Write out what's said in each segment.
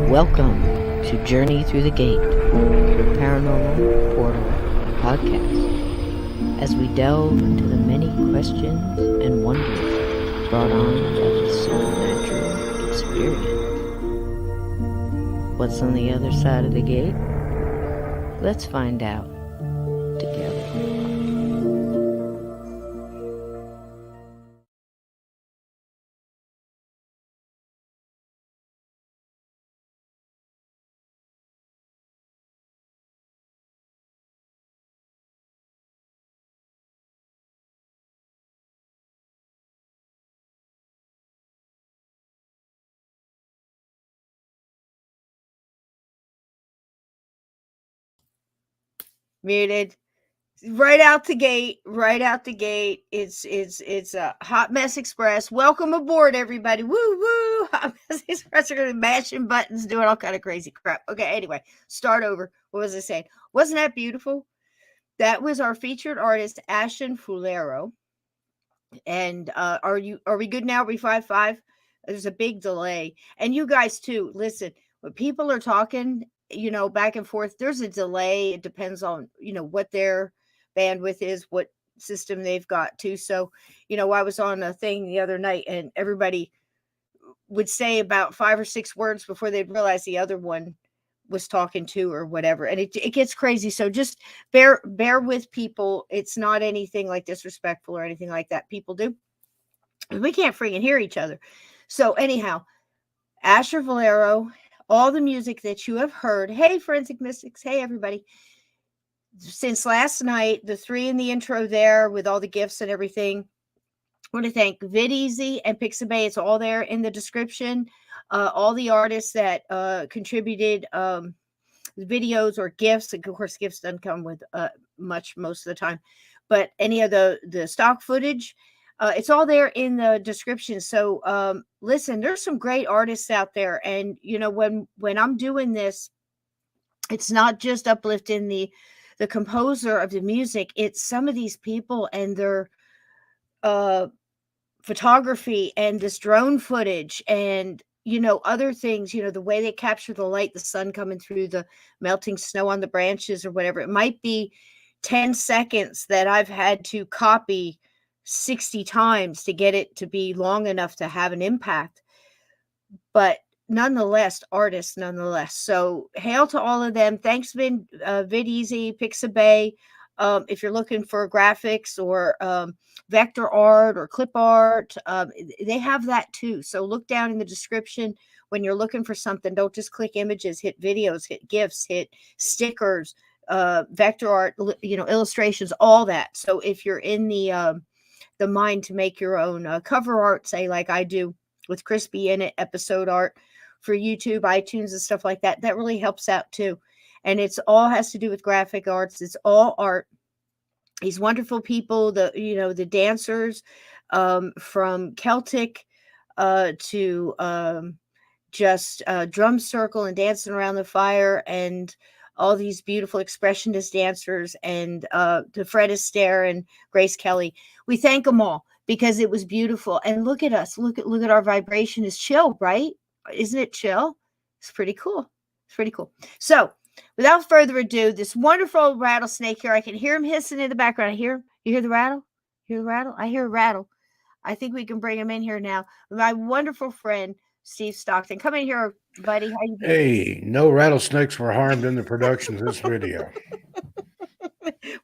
Welcome to Journey Through the Gate, Paranormal Portal Podcast, as we delve into the many questions and wonders brought on by this supernatural experience. What's on the other side of the gate? Let's find out together. Muted. Right out the gate. It's a Hot Mess Express. Welcome aboard, everybody. Woo woo. Hot Mess Express are gonna be mashing buttons, doing all kind of crazy crap. Okay, anyway, start over. What was I saying? Wasn't that beautiful? That was our featured artist, Ashton Fulero. And are we good now? Are we 5-5? There's a big delay. And you guys too, listen, when people are talking, back and forth, there's a delay. It depends on, what their bandwidth is, what system they've got too. So, I was on a thing the other night and everybody would say about 5 or 6 words before they'd realize the other one was talking to or whatever. And it gets crazy. So just bear with people. It's not anything like disrespectful or anything like that. People do. We can't freaking hear each other. So anyhow, Asher Valero, all the music that you have heard. Hey, Forensic Mystics. Hey, everybody. Since last night, the 3 in the intro there with all the gifts and everything. I want to thank VidEasy and Pixabay. It's all there in the description. All the artists that contributed videos or gifts. Of course, gifts doesn't come with much most of the time. But any of the stock footage, it's all there in the description. So listen, there's some great artists out there. And, when I'm doing this, it's not just uplifting the composer of the music. It's some of these people and their photography and this drone footage and other things, the way they capture the light, the sun coming through the melting snow on the branches or whatever. It might be 10 seconds that I've had to copy 60 times to get it to be long enough to have an impact, but nonetheless, artists nonetheless. So hail to all of them. Thanks, VidEasy, Pixabay. If you're looking for graphics or vector art or clip art, they have that too. So look down in the description when you're looking for something. Don't just click images, hit videos, hit GIFs, hit stickers, vector art, illustrations, all that. So if you're in the mind to make your own cover art, say like I do with Crispy in it, episode art for YouTube, iTunes and stuff like that, that really helps out too. And it's all has to do with graphic arts. It's all art. These wonderful people, the dancers, from Celtic to just drum circle and dancing around the fire, and all these beautiful expressionist dancers, and to Fred Astaire and Grace Kelly. We thank them all because it was beautiful. And look at us. Look at our vibration is chill, right? Isn't it chill? It's pretty cool. It's pretty cool. So without further ado, this wonderful rattlesnake here, I can hear him hissing in the background. You hear the rattle? Hear the rattle? I hear a rattle. I think we can bring him in here now. My wonderful friend, Steve Stockton. Come in here, buddy. How you doing? Hey, no rattlesnakes were harmed in the production of this video.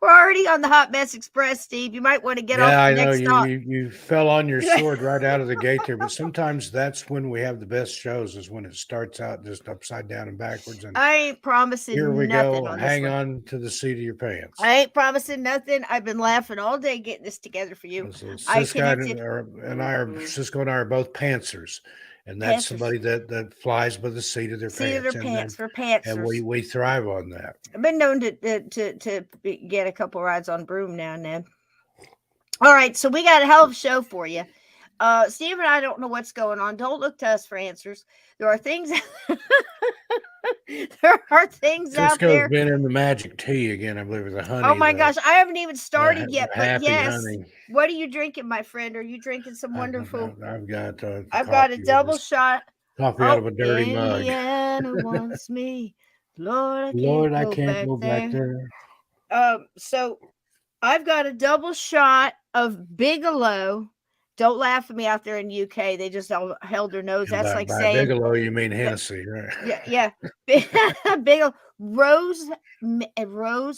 We're already on the Hot Mess Express, Steve. You might want to get off Yeah, the I know next stop. you fell on your sword right out of the gate there, but sometimes that's when we have the best shows is when it starts out just upside down and backwards. And I ain't here promising we nothing go. on this Hang one. on to the seat of your pants. I ain't promising nothing. I've been laughing all day getting this together for you. So I Cisco connected Cisco and I are both pantsers, and that's pantsers. somebody that flies by the seat of their Seat of their pants, pants for and pantsers. we thrive on that. I've been known to get a couple rides on broom now and then. All right, so we got a hell of a show for you. Steve and I don't know what's going on. Don't look to us for answers. There are things there are things out Cisco's there. been in the magic tea again, I believe, with the honey. Oh my gosh, I haven't even started the yet, but happy yes. honey. What are you drinking, my friend? Are you drinking some wonderful? I've got I've got a coffee. double shot. Coffee out of Oh, a dirty mug. Indiana wants me. Lord, I Lord, I can't can't go go back back there. there. So I've got a double shot of Bigelow. Don't laugh at me out there in UK. They just all held their nose. And That's like by saying Bigelow, you mean Hennessy, right? yeah. Bigelow rose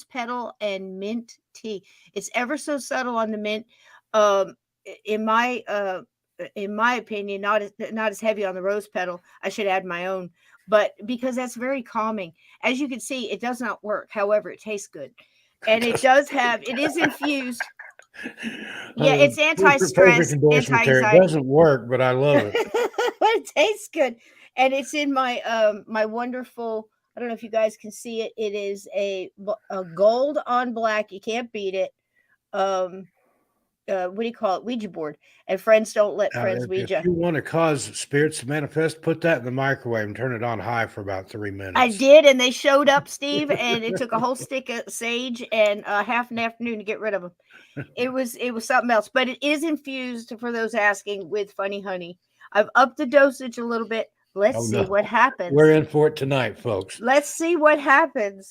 petal and mint tea. It's ever so subtle on the mint. In my opinion, not as heavy on the rose petal. I should add my own, but because that's very calming. As you can see, it does not work. However, it tastes good, and it is infused. Yeah, it's anti-stress, It anti-anxiety. doesn't work, but I love it. But it tastes good, and it's in my my wonderful. I don't know if you guys can see it. It is a gold on black. You can't beat it. What do you call it? Ouija board. And friends don't let friends Ouija. If you want to cause spirits to manifest, put that in the microwave and turn it on high for about 3 minutes. I did, and they showed up, Steve, and it took a whole stick of sage and half an afternoon to get rid of them. It was something else, but it is infused, for those asking, with funny honey. I've upped the dosage a little bit. Let's see what happens. We're in for it tonight, folks. Let's see what happens,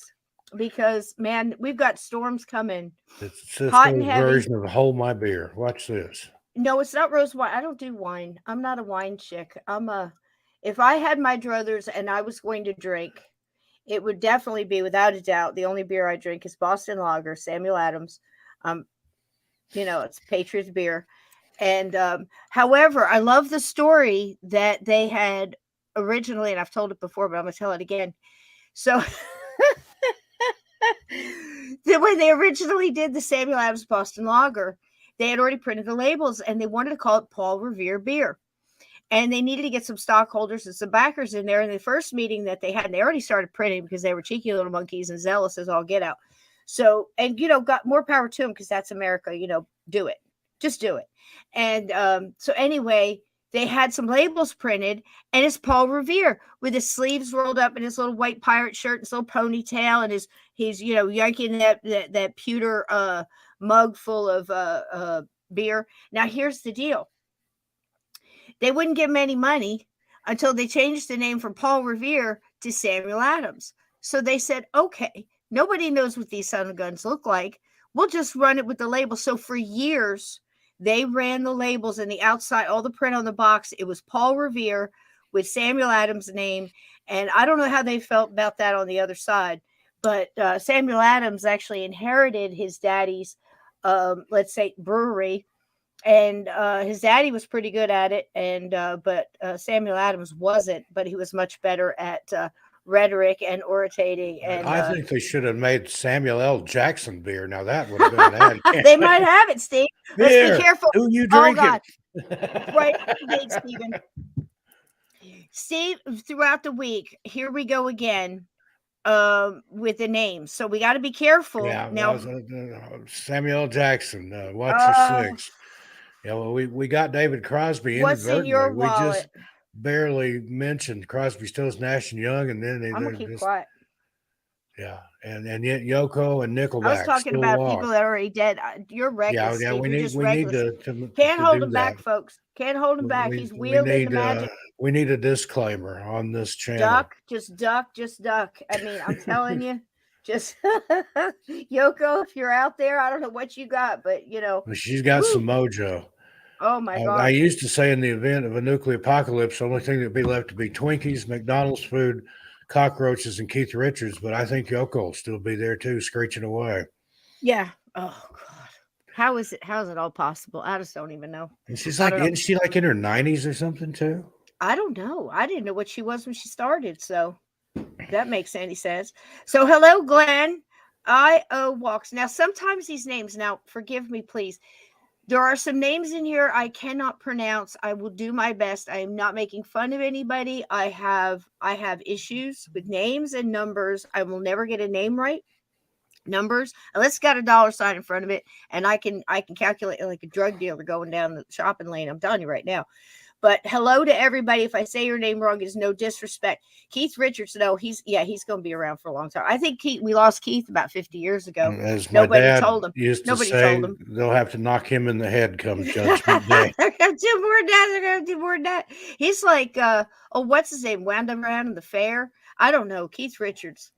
because man, we've got storms coming. It's Cisco's version of Hold My Beer. Watch this. No, it's not rose wine. I don't do wine. I'm not a wine chick. If I had my druthers and I was going to drink, it would definitely be, without a doubt, the only beer I drink is Boston Lager, Samuel Adams. It's Patriots beer. And however, I love the story that they had originally, and I've told it before, but I'm going to tell it again. So when they originally did the Samuel Adams Boston Lager, they had already printed the labels, and they wanted to call it Paul Revere beer. And they needed to get some stockholders and some backers in there. In the first meeting that they had, and they already started printing because they were cheeky little monkeys and zealous as all get out. So, and, got more power to them, because that's America, do it. Just do it. And so anyway, they had some labels printed, and it's Paul Revere with his sleeves rolled up in his little white pirate shirt, and his little ponytail, and he's yanking that pewter mug full of beer. Now, here's the deal. They wouldn't give him any money until they changed the name from Paul Revere to Samuel Adams. So they said, okay, nobody knows what these son of guns look like. We'll just run it with the label. So for years, they ran the labels, and the outside, all the print on the box, it was Paul Revere with Samuel Adams' name. And I don't know how they felt about that on the other side, but Samuel Adams actually inherited his daddy's, let's say, brewery. And his daddy was pretty good at it, but Samuel Adams wasn't. But he was much better at rhetoric and orating. And I think they should have made Samuel L. Jackson beer. Now that would have been an ad. They might have it, Steve. Let's be careful. Who you drinking? Oh God! Right, Stephen. Steve, throughout the week, here we go again with the names. So we got to be careful. Yeah, now, Samuel L. Jackson. Watch your six. Yeah, well, we got David Crosby. What's in your wallet? We just barely mentioned Crosby, Stills, Nash and Young, and then I'm gonna keep quiet. Yeah, and yet Yoko and Nickelback. I was talking about people that are already dead. You're reckless. Yeah. We need to can't hold him back, folks. Can't hold him back. He's wielding the magic. We need a disclaimer on this channel. Just duck. I mean, I'm telling you. Just Yoko, if you're out there, I don't know what you got, but she's got some mojo. Oh my God! I used to say, in the event of a nuclear apocalypse, the only thing that'd be left to be Twinkies, McDonald's food, cockroaches, and Keith Richards. But I think Yoko will still be there too, screeching away. Yeah. Oh God. How is it all possible? I just don't even know. And she's I like, don't know. isn't she like in her 90s or something too? I don't know. I didn't know what she was when she started. So if that makes any sense. So hello, Glenn. I.O. Walks. Now, sometimes these names, now forgive me, please. There are some names in here I cannot pronounce. I will do my best. I am not making fun of anybody. I have issues with names and numbers. I will never get a name right. Numbers, unless it's got a dollar sign in front of it, and I can calculate like a drug dealer going down the shopping lane. I'm telling you right now. But hello to everybody. If I say your name wrong, it's no disrespect. Keith Richards, no, he's going to be around for a long time. I think we lost Keith about 50 years ago. As my Nobody dad told him. used to Nobody say, told him. they'll have to knock him in the head come Judgment Day. They're going to do more than that. They're going to do more than that. He's like, what's his name? Wound up around in the fair. I don't know. Keith Richards.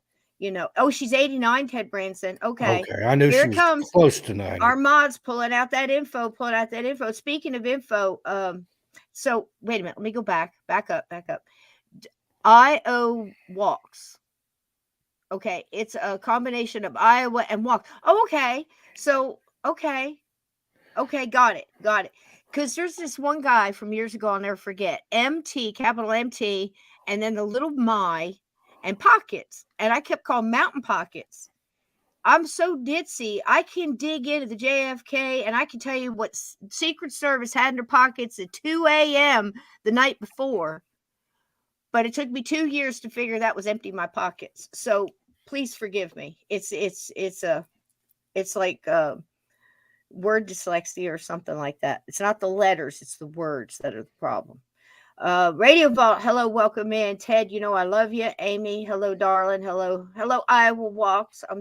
She's 89, Ted Branson. Okay. I knew Here she it was comes. close to 90. Our mods pulling out that info. Speaking of info, so wait a minute. Let me go back up. I.O. Walks. Okay. It's a combination of Iowa and Walk. Oh, okay. So, okay. Got it. Because there's this one guy from years ago, I'll never forget. MT, capital MT, and then the little my and pockets. And I kept calling Mountain Pockets. I'm so ditzy. I can dig into the JFK and I can tell you what Secret Service had in their pockets at 2 a.m. the night before. But it took me 2 years to figure that was empty my pockets. So please forgive me. It's like word dyslexia or something like that. It's not the letters, it's the words that are the problem. Radio Vault, hello, welcome in. Ted, I love you. Amy, hello, darling. Hello, Iowa Walks. I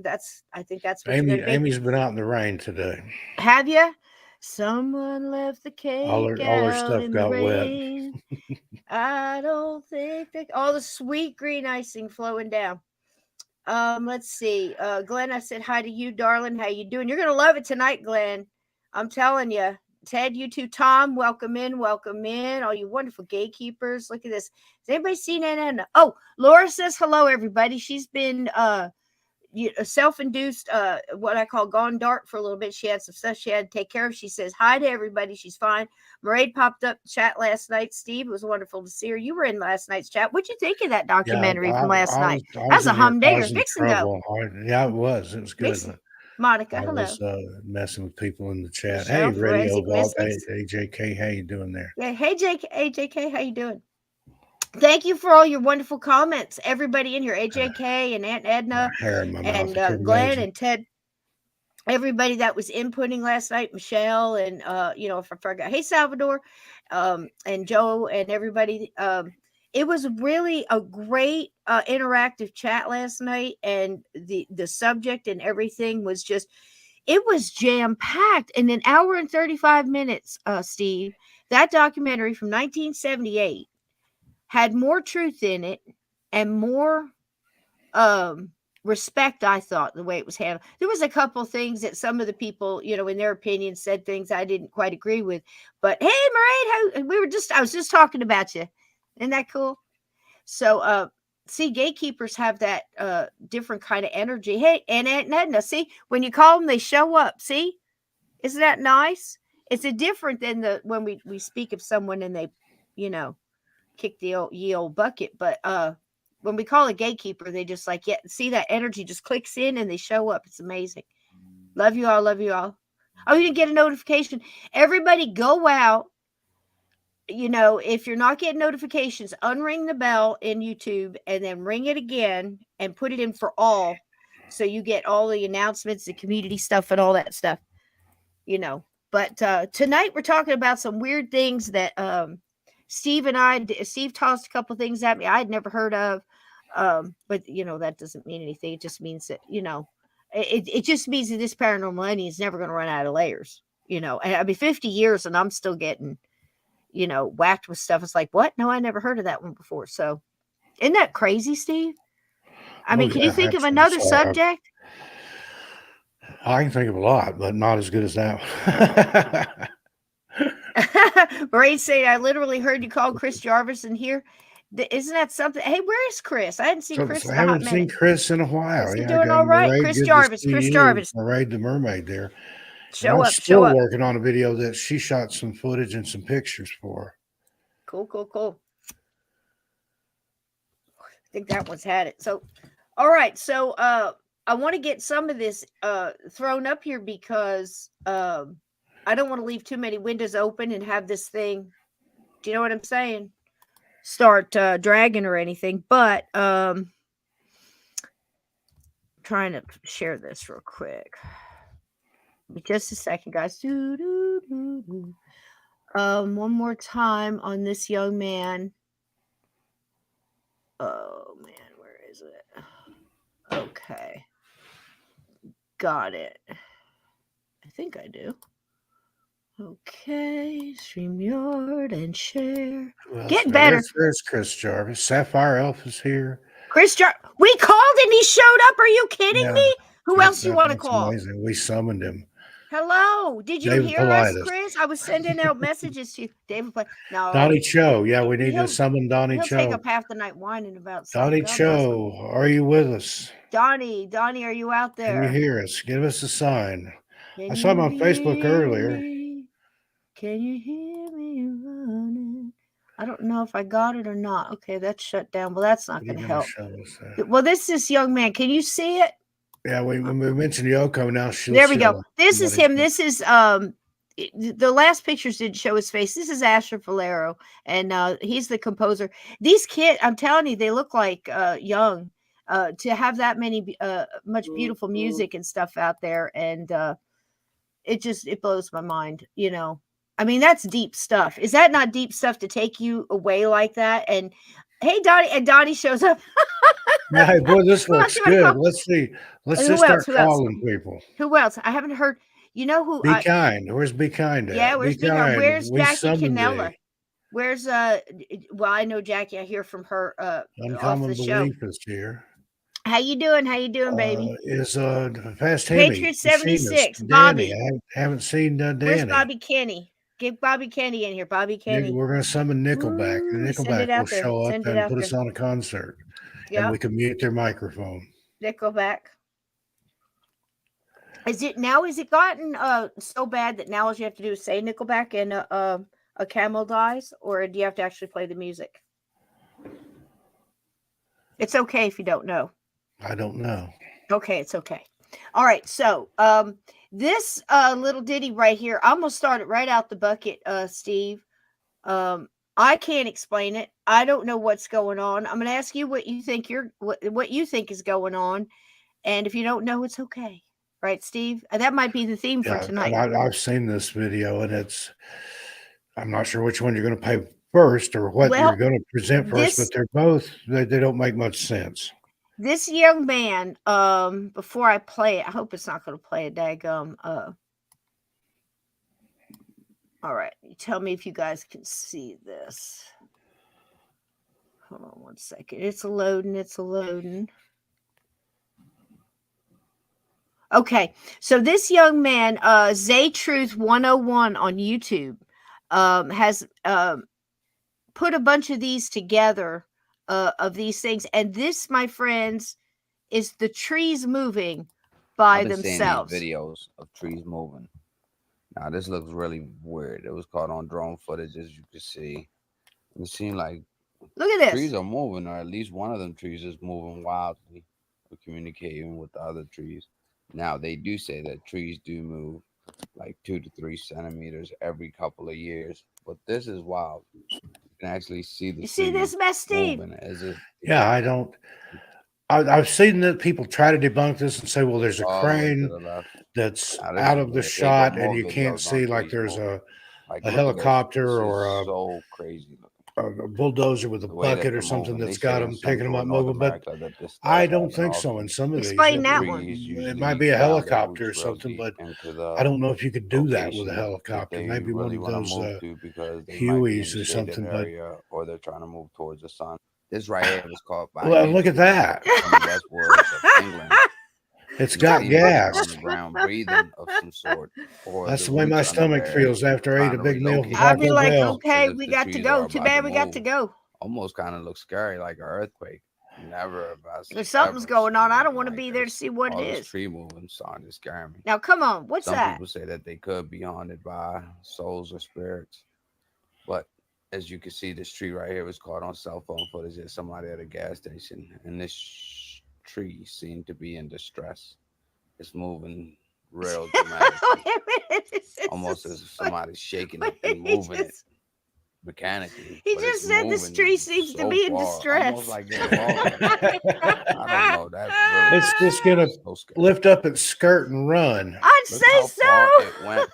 think that's what you're gonna be. Amy's been out in the rain today. Have you? Someone left the cake All her stuff in got the wet. rain. I don't think that all the sweet green icing flowing down. Let's see. Glenn, I said hi to you, darling. How you doing? You're gonna love it tonight, Glenn. I'm telling you. Ted, you too. Tom, welcome in. All you wonderful gatekeepers. Look at this. Has anybody seen Anna? Oh, Laura says hello, everybody. She's been self-induced, what I call gone dark for a little bit. She had some stuff she had to take care of. She says hi to everybody. She's fine. Mairead popped up chat last night. Steve, it was wonderful to see her. You were in last night's chat. What'd you think of that documentary from last night? That's a humdinger. Fix and go. Yeah, it was. It was good. Monica, I hello. was messing with people in the chat. Michelle, hey, Radio Vault. Hey, AJK, how you doing there? Yeah, hey, AJK, how you doing? Thank you for all your wonderful comments. Everybody in here, AJK and Aunt Edna and Glenn and Ted. Everybody that was inputting last night, Michelle and if I forgot, hey Salvador, and Joe and everybody. It was really a great interactive chat last night, and the subject and everything was just, it was jam-packed in an hour and 35 minutes, Steve. That documentary from 1978 had more truth in it and more respect, I thought, the way it was handled. There was a couple things that some of the people, in their opinion, said things I didn't quite agree with. But hey, Mairead, I was just talking about you. Isn't that cool? So, see, gatekeepers have that different kind of energy. Hey, and Edna, see, when you call them, they show up. See, isn't that nice? It's a different than when we speak of someone and they, kick the old bucket. But when we call a gatekeeper, they just see that energy just clicks in and they show up. It's amazing. Love you all. Oh, you didn't get a notification. Everybody go out. If you're not getting notifications, unring the bell in YouTube and then ring it again and put it in for all. So you get all the announcements, the community stuff and all that stuff, But tonight we're talking about some weird things that Steve tossed a couple things at me I'd never heard of. But that doesn't mean anything. It just means that, it just means that this paranormal money is never going to run out of layers, I mean, 50 years and I'm still getting, whacked with stuff. It's like, what? No, I never heard of that one before. So isn't that crazy, Steve? I mean, can you think of another subject? I can think of a lot, but not as good as that one. Mairead saying, I literally heard you call Chris Jarvis in here. Isn't that something? Hey, where is Chris? I hadn't seen Chris So in I a hot haven't seen minute. Chris in a while. Is he Yeah, doing I all got right? Maraid, Chris good Jarvis. to see Chris you. Jarvis. Maraid the mermaid there. And Show I'm up. still Show up. working on a video that she shot some footage and some pictures for. Cool, cool, cool. I think that one's had it. So, all right. So, I want to get some of this thrown up here because I don't want to leave too many windows open and have this thing. Do you know what I'm saying? Start dragging or anything. But trying to share this real quick. Just a second, guys. One more time on this young man. Oh man, where is it? Okay. Got it. I think I do. Okay. StreamYard and share. Get better. There's Chris Jarvis. Sapphire Elf is here. Chris Jarvis. We called and he showed up. Are you kidding me? Who else you want to call? Amazing. We summoned him. Hello. Did you David hear us, Politis. Chris? I was sending out messages to you. David Politis. No. Donnie Cho. Yeah, we need to summon Donnie Cho. He'll take up half the night whining about Donnie Cho, are you with us? Donnie, are you out there? Can you hear us? Give us a sign. I saw him on Facebook earlier. Can you hear me running? I don't know if I got it or not. Okay, that's shut down. Well, that's not going to help. Well, this is young man. Can you see it? Yeah, when we mentioned Yoko, now there we go. This is him. This is the last pictures didn't show his face. This is Asher Valero, and he's the composer. These kids, I'm telling you, they look like young. To have that many much beautiful music and stuff out there, and it blows my mind. You know, I mean, that's deep stuff. Is that not deep stuff to take you away like that? And hey, Donnie, and Donnie shows up. Hey, boy, this looks good. Let's see. Let's just start calling people. Who else? I haven't heard. You know who? Be kind. Where's Be Kind at? Yeah, where's Be Kind? Where's Jackie Canella? Where's well, I know Jackie. I hear from her Uncommon off the show. Belief is here. How you doing? How you doing, baby? Is Fast Hammy, Patriot 76, Danny. Bobby. I haven't seen Danny. Where's Bobby Kenny? Get Bobby Kenny in here. Bobby Kenny. We're going to summon Nickelback. Nickelback will show up and put us on a concert. Yep. And we can mute their microphone. Nickelback. Is it gotten so bad that now all you have to do is say Nickelback and a camel dies, or do you have to actually play the music? It's okay if you don't know. I don't know. Okay, it's okay. All right, so this little ditty right here, I'm gonna start it right out the bucket, Steve. I can't explain it. I don't know what's going on. I'm gonna ask you what you think what you think is going on, and if you don't know, it's okay. Right, Steve? That might be the theme for tonight. I've seen this video, and I'm not sure which one you're going to play first or what you're going to present first, but they're both, they don't make much sense. This young man, before I play it, I hope it's not going to play a daggum. All right, you tell me if you guys can see this. Hold on one second. It's a loading. Okay, so this young man, Zaytruth 101 on YouTube, has put a bunch of these together, of these things. And this, my friends, is the trees moving by themselves. Seeing these videos of trees moving. Now, this looks really weird. It was caught on drone footage, as you can see. It seemed like look at this. Trees are moving, or at least one of them trees is moving wildly or communicating with the other trees. Now, they do say that trees do move like 2 to 3 centimeters every couple of years, but this is wild. You can actually see the. You see this mess, Steve? Yeah, I've seen that people try to debunk this and say, well, there's a crane that's out of the shot and you can't see, like there's a helicopter or a bulldozer with a bucket or something that's got them picking them up moving, but I don't think so. In some of these, explain that one. It might be a helicopter or something, but I don't know if you could do that with a helicopter. Maybe one of those Hueys or something. But or they're trying to move towards the sun. This right here was caught by. Well, look at that. It's got gas. On the ground, breathing of some sort. That's the way my stomach feels after I ate a big meal. I'll be like, okay, we got to go. Too bad we got to go. almost kind of looks scary, like an earthquake. Never have If something's going on, I don't want to like be there to see what it this is. tree moving starting to scare me. Now, come on. What's Some that? people say that they could be haunted by souls or spirits. But as you can see, this tree right here was caught on cell phone footage of somebody at a gas station. And this tree seemed to be in distress. It's moving real dramatically. Almost as if somebody's shaking it and moving it mechanically. He just said this tree seems to be in distress. Almost like it's I don't know. That really It's just gonna lift up its skirt and run. I'd say so. It went.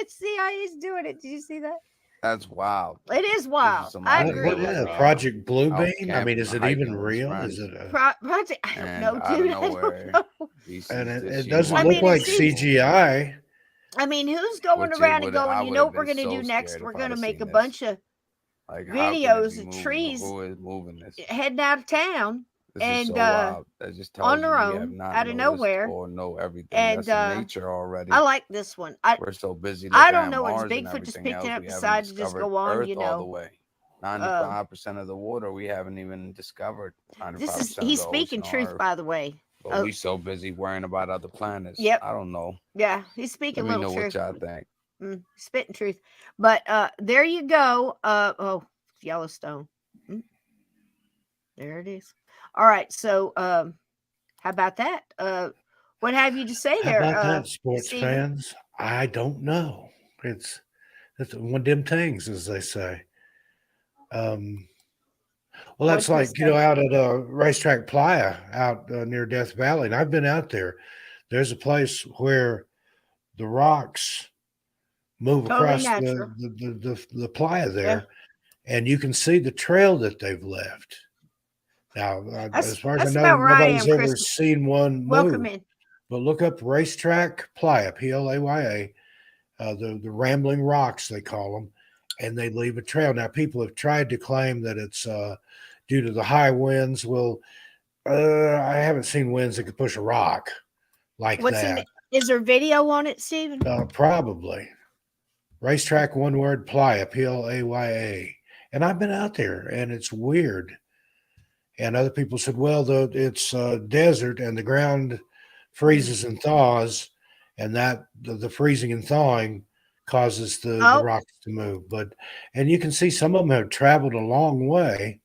CIA's doing it. Did you see that? That's wild. It is wild. I agree. Project Bluebeam. I mean, is it even real? Is it a project? I don't know, dude. I don't know. And it doesn't look like CGI. I mean, who's going around and going, you know what we're going to do next? We're going to make a bunch of videos of trees heading out of town and on their own, out of nowhere. Or know everything. And that's nature already. I like this one. We're so busy. I don't know what Bigfoot just picked it up, decided to just go on, you know. 95% of the water we haven't even discovered. He's speaking truth, by the way. But we so busy worrying about other planets. Yep. I don't know. Yeah, he's speaking Let me little know truth. what y'all think. Spitting truth. But there you go. Yellowstone. There it is. All right. So how about that? What have you to say there? How about that, sports Steven? Fans? I don't know. It's one of them things, as they say. Well, that's like, out at Racetrack Playa out near Death Valley. And I've been out there. There's a place where the rocks move across the playa there, and you can see the trail that they've left. Now, as far as I know, nobody's ever seen one move. But look up Racetrack Playa, Playa, the Rambling Rocks, they call them, and they leave a trail. Now, people have tried to claim that it's due to the high winds. Well, I haven't seen winds that could push a rock like that. Is there video on it, Stephen? Probably. Racetrack, one word, Playa, Playa. And I've been out there, and it's weird. And other people said, well, it's desert, and the ground freezes and thaws, and that the freezing and thawing causes the rocks to move. And you can see some of them have traveled a long way,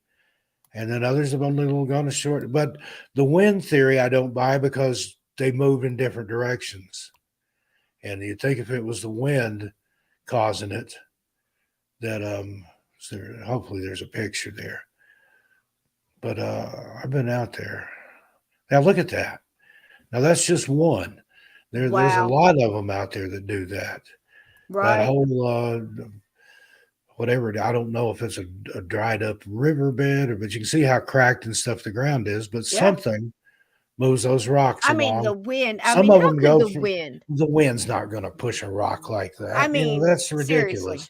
and then others have only gone a short. But the wind theory I don't buy, because they move in different directions. And you'd think if it was the wind causing it, that hopefully there's a picture there. But I've been out there. Now look at that. Now that's just one. There's a lot of them out there that do that. Right. That whole whatever, I don't know if it's a dried up riverbed, but you can see how cracked and stuff the ground is. But something moves those rocks along. mean, the wind. Some of them go the wind. The wind's not going to push a rock like that. I mean, that's ridiculous. Seriously.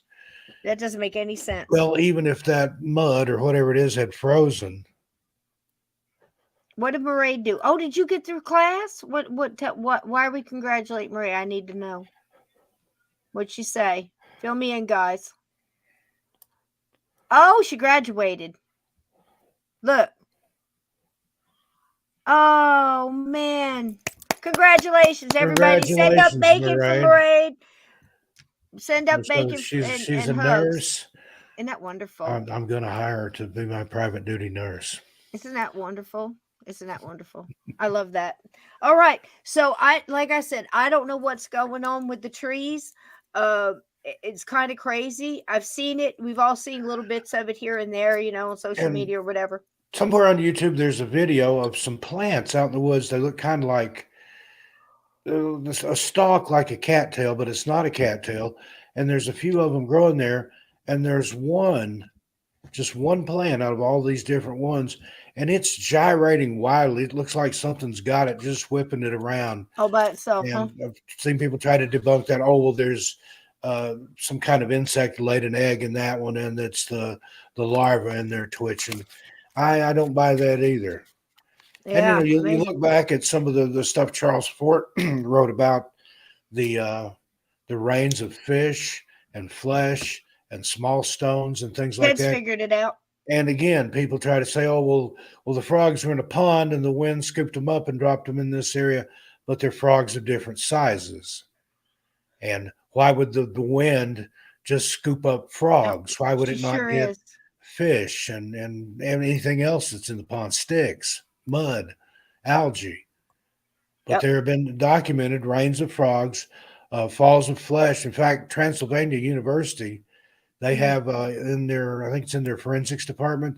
That doesn't make any sense. Well, even if that mud or whatever it is had frozen. What did Murray do? Oh, did you get through class? What? Why are we congratulating Murray? I need to know. What'd she say? Fill me in, guys. Oh, she graduated. Look. Oh, man. Congratulations, everybody. Send up bacon for Murray. Send up bacon. She's a hugs. nurse. Isn't that wonderful? I'm going to hire her to be my private duty nurse. Isn't that wonderful? Isn't that wonderful? I love that. All right. So like I said, I don't know what's going on with the trees. It's kind of crazy. I've seen it. We've all seen little bits of it here and there, on social media or whatever. Somewhere on YouTube, there's a video of some plants out in the woods. They look kind of like a stalk, like a cattail, but it's not a cattail. And there's a few of them growing there. And there's just one plant out of all these different ones. And it's gyrating wildly. It looks like something's got it, just whipping it around. All by itself, and I've seen people try to debunk that. Oh, well, there's some kind of insect laid an egg in that one, and it's the larva in there twitching. I don't buy that either. Yeah, and you look back at some of the stuff Charles Fort wrote about the rains of fish and flesh and small stones and things like Kids that. figured it out. And again, people try to say, oh, well, the frogs were in a pond and the wind scooped them up and dropped them in this area, but they're frogs of different sizes. And why would the wind just scoop up frogs? Why would it not get fish and anything else that's in the pond, sticks, mud, algae? But there have been documented rains of frogs, falls of flesh. In fact, Transylvania University, they have in their, I think it's in their forensics department,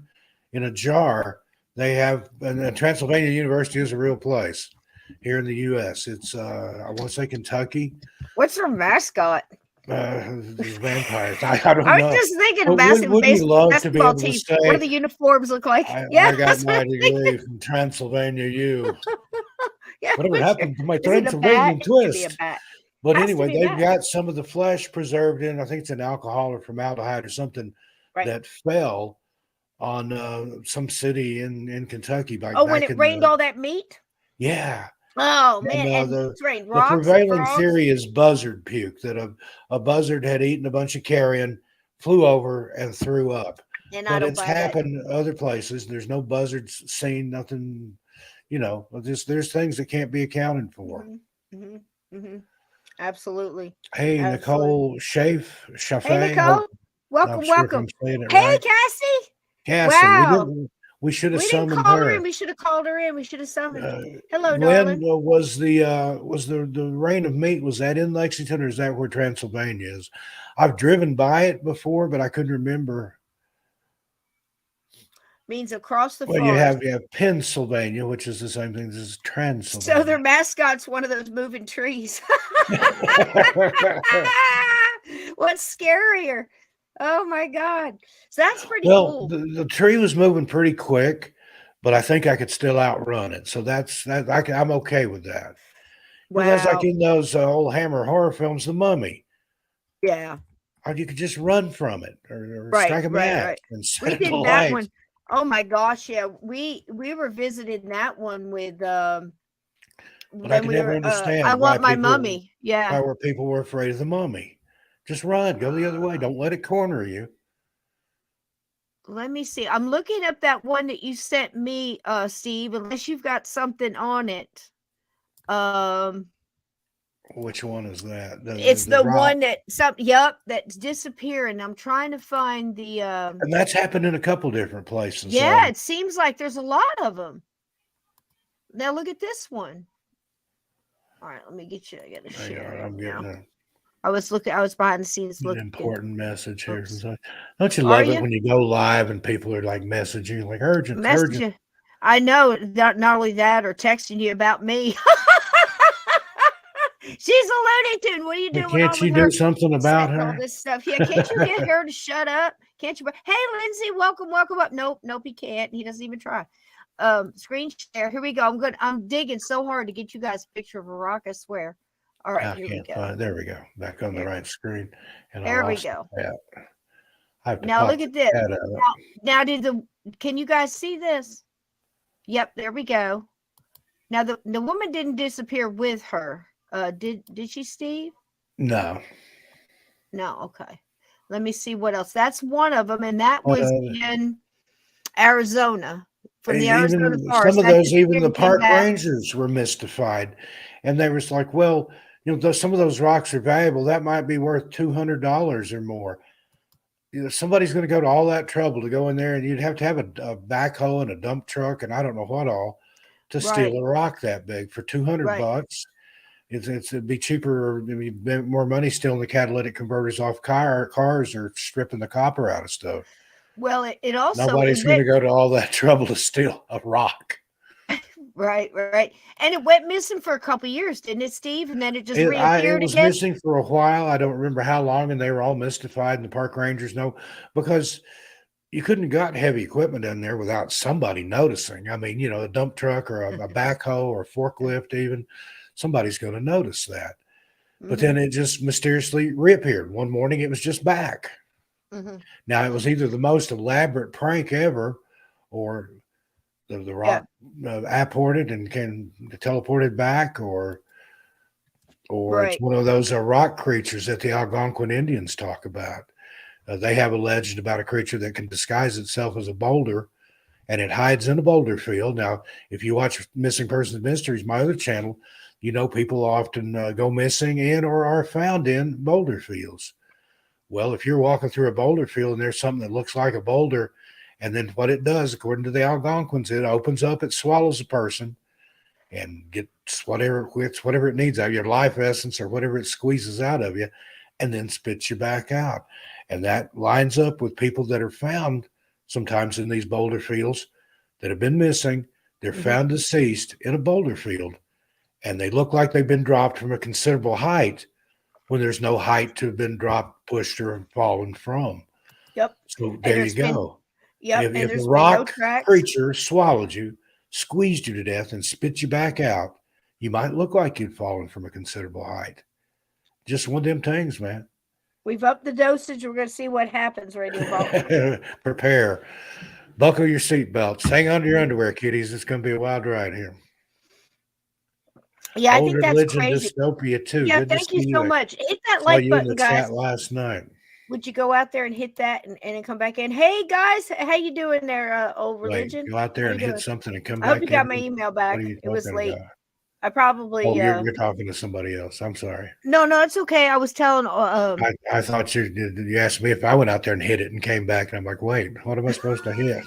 in a jar, they have, and Transylvania University is a real place here in the U.S. It's, I want to say Kentucky. What's their mascot? Vampires. I don't know. I was just thinking of Wouldn't you love to be able to say, what do the uniforms look like? I got my degree from Transylvania U. Whatever happened to my Transylvanian twist? But anyway, they've got some of the flesh preserved in, I think it's an alcohol or formaldehyde or something that fell on some city in Kentucky. When it rained all that meat? Yeah. Oh, man. And the rocks, prevailing theory is buzzard puke, that a buzzard had eaten a bunch of carrion, flew over, and threw up. But it's happened other places. There's no buzzards seen, nothing, there's things that can't be accounted for. Absolutely. Hey, Nicole Schaff. Hey, Nicole. Welcome. Hey, right. Cassie. Wow. We should have summoned her. We should have called her in. We should have summoned her. Hello, darling. Was the rain of meat, was that in Lexington or is that where Transylvania is? I've driven by it before, but I couldn't remember. Means across the forest. You have Pennsylvania, which is the same thing as Transylvania. So their mascot's one of those moving trees. What's scarier? Oh my God. So that's pretty cool. The tree was moving pretty quick, but I think I could still outrun it. So I'm okay with that. Wow. That's like in those old Hammer horror films, The Mummy. Yeah. Or you could just run from it or strike a match and set it alight. One. Oh my gosh, yeah. We were visiting that one with but I can never understand. I Want My Mummy. Yeah. Why people were afraid of the mummy. Just run, go the other way. Don't let it corner you. Let me see. I'm looking up that one that you sent me, Steve, unless you've got something on it. Which one is that? It's the one that's disappearing. I'm trying to find the and that's happened in a couple different places. Yeah, it seems like there's a lot of them. Now look at this one. All right, let me get you. I gotta share. I'm getting I was behind the scenes looking. An important message here. Don't you love it when you go live and people are like messaging, like urgent. I know. Not only that, or texting you about me. She's a Looney Tune. What are you doing? Can't you do something about her? All this stuff. Yeah, can't you get her to shut up? Can't you? Hey, Lindsay, welcome up. Nope, he can't. He doesn't even try. Screen share. Here we go. I'm digging so hard to get you guys a picture of a rock. I swear. All right, here we go. There we go. Back on the right screen. And there we go. Now look at this. Now can you guys see this? Yep, there we go. Now the woman didn't disappear with her. Did she, Steve? No. Okay. Let me see what else. That's one of them, and that was in Arizona. From the Arizona forest. Some of those, even the park rangers were mystified, and they was like, "Well, some of those rocks are valuable. That might be worth $200 or more. Somebody's going to go to all that trouble to go in there, and you'd have to have a backhoe and a dump truck, and I don't know what all, to steal a rock that big for $200 bucks." It'd be cheaper, it'd be more money stealing the catalytic converters off cars or stripping the copper out of stuff. Well, it also nobody's going to go to all that trouble to steal a rock. Right. And it went missing for a couple of years, didn't it, Steve? And then it just reappeared again. It was missing for a while. I don't remember how long, and they were all mystified, and the park rangers know, because you couldn't have got heavy equipment in there without somebody noticing. I mean, a dump truck or a backhoe or a forklift even. Somebody's going to notice that. But then it just mysteriously reappeared. One morning, it was just back. Now, it was either the most elaborate prank ever, or the rock apported and can teleported back, or it's one of those rock creatures that the Algonquin Indians talk about. They have a legend about a creature that can disguise itself as a boulder, and it hides in a boulder field. Now, if you watch Missing Persons Mysteries, my other channel, you know people often go missing in or are found in boulder fields. Well, if you're walking through a boulder field and there's something that looks like a boulder, and then what it does, according to the Algonquins, it opens up, it swallows a person, and gets whatever it needs out of your life essence or whatever it squeezes out of you, and then spits you back out. And that lines up with people that are found sometimes in these boulder fields that have been missing. They're found deceased in a boulder field, and they look like they've been dropped from a considerable height when there's no height to have been dropped, pushed, or fallen from. Yep. So there you go. Yep. If a rock creature swallowed you, squeezed you to death, and spit you back out, you might look like you'd fallen from a considerable height. Just one of them things, man. We've upped the dosage. We're going to see what happens, Radio Vault. Prepare. Buckle your seatbelts. Hang on to your underwear, kiddies. It's going to be a wild ride here. Yeah, I Old think that's religion crazy. Dystopia too. Yeah, Good thank to see you so much. Hit that like button, guys. Last night. Would you go out there and hit that and then come back in? Hey guys, how you doing there, Old Religion? Go out there and hit something and come back. I hope you got my email back. It was late. About? I probably. You're talking to somebody else. I'm sorry. No, it's okay. I was telling. I thought you asked me if I went out there and hit it and came back, and I'm like, wait, what am I supposed to hit?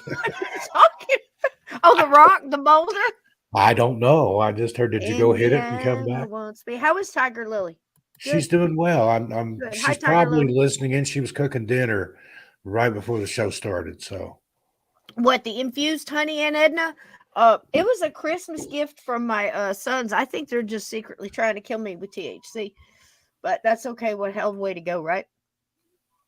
Oh, the rock, the boulder. I don't know. I just heard. Did you go hit it and come back? How is Tiger Lily? Good. She's doing well. She's probably listening in. She was cooking dinner right before the show started. So, what, the infused honey, Aunt Edna? It was a Christmas gift from my sons. I think they're just secretly trying to kill me with THC, but that's okay. What hell of a way to go, right?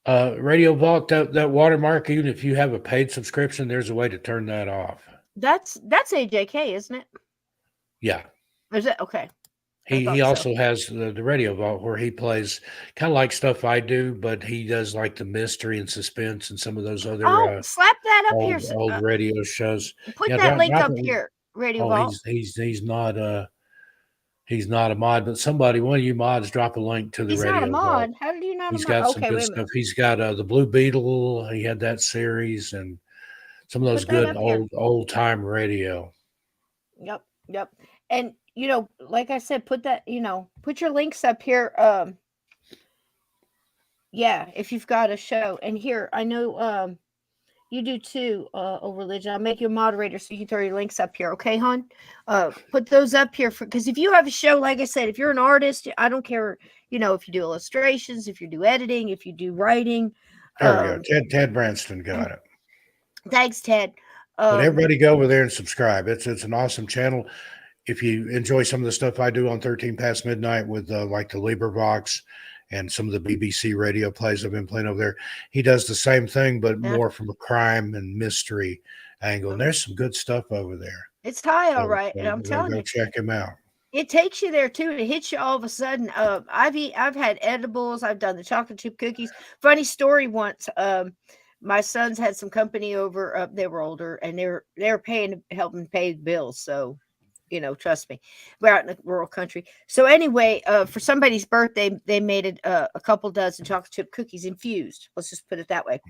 Radio Vault, that watermark, even if you have a paid subscription, there's a way to turn that off. That's AJK, isn't it? Yeah. Is it? Okay. He also has the Radio Vault where he plays kind of like stuff I do, but he does like the mystery and suspense and some of those other slap that up old, here. Old radio shows. Put that link up here, Radio Vault. He's not a mod, but one of you mods drop a link to the Radio Vault. He's not a mod. How did you not? He's got some good stuff. He's got the Blue Beetle. He had that series and some of those good old time radio. Yep. And like I said, put your links up here. Yeah, if you've got a show. And here, I know you do too, Old Religion. I'll make you a moderator so you can throw your links up here. Okay, hon? Put those up here because if you have a show, like I said, if you're an artist, I don't care, if you do illustrations, if you do editing, if you do writing. There we go. Ted Branston got it. Thanks, Ted. But everybody go over there and subscribe. It's an awesome channel. If you enjoy some of the stuff I do on 13 Past Midnight with like the LibriVox and some of the BBC radio plays I've been playing over there, he does the same thing, but more from a crime and mystery angle. And there's some good stuff over there. It's high, all right. And I'm telling you, check him out. It takes you there too. It hits you all of a sudden. I've had edibles. I've done the chocolate chip cookies. Funny story once. My sons had some company over. They were older and they were helping pay bills. So, trust me, we're out in the rural country. So anyway, for somebody's birthday, they made a couple dozen chocolate chip cookies infused. Let's just put it that way.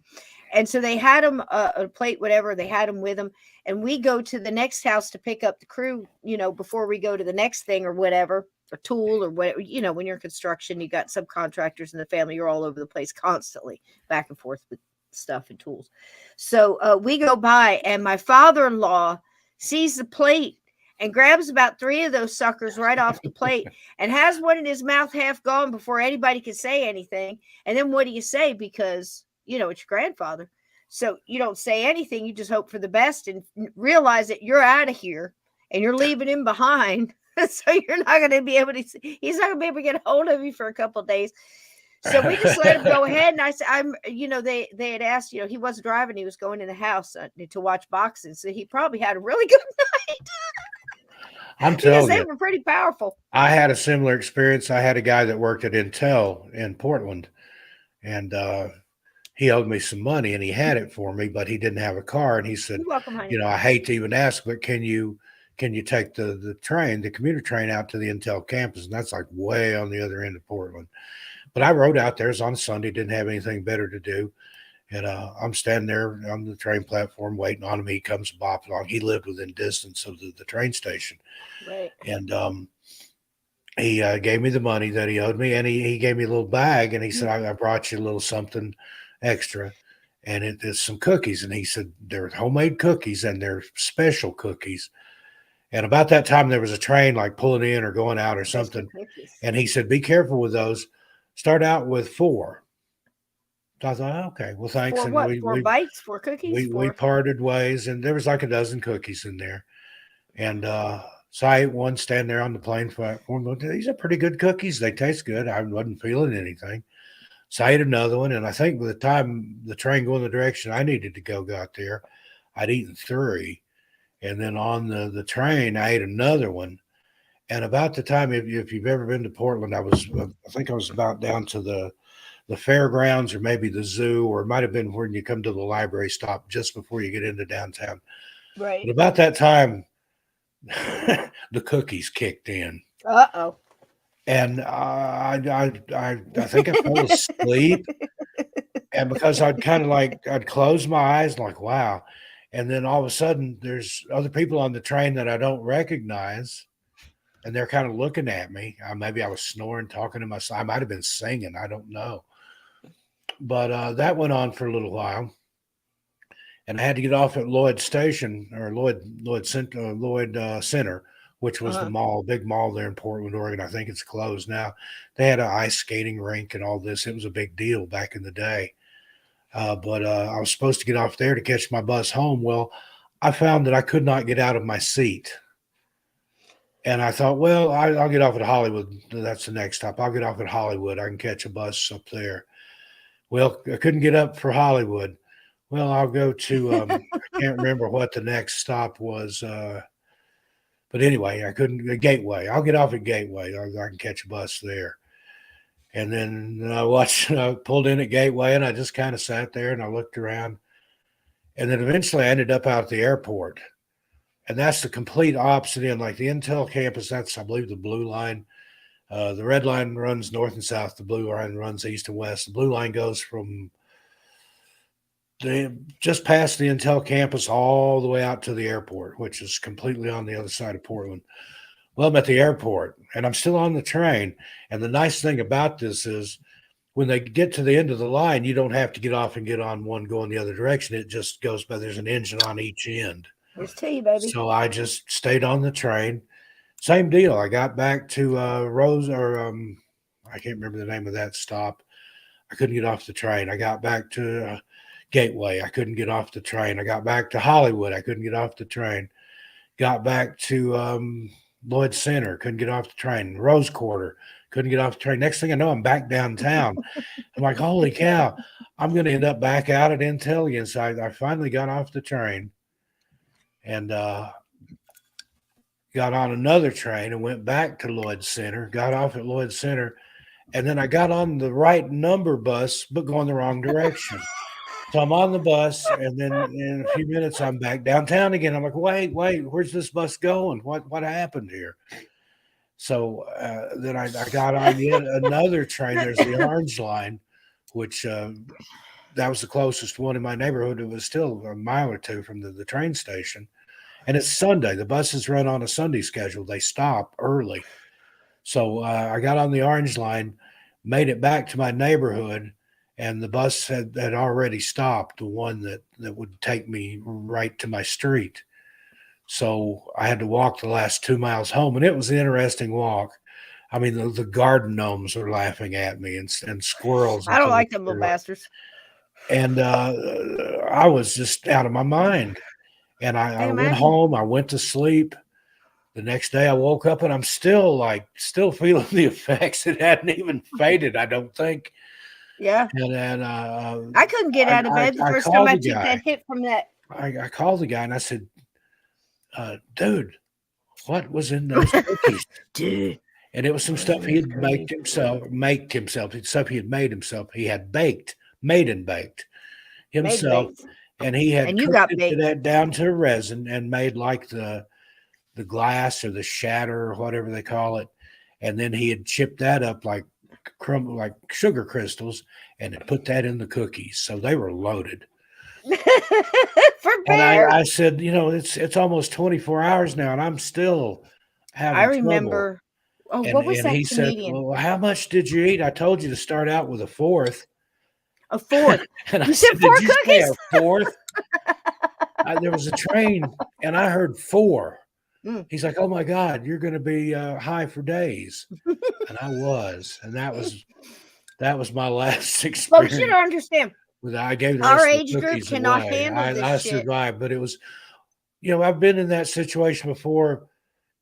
And so they had them a plate, whatever. They had them with them. And we go to the next house to pick up the crew, before we go to the next thing or whatever, a tool or whatever. When you're in construction, you got subcontractors in the family. You're all over the place constantly, back and forth with stuff and tools. So we go by and my father-in-law sees the plate and grabs about 3 of those suckers right off the plate and has one in his mouth half gone before anybody can say anything. And then what do you say? Because, it's your grandfather. So you don't say anything. You just hope for the best and realize that you're out of here and you're leaving him behind. So you're not going to be able to, he's not going to be able to get a hold of you for a couple of days. So we just let him go ahead. And I said, they had asked, he wasn't driving. He was going in the house to watch boxing. So he probably had a really good night. I'm telling you, they were pretty powerful. I had a similar experience. I had a guy that worked at Intel in Portland, and he owed me some money, and he had it for me, but he didn't have a car. And he said, You're welcome, honey. I hate to even ask, but can you can you take the train, the commuter train out to the Intel campus? And that's like way on the other end of Portland. But I rode out there. It was on Sunday, didn't have anything better to do. And I'm standing there on the train platform waiting on him. He comes bopping along. He lived within distance of the train station. Right. And he gave me the money that he owed me, and he gave me a little bag, and he said, I brought you a little something extra, and it's some cookies. And he said, they're homemade cookies, and they're special cookies. And about that time, there was a train like pulling in or going out or something. And he said, be careful with those. Start out with 4. So I thought, okay, well, thanks. For and what? 4 bites? 4 cookies? We parted ways, and there was like a dozen cookies in there. And so I ate one, stand there on the plane platform. These are pretty good cookies. They taste good. I wasn't feeling anything. So I ate another one. And I think by the time the train going the direction I needed to go got there, I'd eaten 3. And then on the train, I ate another one. And about the time, if you've ever been to Portland, I think I was about down to the fairgrounds or maybe the zoo, or it might have been when you come to the library stop just before you get into downtown. Right. But about that time, the cookies kicked in. Uh-oh. And I think I fell asleep. And because I'd close my eyes like, wow. And then all of a sudden there's other people on the train that I don't recognize. And they're kind of looking at me. Maybe I was snoring, talking to myself. I might have been singing. I don't know. But that went on for a little while. And I had to get off at Lloyd Station, or Lloyd Center, which was the mall, big mall there in Portland, Oregon. I think it's closed now. They had an ice skating rink and all this. It was a big deal back in the day. But I was supposed to get off there to catch my bus home. Well, I found that I could not get out of my seat. And I thought, well, I'll get off at Hollywood. That's the next stop. I'll get off at Hollywood. I can catch a bus up there. Well, I couldn't get up for Hollywood. Well, I'll go to, I can't remember what the next stop was. But anyway, I couldn't, Gateway. I'll get off at Gateway. I can catch a bus there. And then I pulled in at Gateway, and I just kind of sat there and I looked around. And then eventually I ended up out at the airport. And that's the complete opposite end. Like the Intel campus, that's, I believe, the blue line. The red line runs north and south. The blue line runs east and west. The blue line goes from just past the Intel campus all the way out to the airport, which is completely on the other side of Portland. Well, I'm at the airport, and I'm still on the train. And the nice thing about this is when they get to the end of the line, you don't have to get off and get on one going the other direction. It just goes by. There's an engine on each end. Here's to you, baby. So I just stayed on the train. Same deal. I got back to I can't remember the name of that stop. I couldn't get off the train. I got back to Gateway. I couldn't get off the train. I got back to Hollywood. I couldn't get off the train. Got back to Lloyd Center. Couldn't get off the train. Rose Quarter. Couldn't get off the train. Next thing I know, I'm back downtown. I'm like, holy cow, I'm going to end up back out at Intel again. So I finally got off the train and got on another train and went back to Lloyd Center, got off at Lloyd Center, and then I got on the right number bus, but going the wrong direction. So I'm on the bus, and then in a few minutes, I'm back downtown again. I'm like, wait, where's this bus going? What happened here? So then I got on yet another train. There's the Orange Line, which that was the closest one in my neighborhood. It was still a mile or two from the train station. And it's Sunday. The buses run on a Sunday schedule. They stop early. So I got on the Orange Line, made it back to my neighborhood, and the bus had already stopped, the one that would take me right to my street. So I had to walk the last 2 miles home, and it was an interesting walk. I mean, the garden gnomes were laughing at me and squirrels. I don't like them little bastards. And I was just out of my mind. And I went home. I went to sleep. The next day I woke up and I'm still feeling the effects. It hadn't even faded, I don't think. Yeah. And then I couldn't get out of bed the first time I took that hit from that. I called the guy and I said, dude, what was in those cookies? Dude. And it was some stuff he had made himself. It's stuff he had made himself. He had made and baked himself. And he had cooked that down to resin and made like the glass or the shatter or whatever they call it, and then he had chipped that up like sugar crystals and had put that in the cookies, so they were loaded. And I said, it's almost 24 hours now, and I'm still having I trouble. remember. Oh, what was that he comedian? said, well, how much did you eat? I told you to start out with a fourth. A fourth. And You said 4 did you cookies? say a fourth? There was a train, and I heard 4. He's like, oh my God, you're going to be high for days. And I was, and that was my last experience. Folks, you don't understand. I gave the Our rest age of the group cookies cannot away. handle this I shit. survived, but it was, I've been in that situation before.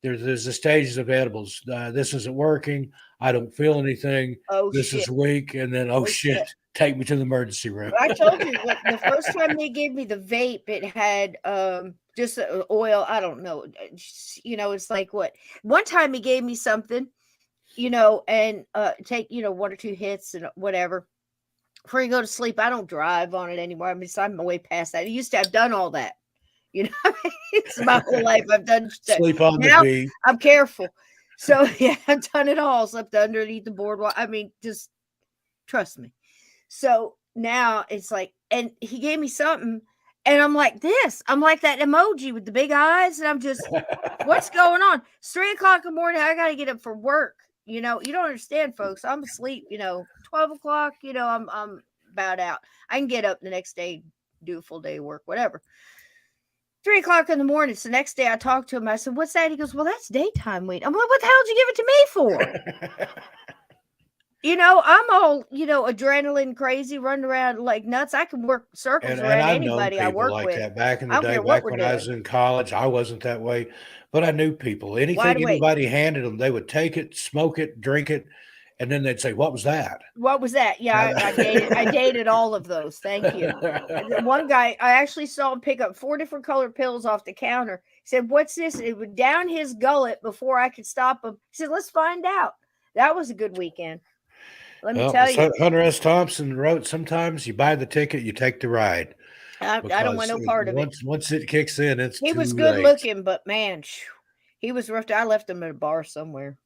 There's the stages of edibles. This isn't working. I don't feel anything. This is weak. And then, shit. Take me to the emergency room. I told you, the first time they gave me the vape, it had just oil. I don't know. It's like what? One time he gave me something, and take, 1 or 2 hits and whatever. Before you go to sleep, I don't drive on it anymore. I mean, I'm way past that. I used to have done all that. It's my whole life. I've done sleep on now, the beach. I'm careful. So yeah, I've done it all. Slept underneath the boardwalk. I mean, just trust me. So now it's like, and he gave me something, and I'm like this. I'm like that emoji with the big eyes, and I'm just, what's going on? It's 3:00 in the morning. I got to get up for work. You don't understand, folks. I'm asleep. 12 o'clock. I'm about out. I can get up the next day, do a full day of work, whatever. 3:00 in the morning. So the next day I talked to him. I said, what's that? He goes, well, that's daytime weed. I'm like, what the hell did you give it to me for? I'm all, adrenaline crazy, running around like nuts. I can work circles around anybody I work like with. That. Back in the day, back when I was in college, I wasn't that way, but I knew people. Anything anybody handed them, they would take it, smoke it, drink it, and then they'd say, what was that? What was that? Yeah, I dated all of those. Thank you. One guy, I actually saw him pick up 4 different colored pills off the counter. He said, what's this? It would down his gullet before I could stop him. He said, let's find out. That was a good weekend. Let me tell you. Hunter S. Thompson wrote, sometimes you buy the ticket, you take the ride. I don't want no part of it. Once it kicks in, he was good looking, but man, he was rough. I left him at a bar somewhere.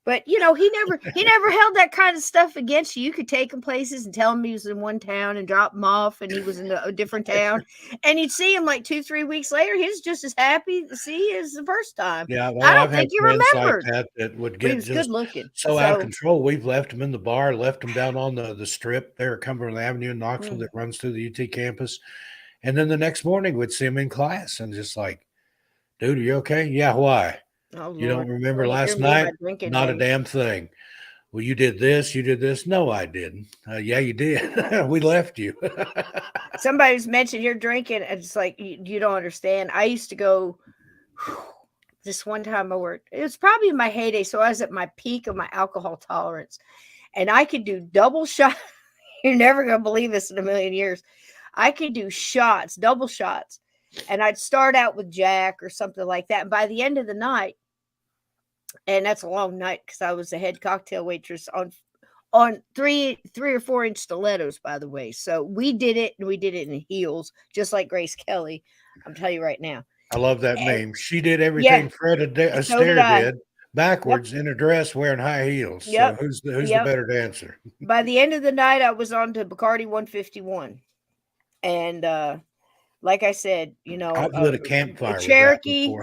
But he never held that kind of stuff against you. You could take him places and tell him he was in one town and drop him off, and he was in a different town, and you'd see him like 2-3 weeks later. He was just as happy to see you as the first time. Yeah, well, I don't think you remembered. Like that would get just good looking. So out of control. We've left him in the bar, left him down on the strip there at Cumberland Avenue in Knoxville that runs through the UT campus, and then the next morning we'd see him in class and just like, dude, are you okay? Yeah, why? Oh, you don't remember last night? Not a damn thing. Well, you did this. No, I didn't. Yeah, you did. We left you. Somebody's mentioned you're drinking. And it's like, you don't understand. I used to go, this one time I worked. It was probably in my heyday. So I was at my peak of my alcohol tolerance. And I could do double shot. You're never going to believe this in a million years. I could do shots, double shots. And I'd start out with Jack or something like that. And by the end of the night, and that's a long night because I was the head cocktail waitress on 3 or 4 inch stilettos, by the way. So we did it, and we did it in heels, just like Grace Kelly. I'm telling you right now. I love that meme. She did everything Fred Astaire did backwards in a dress wearing high heels. So who's the better dancer? By the end of the night, I was on to Bacardi 151. And like I said, I've lit a campfire. Cherokee,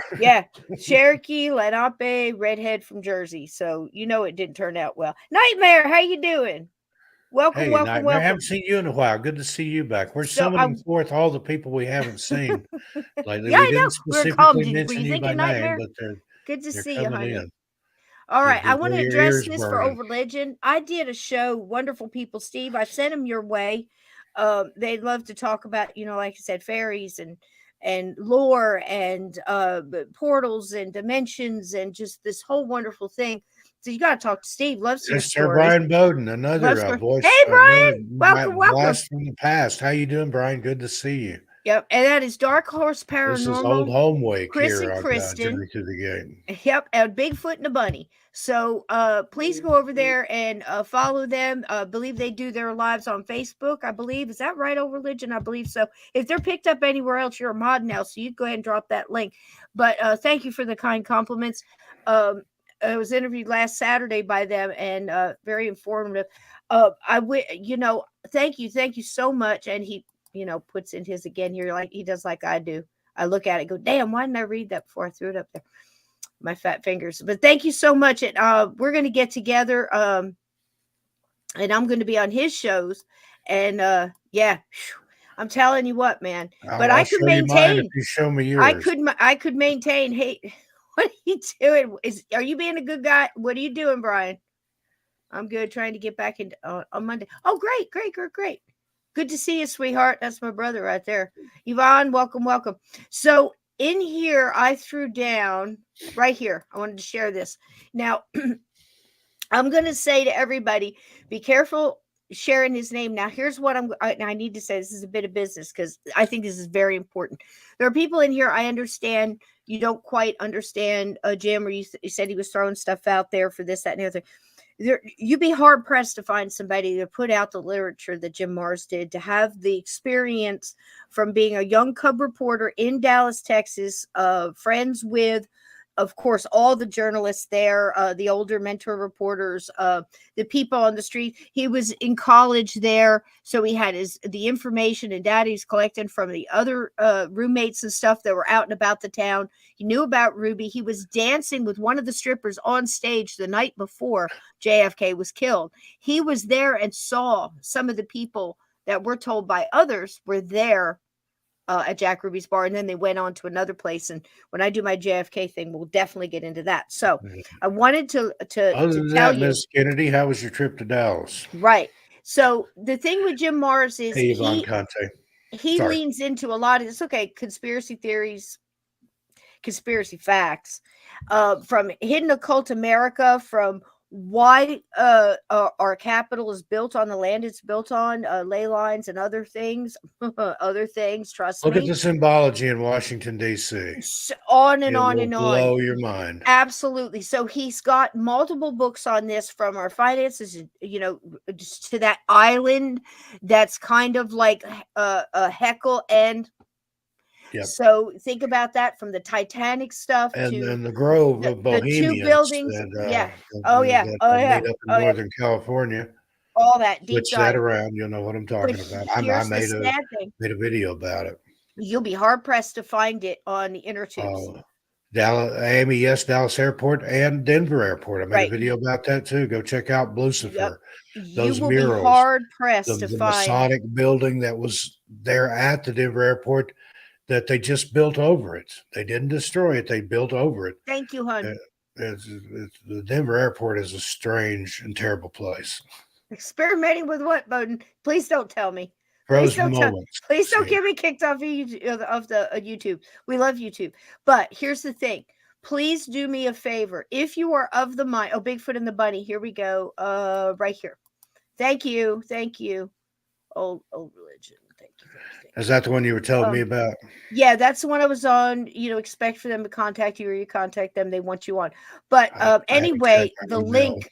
Cherokee, Lenape, redhead from Jersey. So it didn't turn out well. Nightmare, how you doing? Welcome. I haven't seen you in a while. Good to see you back. We're summoning forth all the people we haven't seen lately. Yeah, we didn't specifically mention you by name, but they're good to see you, honey. In. All right, I want to address this for Over Legend. I did a show, Wonderful People, Steve. I sent them your way. They'd love to talk about, like I said, fairies and lore and portals and dimensions and just this whole wonderful thing. So you got to talk to Steve. Loves your stories. Mr. Brian Bowden, another voice. Hey, Brian, welcome. Blast from the past. How you doing, Brian? Good to see you. Yep. And that is Dark Horse This is Old Paranormal, Home Week Chris here and on Kristen. Journey to the Gate. Yep, and Bigfoot and a bunny. So please go over there and follow them. Believe they do their lives on Facebook, I believe. Is that right, Old Religion? I believe so. If they're picked up anywhere else, you're a mod now, so you go ahead and drop that link. But thank you for the kind compliments. I was interviewed last Saturday by them and very informative. Thank you so much. And he, puts in his again here like he does like I do. I look at it, go, damn, why didn't I read that before I threw it up there? My fat fingers. But thank you so much. And we're going to get together. And I'm going to be on his shows. And yeah, I'm telling you what, man. But I could maintain. If you show me yours. I could maintain. Hey, what are you doing? Are you being a good guy? What are you doing, Brian? I'm good. Trying to get back in on Monday. Oh, great. Good to see you, sweetheart. That's my brother right there. Yvonne, welcome. So in here, I threw down right here. I wanted to share this. Now, I'm going to say to everybody, be careful sharing his name. Now, here's what I need to say. This is a bit of business because I think this is very important. There are people in here, I understand you don't quite understand Jim, or you said he was throwing stuff out there for this, that, and the other thing. You'd be hard pressed to find somebody to put out the literature that Jim Mars did, to have the experience from being a young cub reporter in Dallas, Texas, friends with, of course, all the journalists there, the older mentor reporters, the people on the street. He was in college there, so he had the information and data he's collecting from the other roommates and stuff that were out and about the town. He knew about Ruby. He was dancing with one of the strippers on stage the night before JFK was killed. He was there and saw some of the people that we're told by others were there at Jack Ruby's bar, and then they went on to another place. And when I do my JFK thing, we'll definitely get into that. So I wanted to Other than tell that, you, Miss Kennedy, how was your trip to Dallas? right? So the thing with Jim Mars is Hey, Yvonne Conte. he leans into a lot of this. Okay, conspiracy theories, conspiracy facts, from Hidden Occult America, from why our capital is built on the land it's built on, ley lines and other things, trust me. Look at the symbology in Washington, D.C. On and on and on. Blow your mind. Absolutely. So he's got multiple books on this, from our finances, to that island that's kind of like a Heckle end. Yep. So think about that, from the Titanic stuff and to then the Grove of Bohemians. The two buildings. That, Up in Northern California. All that deep Switch that around. You'll know what I'm talking about. I made a video about it. You'll be hard pressed to find it on the inner tubes. Dallas Airport and Denver Airport. I made a video about that too. Go check out Lucifer. Yep. Those you will murals, be hard pressed to the find Masonic building that was there at the Denver Airport, that they just built over it. They didn't destroy it. They built over it. Thank you, honey. The Denver Airport is a strange and terrible place. Experimenting with what, Bowden? Please don't tell me. Please don't get me kicked off of YouTube. We love YouTube. But here's the thing. Please do me a favor. If you are of the mind, Bigfoot and the Bunny. Here we go. Right here. Thank you. Old Religion. Thank you. Is that the one you were telling me about? Yeah, that's the one I was on. Expect for them to contact you, or you contact them. They want you on. But anyway, the link.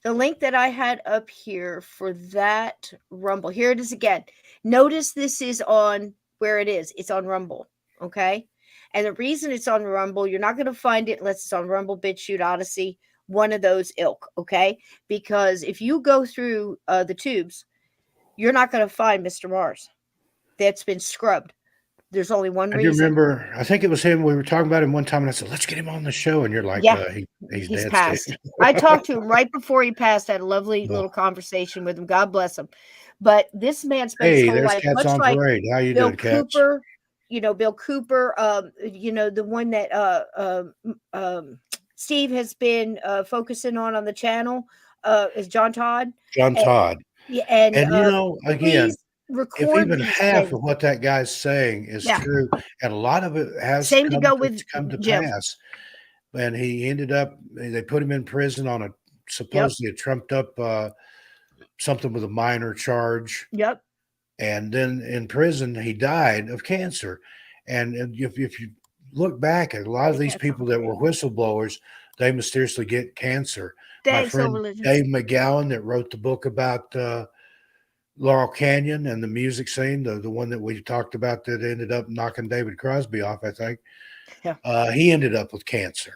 The link that I had up here for that Rumble. Here it is again. Notice this is on where it is. It's on Rumble. Okay. And the reason it's on Rumble, you're not going to find it unless it's on Rumble, BitChute, Odyssey, one of those ilk. Okay. Because if you go through the tubes, you're not going to find Mr. Mars. That's been scrubbed. There's only one reason. I remember, I think it was him. We were talking about him one time, and I said, let's get him on the show. And you're like, he's dead. Passed. I talked to him right before he passed. I had a lovely little conversation with him. God bless him. But this man spent his whole life, Cats much on like parade. How you Bill doing, Cats? Cooper, Bill Cooper, the one that Steve has been focusing on the channel is John Todd. Todd. Yeah, and again, if even half of what that guy's saying is true, and a lot of it has come to pass, and he ended up, they put him in prison on supposedly a trumped up something with a minor charge. Yep. And then in prison, he died of cancer. And if you look back at a lot of these people that were whistleblowers, they mysteriously get cancer. My Thanks, friend Overland. Dave McGowan that wrote the book about Laurel Canyon and the music scene, the one that we talked about that ended up knocking David Crosby off, I think. Yeah. He ended up with cancer.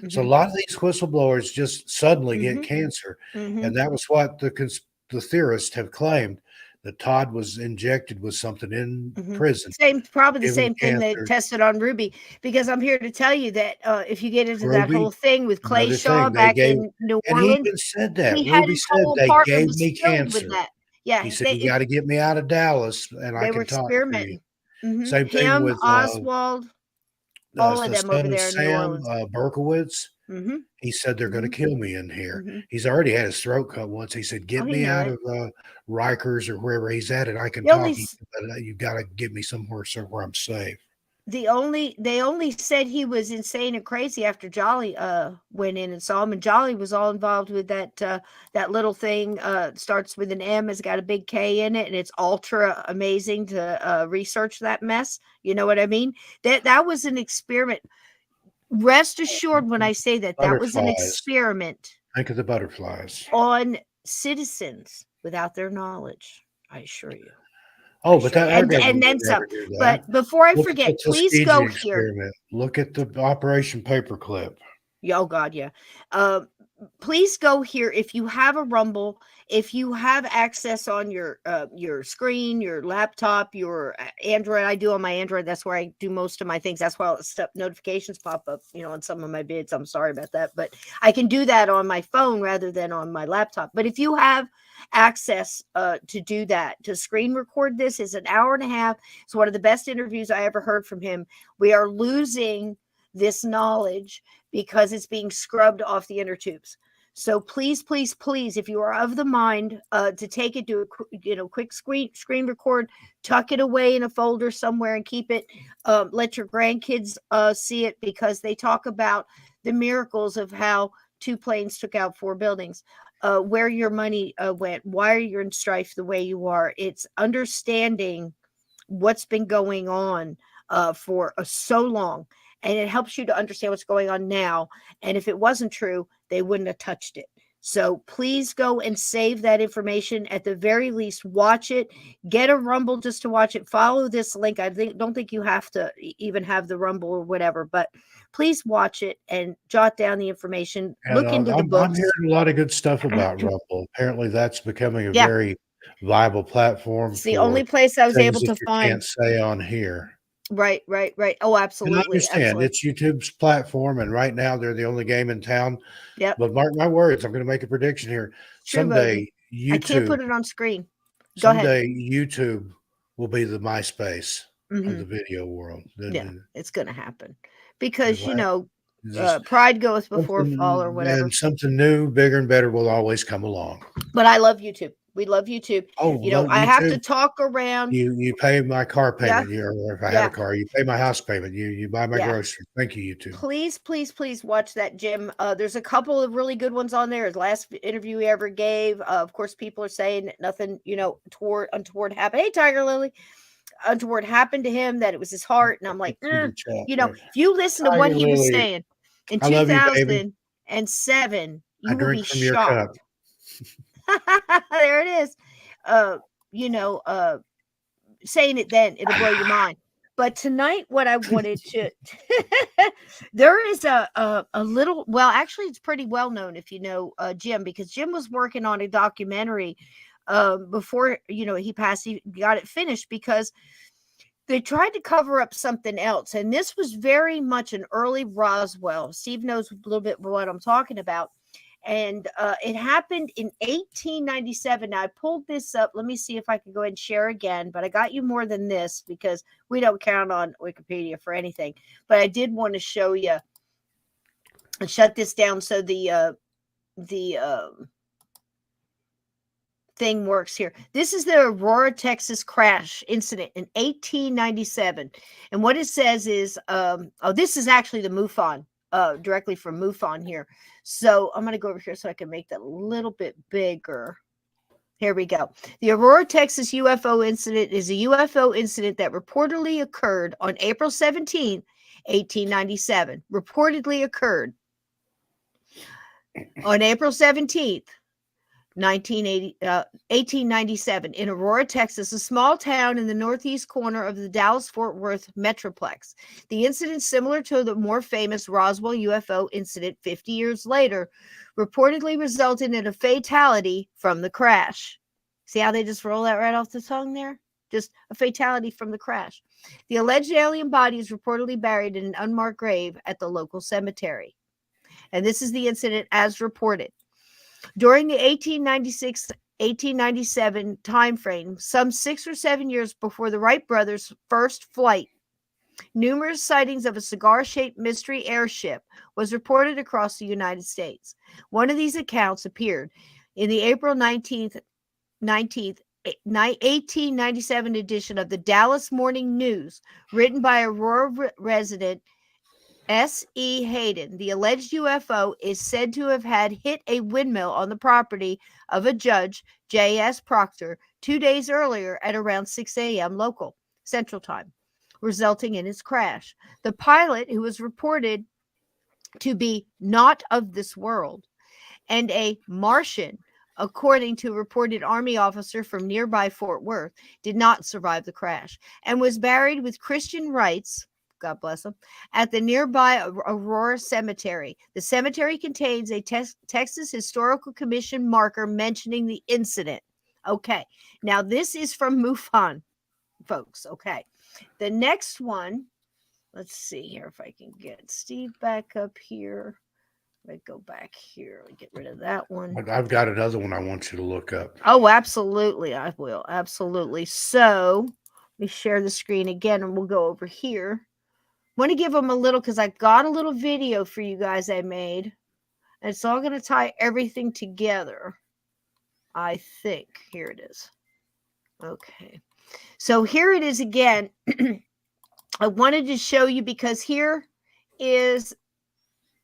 So a lot of these whistleblowers just suddenly get cancer. And that was what the theorists have claimed, that Todd was injected with something in prison. Probably the same thing they tested on Ruby, because I'm here to tell you that if you get into that whole thing with Clay Shaw back in New Orleans, he even said that. he had Ruby his said whole they apartment gave was me filled cancer. with that. Yeah, he said, you got to get me out of Dallas and I were can talk to you. experimenting. Same thing Him, with Oswald, all of the them over son of there in New Sam Orleans. Berkowitz. He said they're going to kill me in here. He's already had his throat cut once. He said, get me out of Rikers or wherever he's at, and I can talk. You got to get me somewhere where I'm safe. They only said he was insane and crazy after Jolly went in and saw him, and Jolly was all involved with that little thing. Starts with an M, has got a big K in it, and it's ultra amazing to research that mess. You know what I mean? That was an experiment. Rest assured when I say that was an experiment. Think of the butterflies on citizens without their knowledge. I assure you. Oh, but that and then some. But before I forget, please go here. Look at the Operation Paperclip. Oh God, yeah. Please go here if you have a Rumble, if you have access on your screen, your laptop, your Android. I do on my Android. That's where I do most of my things. That's why notifications pop up, on some of my bids. I'm sorry about that, but I can do that on my phone rather than on my laptop. But if you have access to do that, to screen record this, is an hour and a half. It's one of the best interviews I ever heard from him. We are losing this knowledge because it's being scrubbed off the inner tubes. So please, please, please, if you are of the mind to take it, do a quick screen record, tuck it away in a folder somewhere and keep it. Let your grandkids see it, because they talk about the miracles of how 2 planes took out 4 buildings, where your money went, why you're in strife the way you are. It's understanding what's been going on for so long. And it helps you to understand what's going on now. And if it wasn't true, they wouldn't have touched it. So please go and save that information. At the very least, watch it. Get a Rumble just to watch it. Follow this link. I don't think you have to even have the Rumble or whatever, but please watch it and jot down the information. Look into the books. I'm hearing a lot of good stuff about Rumble. Apparently, that's becoming a very viable platform. It's the only place I was able to find. Can't say on here. Right. Oh, absolutely. And I understand it's YouTube's platform, and right now they're the only game in town. Yep. But mark my words, I'm going to make a prediction here. Someday YouTube. I can't put it on screen. Go ahead. YouTube will be the MySpace of the video world. Yeah, it's going to happen because pride goeth before fall or whatever. And something new, bigger, and better will always come along. But I love YouTube. We love YouTube. Oh, I have to talk around. You pay my car payment, or if I have a car, you pay my house payment. You buy my groceries. Thank you, YouTube. Please, please, please watch that, Jim. There's a couple of really good ones on there. His last interview he ever gave. Of course, people are saying that nothing, untoward happened. Hey, Tiger Lily. Untoward happened to him, that it was his heart. And I'm like, if you listen to what he was saying in 2007, you will be shocked. There it is. Saying it then, it'll blow your mind. But tonight, what I wanted to, there is a little, well, actually, it's pretty well known if you know Jim, because Jim was working on a documentary before, he passed, he got it finished, because they tried to cover up something else. And this was very much an early Roswell. Steve knows a little bit what I'm talking about. And it happened in 1897. Now, I pulled this up. Let me see if I can go ahead and share again. But I got you more than this, because we don't count on Wikipedia for anything. But I did want to show you and shut this down so the thing works here. This is the Aurora, Texas crash incident in 1897. And what it says is, this is actually the MUFON. Directly from MUFON here. So I'm going to go over here so I can make that a little bit bigger. Here we go. The Aurora, Texas UFO incident is a UFO incident that reportedly occurred on April 17, 1897. Reportedly occurred on April 17th, 1897 in Aurora, Texas, a small town in the northeast corner of the Dallas-Fort Worth Metroplex. The incident, similar to the more famous Roswell UFO incident 50 years later, reportedly resulted in a fatality from the crash. See how they just roll that right off the tongue there? Just a fatality from the crash. The alleged alien body is reportedly buried in an unmarked grave at the local cemetery. And this is the incident as reported. During the 1896-1897 timeframe, some 6 or 7 years before the Wright brothers' first flight, numerous sightings of a cigar-shaped mystery airship was reported across the United States. One of these accounts appeared in the April 19th, 1897 edition of the Dallas Morning News, written by Aurora resident S.E. Hayden. The alleged UFO is said to have had hit a windmill on the property of a judge, J.S. Proctor, 2 days earlier at around 6 a.m. local Central Time, resulting in its crash. The pilot, who was reported to be not of this world and a Martian, according to a reported Army officer from nearby Fort Worth, did not survive the crash and was buried with Christian rites, God bless them, at the nearby Aurora Cemetery. The cemetery contains a Texas Historical Commission marker mentioning the incident. Okay, now this is from MUFON, folks. Okay, the next one, let's see here if I can get Steve back up here. Let me go back here and get rid of that one. I've got another one I want you to look up. Oh, absolutely. I will. Absolutely. So let me share the screen again and we'll go over here. Want to give them a little, because I got a little video for you guys I made, and it's all going to tie everything together, I think. Here it is. Okay, so here it is again. I wanted to show you because here is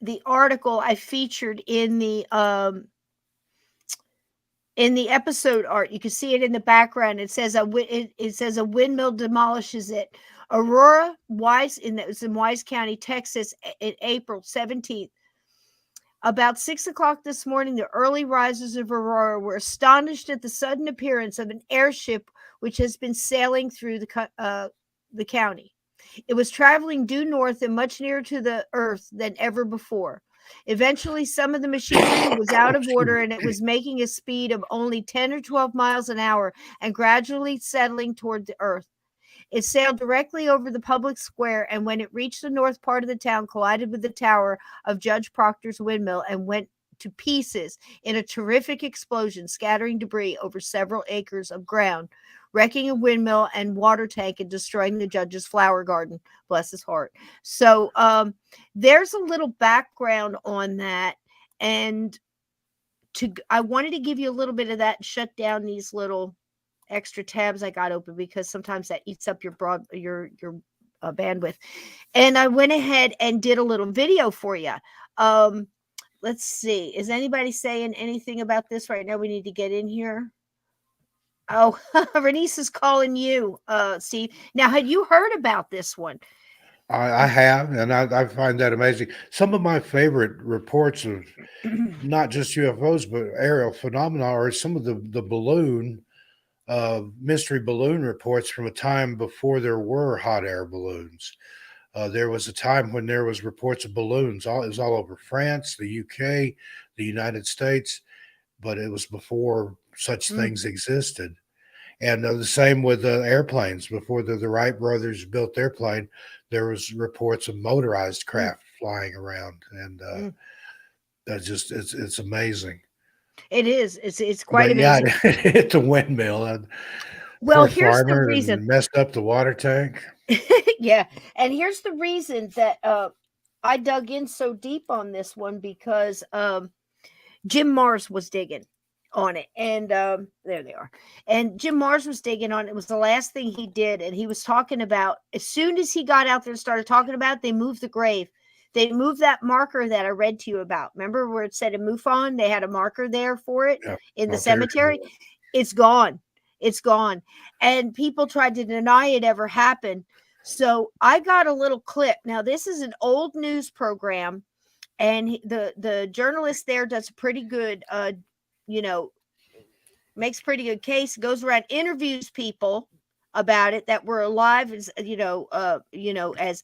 the article I featured in the episode art. You can see it in the background. It says it says a windmill demolishes it. Aurora, it's in Wise County, Texas, in April 17th. About 6 o'clock this morning, the early risers of Aurora were astonished at the sudden appearance of an airship which has been sailing through the county. It was traveling due north and much nearer to the earth than ever before. Eventually, some of the machinery was out of order and it was making a speed of only 10 or 12 miles an hour and gradually settling toward the earth. It sailed directly over the public square, and when it reached the north part of the town, collided with the tower of Judge Proctor's windmill and went to pieces in a terrific explosion, scattering debris over several acres of ground, wrecking a windmill and water tank and destroying the judge's flower garden. Bless his heart. So there's a little background on that, and I wanted to give you a little bit of that and shut down these little extra tabs I got open because sometimes that eats up your bandwidth. And I went ahead and did a little video for you. Let's see. Is anybody saying anything about this right now? We need to get in here. Oh, Renice is calling you, Steve. Now, had you heard about this one? I have, and I find that amazing. Some of my favorite reports of not just UFOs, but aerial phenomena are some of the balloon mystery balloon reports from a time before there were hot air balloons. There was a time when there was reports of balloons. It was all over France, the UK, the United States, but it was before such things existed. And the same with airplanes. Before the Wright brothers built their plane, there was reports of motorized craft flying around, and that's just it's amazing. It is. It's quite amazing. Yeah, it's a windmill. Well, here's the reason. Messed up the water tank. Yeah, and here's the reason that I dug in so deep on this one because Jim Mars was digging on it, and there they are. And Jim Mars was digging on it. It was the last thing he did, and he was talking about as soon as he got out there and started talking about it, they moved the grave. They moved that marker that I read to you about. Remember where it said a MUFON? They had a marker there for it in the cemetery. It's gone. It's gone. And people tried to deny it ever happened. So I got a little clip. Now, this is an old news program, and the journalist there does a pretty good, makes pretty good case, goes around, interviews people about it that were alive, as as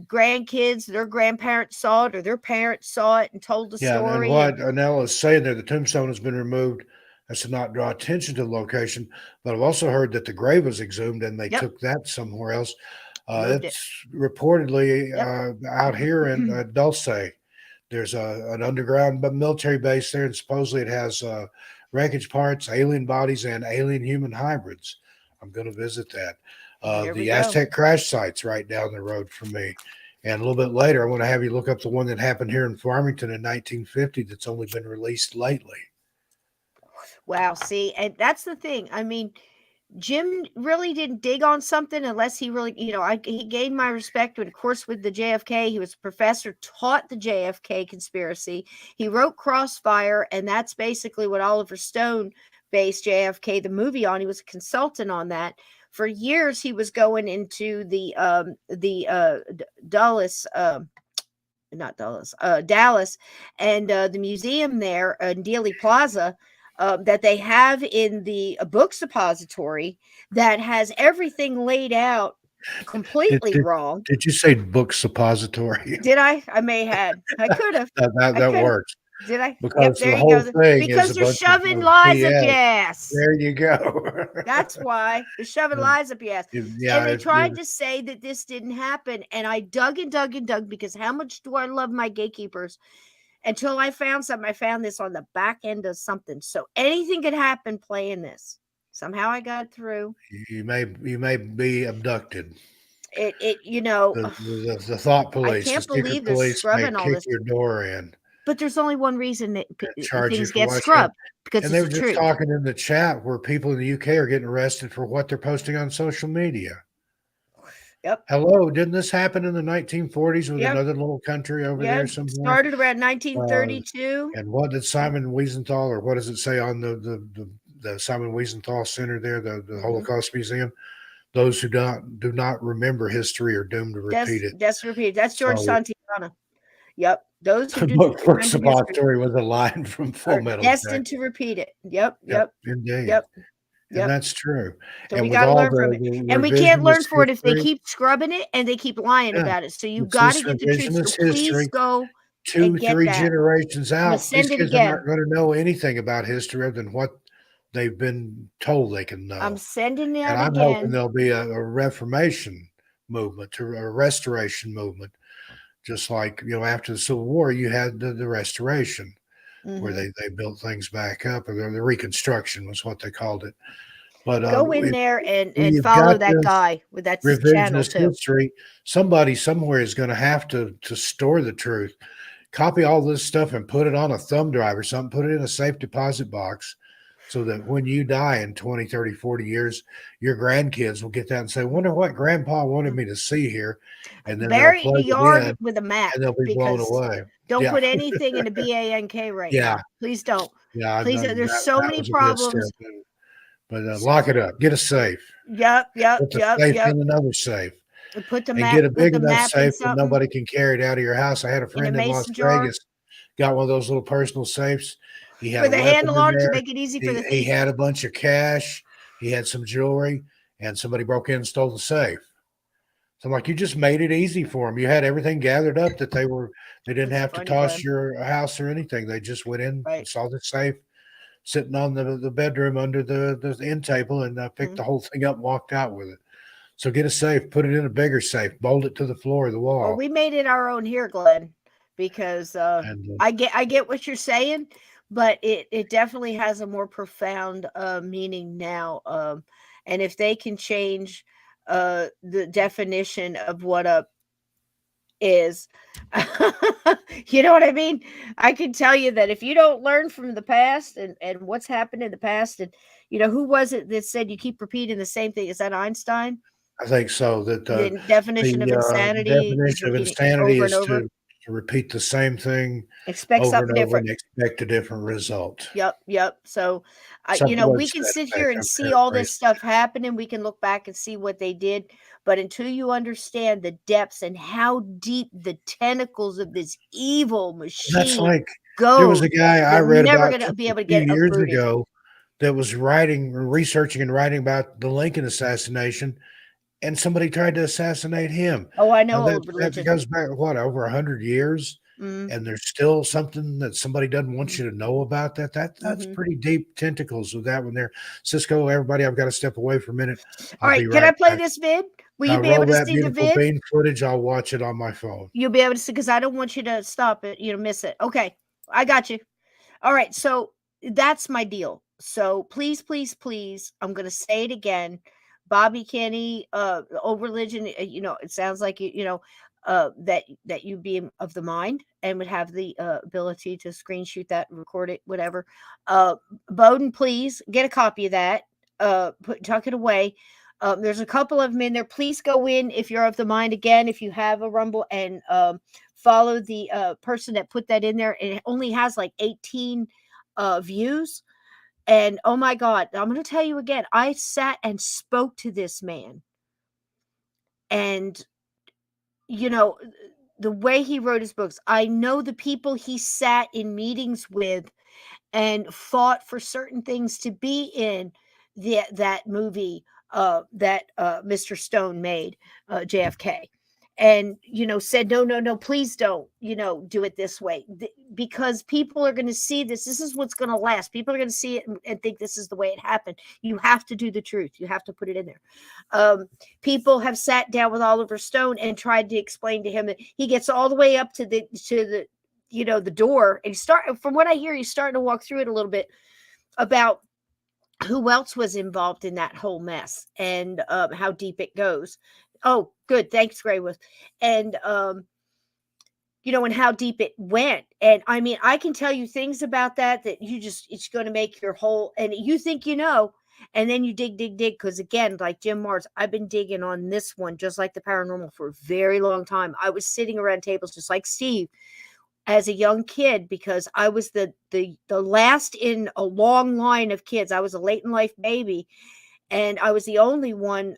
grandkids, their grandparents saw it or their parents saw it and told the story. And what Anella is saying there, the tombstone has been removed as to not draw attention to the location, but I've also heard that the grave was exhumed and they took that somewhere else. It's reportedly out here in Dulce. There's an underground military base there, and supposedly it has wreckage parts, alien bodies, and alien human hybrids. I'm going to visit that. The Aztec crash site's right down the road from me. And a little bit later, I want to have you look up the one that happened here in Farmington in 1950 that's only been released lately. Wow, see, and that's the thing. I mean, Jim really didn't dig on something unless he really, he gained my respect. But of course, with the JFK, he was a professor, taught the JFK conspiracy. He wrote Crossfire, and that's basically what Oliver Stone based JFK, the movie, on. He was a consultant on that. For years, he was going into Dallas, and the museum there in Dealey Plaza. That they have in the book suppository that has everything laid out completely wrong. Did you say book suppository? Did I? I may have. I could have. that works. Did I? Because there the you whole go. thing because is they're shoving lies up your ass. There you go. That's why they're shoving lies up your ass. Yeah, and they tried to say that this didn't happen. And I dug and dug and dug, because how much do I love my gatekeepers? Until I found something. I found this on the back end of something. So anything could happen playing this. Somehow I got through. You may be abducted. The thought police. I can't believe they're scrubbing all this. Your door in. But there's only one reason that things get scrubbed. scrubbed, because and they were just talking in the chat where people in the UK are getting arrested for what they're posting on social media. Yep. Hello, didn't this happen in the 1940s with another little country over there somewhere? Started around 1932. And what did Simon Wiesenthal, or what does it say on the Simon Wiesenthal Center there, the Holocaust Museum? Those who do not remember history are doomed to repeat it. That's repeated. That's George Santayana. Yep. Those who do not remember suppository was a line from Full Metal Jacket. Destined to repeat it. Yep. Indeed. Yep. And that's true. So we got to learn from it. And we can't learn for it if they keep scrubbing it and they keep lying about it. So you got to get the truth. So please go 2-3 generations out. These kids are not going to know anything about history other than what they've been told they can know. I'm sending it again. I'm hoping there'll be a Reformation movement, a restoration movement. Just like, after the Civil War, you had the Restoration. Where they built things back up, or the Reconstruction was what they called it. But go in there and follow that guy with that channel too. History. Somebody somewhere is going to have to store the truth. Copy all this stuff and put it on a thumb drive or something. Put it in a safe deposit box, so that when you die in 20, 30, 40 years, your grandkids will get that and say, "Wonder what Grandpa wanted me to see here." And then bury the yard with a map, and they'll be blown away. Don't put anything in a BANK right now. Please don't. Yeah, please. There's so many problems. But lock it up. Get a safe. Yep. Put the safe in another safe. And put the and map. Get a big enough safe that nobody can carry it out of your house. I had a friend in Las Vegas. Got one of those little personal safes. He had with a handle on it to make it easy for the thief. He had a bunch of cash. He had some jewelry, and somebody broke in and stole the safe. So I'm like, you just made it easy for them. You had everything gathered up that they didn't have to toss your house or anything. They just went in and saw the safe sitting on the bedroom under the end table, and picked the whole thing up and walked out with it. So get a safe, put it in a bigger safe, bolt it to the floor of the wall. Well, we made it our own here, Glenn, because I get what you're saying, but it definitely has a more profound meaning now. And if they can change the definition of what up is, you know what I mean? I can tell you that if you don't learn from the past and what's happened in the past, and who was it that said you keep repeating the same thing? Is that Einstein? I think so. That the definition of insanity is to repeat the same thing expect over and something over different. and expect a different result. Yep. So, Something we was can to that sit here effect. and I'm see all this paraphrasing. stuff happening. We can look back and see what they did. But until you understand the depths and how deep the tentacles of this evil That's machine like there was goes, a guy I you're read never about going to just be a able to few get years uprooted. ago that was researching and writing about the Lincoln assassination, and somebody tried to assassinate him. Oh, I Now know that old religion. goes back over 100 years, Mm. and there's still something that somebody doesn't want you to know about that's Mhm. pretty deep tentacles with that one there. Cisco, everybody, I've got to step away for a minute. All I'll right, be can I right play back. this vid? Will you Now be able roll to that see the beautiful vid? bean footage. I'll watch it on my phone. You'll be able to see, because I don't want you to stop it, miss it. Okay, I got you. All right, so that's my deal. So please, please, please, I'm going to say it again. Bobby Kenny, old religion, it sounds like that you be of the mind and would have the ability to screen shoot that, record it, whatever. Bowden, please get a copy of that. Tuck it away. There's a couple of them in there. Please go in if you're of the mind again, if you have a Rumble, and follow the person that put that in there. And it only has like 18 views. And oh my God, I'm going to tell you again, I sat and spoke to this man. And, the way he wrote his books, I know the people he sat in meetings with and fought for certain things to be in that movie that Mr. Stone made, JFK, and said no, please don't do it this way, because people are going to see this is what's going to last. People are going to see it and think this is the way it happened. You have to do the truth. You have to put it in there. People have sat down with Oliver Stone and tried to explain to him that he gets all the way up to the the door, and from what I hear, he's starting to walk through it a little bit about who else was involved in that whole mess, and how deep it goes. Oh, good. Thanks, Grayworth. And and how deep it went. And I mean, I can tell you things about that it's going to make your whole, and you think and then you dig, because again, like Jim Mars, I've been digging on this one, just like the paranormal, for a very long time. I was sitting around tables just like Steve as a young kid, because I was the last in a long line of kids. I was a late in life baby, and I was the only one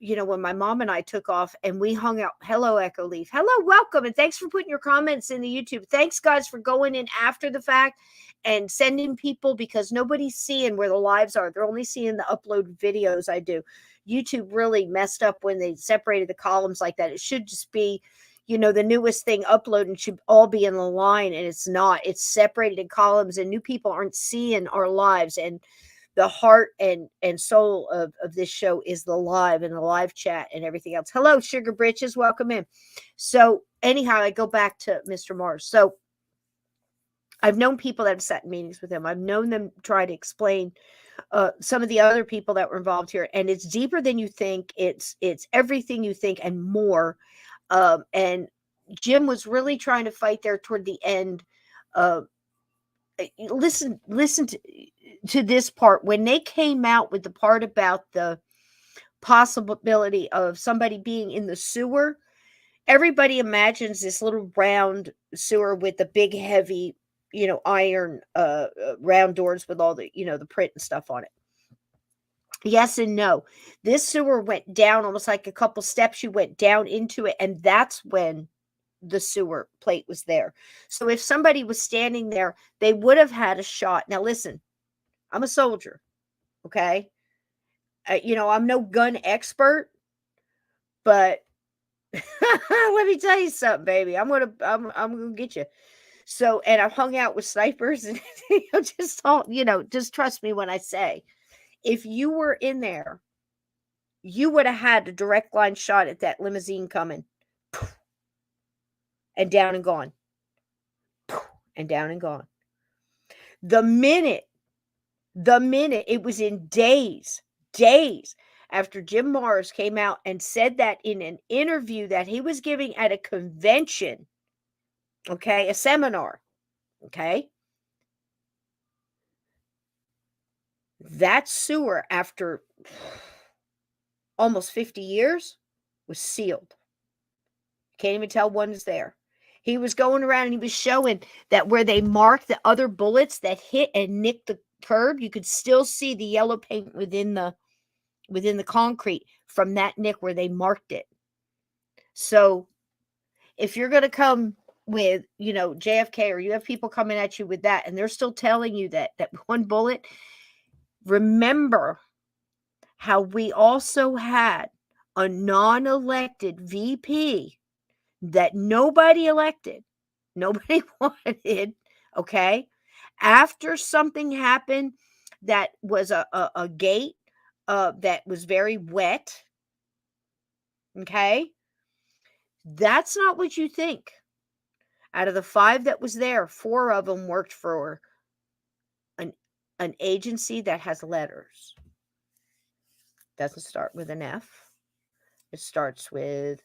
when my mom and I took off and we hung out. Hello, Echo Leaf. Hello, welcome, and thanks for putting your comments in the YouTube. Thanks, guys, for going in after the fact and sending people, because nobody's seeing where the lives are. They're only seeing the upload videos I do. YouTube really messed up when they separated the columns like that. It should just be the newest thing uploaded should all be in the line, and it's not. It's separated in columns, and new people aren't seeing our lives. And the heart and soul of this show is the live and the live chat and everything else. Hello, Sugar Britches. Welcome in. So anyhow, I go back to Mr. Mars. So I've known people that have sat in meetings with him. I've known them try to explain some of the other people that were involved here. And it's deeper than you think. It's everything you think and more. And Jim was really trying to fight there toward the end. Listen to this part. When they came out with the part about the possibility of somebody being in the sewer, everybody imagines this little round sewer with the big, heavy, iron round doors with all the, the print and stuff on it. Yes and no. This sewer went down almost like a couple steps. You went down into it, and that's when the sewer plate was there. So if somebody was standing there, they would have had a shot. Now listen, I'm a soldier, okay? I'm no gun expert, but let me tell you something, baby. I'm gonna get you. So, and I've hung out with snipers, and just trust me when I say, if you were in there, you would have had a direct line shot at that limousine coming, and down and gone, and down and gone. The minute it was in days after Jim Mars came out and said that in an interview that he was giving at a convention, okay, a seminar, okay, that sewer, after almost 50 years, was sealed. Can't even tell one is there. He was going around and he was showing that where they marked the other bullets that hit and nicked the curb, you could still see the yellow paint within the concrete from that nick where they marked it. So if you're going to come with, JFK, or you have people coming at you with that, and they're still telling you that one bullet, remember how we also had a non-elected VP that nobody elected, nobody wanted, okay? After something happened that was a gate that was very wet, okay? That's not what you think. Out of the 5 that was there, 4 of them worked for an agency that has letters. Doesn't start with an F. It starts with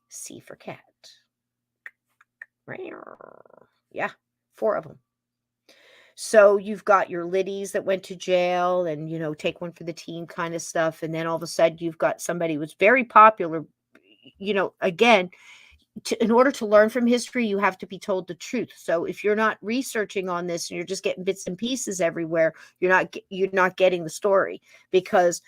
C for cat. Yeah, 4 of them. So you've got your Liddies that went to jail and, take one for the team kind of stuff. And then all of a sudden you've got somebody who was very popular. Again, in order to learn from history, you have to be told the truth. So if you're not researching on this and you're just getting bits and pieces everywhere, you're not getting the story, because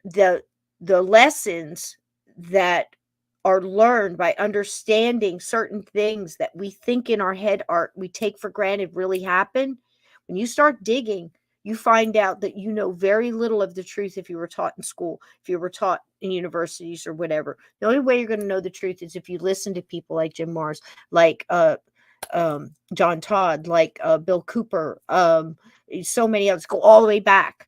the lessons that are learned by understanding certain things that we think in our head we take for granted really happen. When you start digging, you find out that you know very little of the truth if you were taught in school, if you were taught in universities or whatever. The only way you're going to know the truth is if you listen to people like Jim Marrs, like John Todd, like Bill Cooper, so many others. Go all the way back,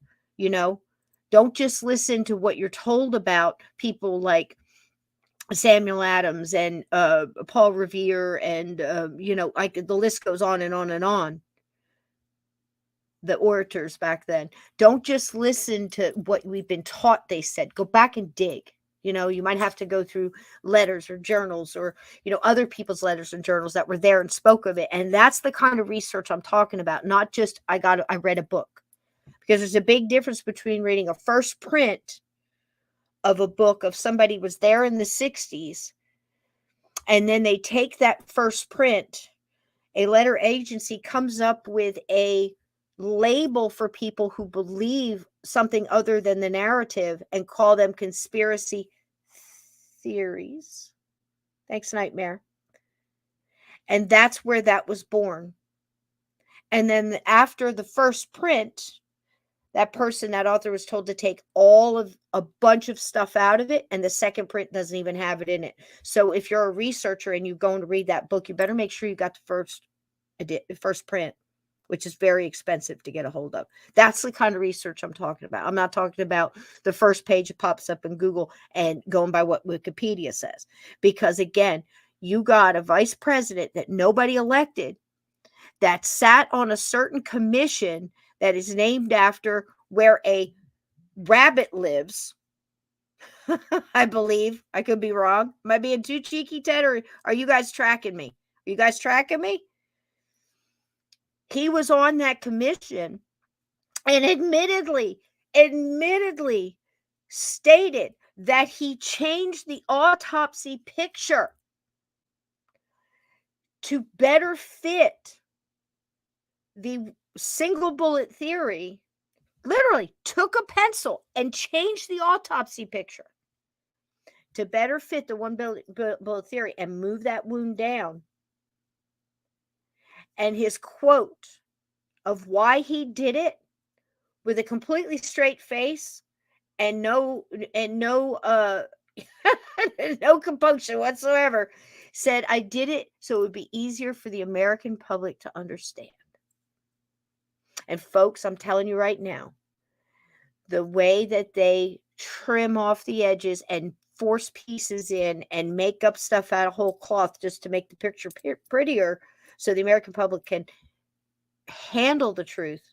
Don't just listen to what you're told about people like Samuel Adams and Paul Revere and, the list goes on and on and on. The orators back then. Don't just listen to what we've been taught they said. Go back and dig. You might have to go through letters or journals or, other people's letters and journals that were there and spoke of it. And that's the kind of research I'm talking about. Not just, I read a book. Because there's a big difference between reading a first print of a book of somebody was there in the 60s, and then they take that first print, a letter agency comes up with a label for people who believe something other than the narrative and call them conspiracy theories. Thanks, Nightmare. And that's where that was born. And then after the first print, that author was told to take a bunch of stuff out of it, and the second print doesn't even have it in it. So if you're a researcher and you're going to read that book, you better make sure you got the first print, which is very expensive to get a hold of. That's the kind of research I'm talking about. I'm not talking about the first page that pops up in Google and going by what Wikipedia says. Because again, you got a vice president that nobody elected that sat on a certain commission that is named after where a rabbit lives. I believe. I could be wrong. Am I being too cheeky, Ted, or are you guys tracking me? Are you guys tracking me? He was on that commission and admittedly stated that he changed the autopsy picture to better fit the single bullet theory. Literally took a pencil and changed the autopsy picture to better fit the one bullet theory and move that wound down. And his quote of why he did it with a completely straight face and no no compunction whatsoever said, "I did it so it would be easier for the American public to understand." And folks, I'm telling you right now, the way that they trim off the edges and force pieces in and make up stuff out of whole cloth just to make the picture prettier so the American public can handle the truth,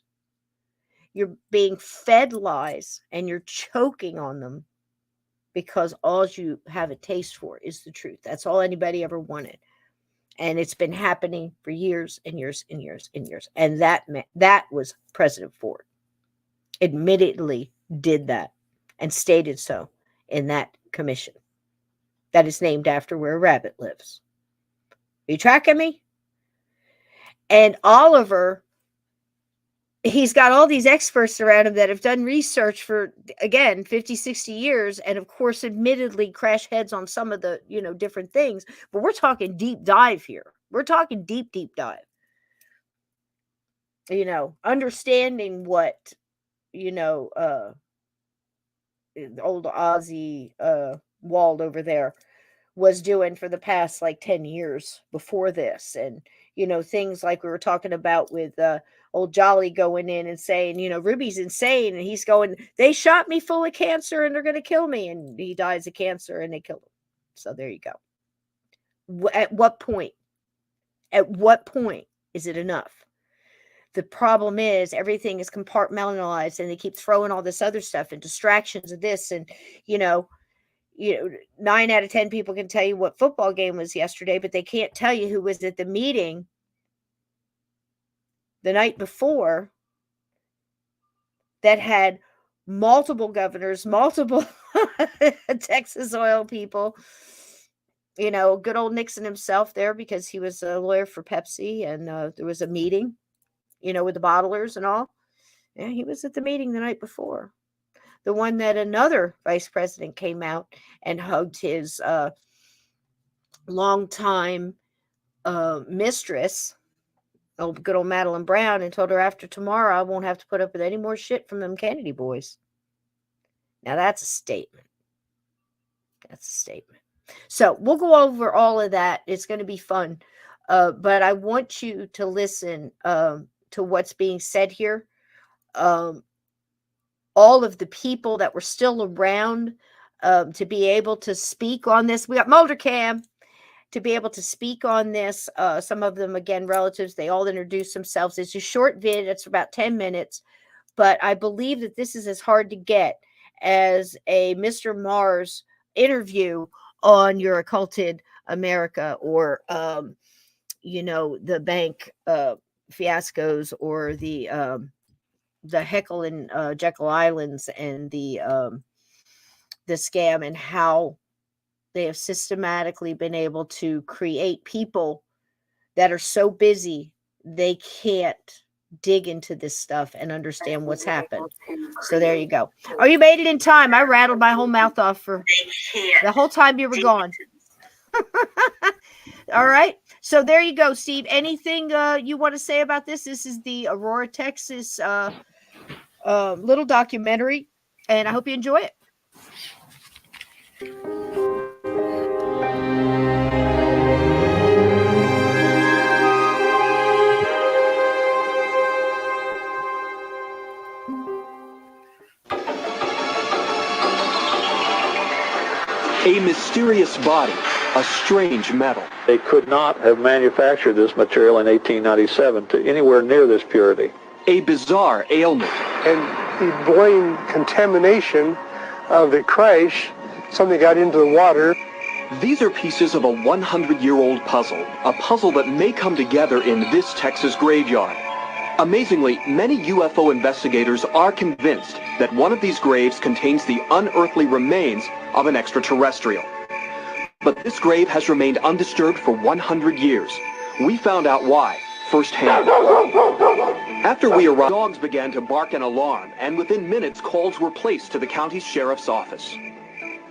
you're being fed lies and you're choking on them because all you have a taste for is the truth. That's all anybody ever wanted. And it's been happening for years and years and years and years. And that was President Ford. Admittedly did that and stated so in that commission that is named after where a rabbit lives. you tracking me? And Oliver, he's got all these experts around him that have done research for, again, 50, 60 years. And of course, admittedly crash heads on some of the, different things. But we're talking deep dive here. We're talking deep, deep dive. Understanding what, old Ozzy Wald over there was doing for the past like 10 years before this. And, things like we were talking about with old Jolly going in and saying, Ruby's insane. And he's going, they shot me full of cancer and they're going to kill me. And he dies of cancer and they killed him. So there you go. At what point is it enough? The problem is everything is compartmentalized and they keep throwing all this other stuff and distractions of this. And, 9 out of 10 people can tell you what football game was yesterday, but they can't tell you who was at the meeting the night before that had multiple governors, multiple Texas oil people, good old Nixon himself there because he was a lawyer for Pepsi. And there was a meeting, with the bottlers and all. Yeah, he was at the meeting the night before. The one that another vice president came out and hugged his longtime mistress, good old Madeline Brown, and told her after tomorrow I won't have to put up with any more shit from them Kennedy boys. Now that's a statement. So we'll go over all of that. It's going to be fun. But I want you to listen to what's being said here. All of the people that were still around to be able to speak on this. We got Mulder Cam to be able to speak on this. Some of them, again, relatives, they all introduce themselves. It's a short vid. It's about 10 minutes. But I believe that this is as hard to get as a Mr. Mars interview on your occulted America or, the bank fiascos or the Heckle and Jekyll Islands and the scam and how they have systematically been able to create people that are so busy they can't dig into this stuff and understand what's happened. So there you go. Oh, you made it in time. I rattled my whole mouth off for the whole time you were gone. All right. So there you go, Steve. Anything you want to say about this? This is the Aurora, Texas little documentary, and I hope you enjoy it. A mysterious body, a strange metal. They could not have manufactured this material in 1897 to anywhere near this purity. A bizarre ailment. And he blamed contamination of the crash. Something got into the water. These are pieces of a 100-year-old puzzle, a puzzle that may come together in this Texas graveyard. Amazingly, many UFO investigators are convinced that one of these graves contains the unearthly remains of an extraterrestrial. But this grave has remained undisturbed for 100 years. We found out why firsthand. After we arrived, dogs began to bark an alarm, and within minutes, calls were placed to the county sheriff's office.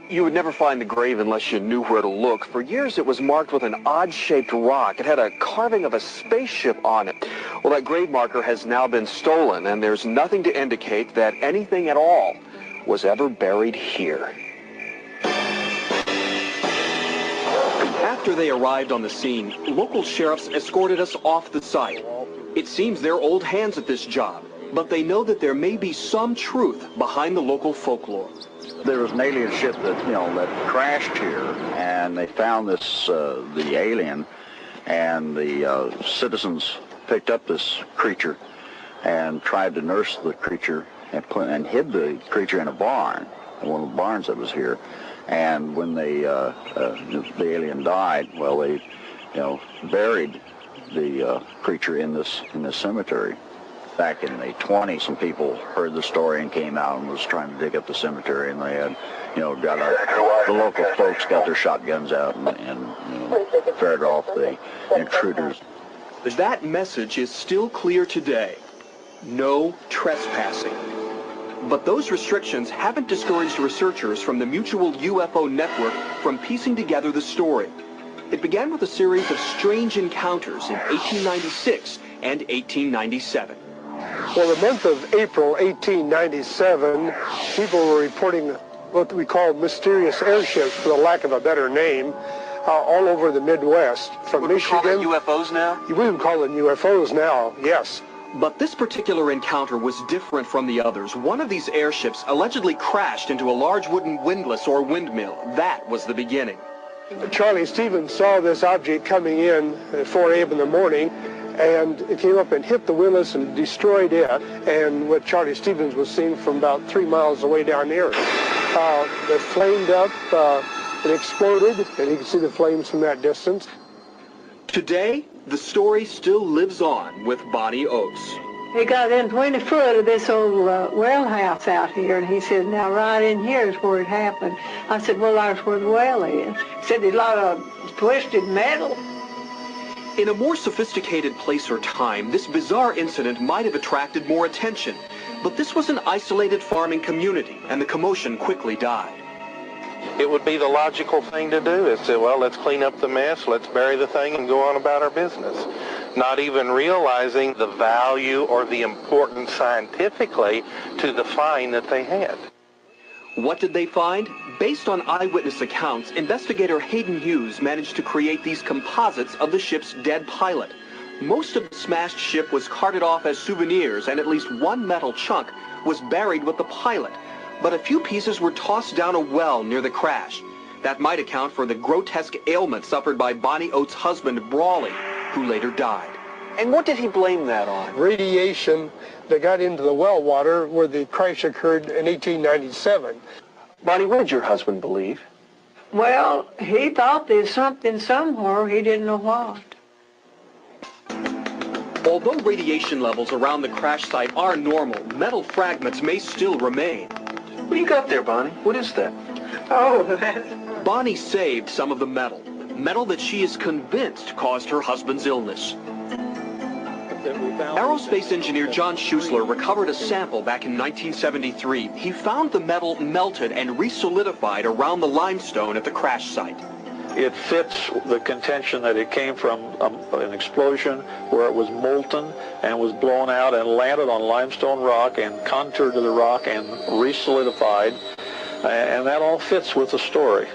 You would never find the grave unless you knew where to look. For years, it was marked with an odd-shaped rock. It had a carving of a spaceship on it. Well, that grave marker has now been stolen, and there's nothing to indicate that anything at all was ever buried here. After they arrived on the scene, local sheriffs escorted us off the site. It seems they're old hands at this job, but they know that there may be some truth behind the local folklore. There was an alien ship that crashed here, and they found this, the alien, and the citizens picked up this creature and tried to nurse the creature and hid the creature in a barn, in one of the barns that was here. And when the alien died, well, they, buried the creature in this cemetery. Back in the 20s, some people heard the story and came out and was trying to dig up the cemetery, and they had, the local folks got their shotguns out and ferreted off the intruders. That message is still clear today. No trespassing. But those restrictions haven't discouraged researchers from the Mutual UFO Network from piecing together the story. It began with a series of strange encounters in 1896 and 1897. Well, the month of April 1897, people were reporting what we call mysterious airships, for the lack of a better name, all over the Midwest, from Michigan. Would we call it UFOs now? We would call it UFOs now, yes. But this particular encounter was different from the others. One of these airships allegedly crashed into a large wooden windlass or windmill. That was the beginning. Charlie Stevens saw this object coming in at 4 a.m. in the morning, and it came up and hit the windlass and destroyed it. And what Charlie Stevens was seeing from about 3 miles away down there. It flamed up, it exploded, and you can see the flames from that distance. Today, the story still lives on with Bonnie Oates. He got in 20 foot of this old well house out here, and he said, now right in here is where it happened. I said, well, that's where the well is. He said, there's a lot of twisted metal. In a more sophisticated place or time, this bizarre incident might have attracted more attention. But this was an isolated farming community, and the commotion quickly died. It would be the logical thing to do is say, well, let's clean up the mess, let's bury the thing and go on about our business. Not even realizing the value or the importance scientifically to the find that they had. What did they find? Based on eyewitness accounts, investigator Hayden Hughes managed to create these composites of the ship's dead pilot. Most of the smashed ship was carted off as souvenirs, and at least one metal chunk was buried with the pilot. But a few pieces were tossed down a well near the crash. That might account for the grotesque ailment suffered by Bonnie Oates' husband, Brawley, who later died. And what did he blame that on? Radiation that got into the well water where the crash occurred in 1897. Bonnie, what did your husband believe? Well, he thought there's something somewhere, he didn't know what. Although radiation levels around the crash site are normal, metal fragments may still remain. What do you got there, Bonnie? What is that? Oh, that's... Bonnie saved some of the metal. Metal that she is convinced caused her husband's illness. Aerospace engineer John Schuessler recovered a sample back in 1973. He found the metal melted and re-solidified around the limestone at the crash site. It fits the contention that it came from an explosion where it was molten and was blown out and landed on limestone rock and contoured to the rock and re-solidified. And that all fits with the story.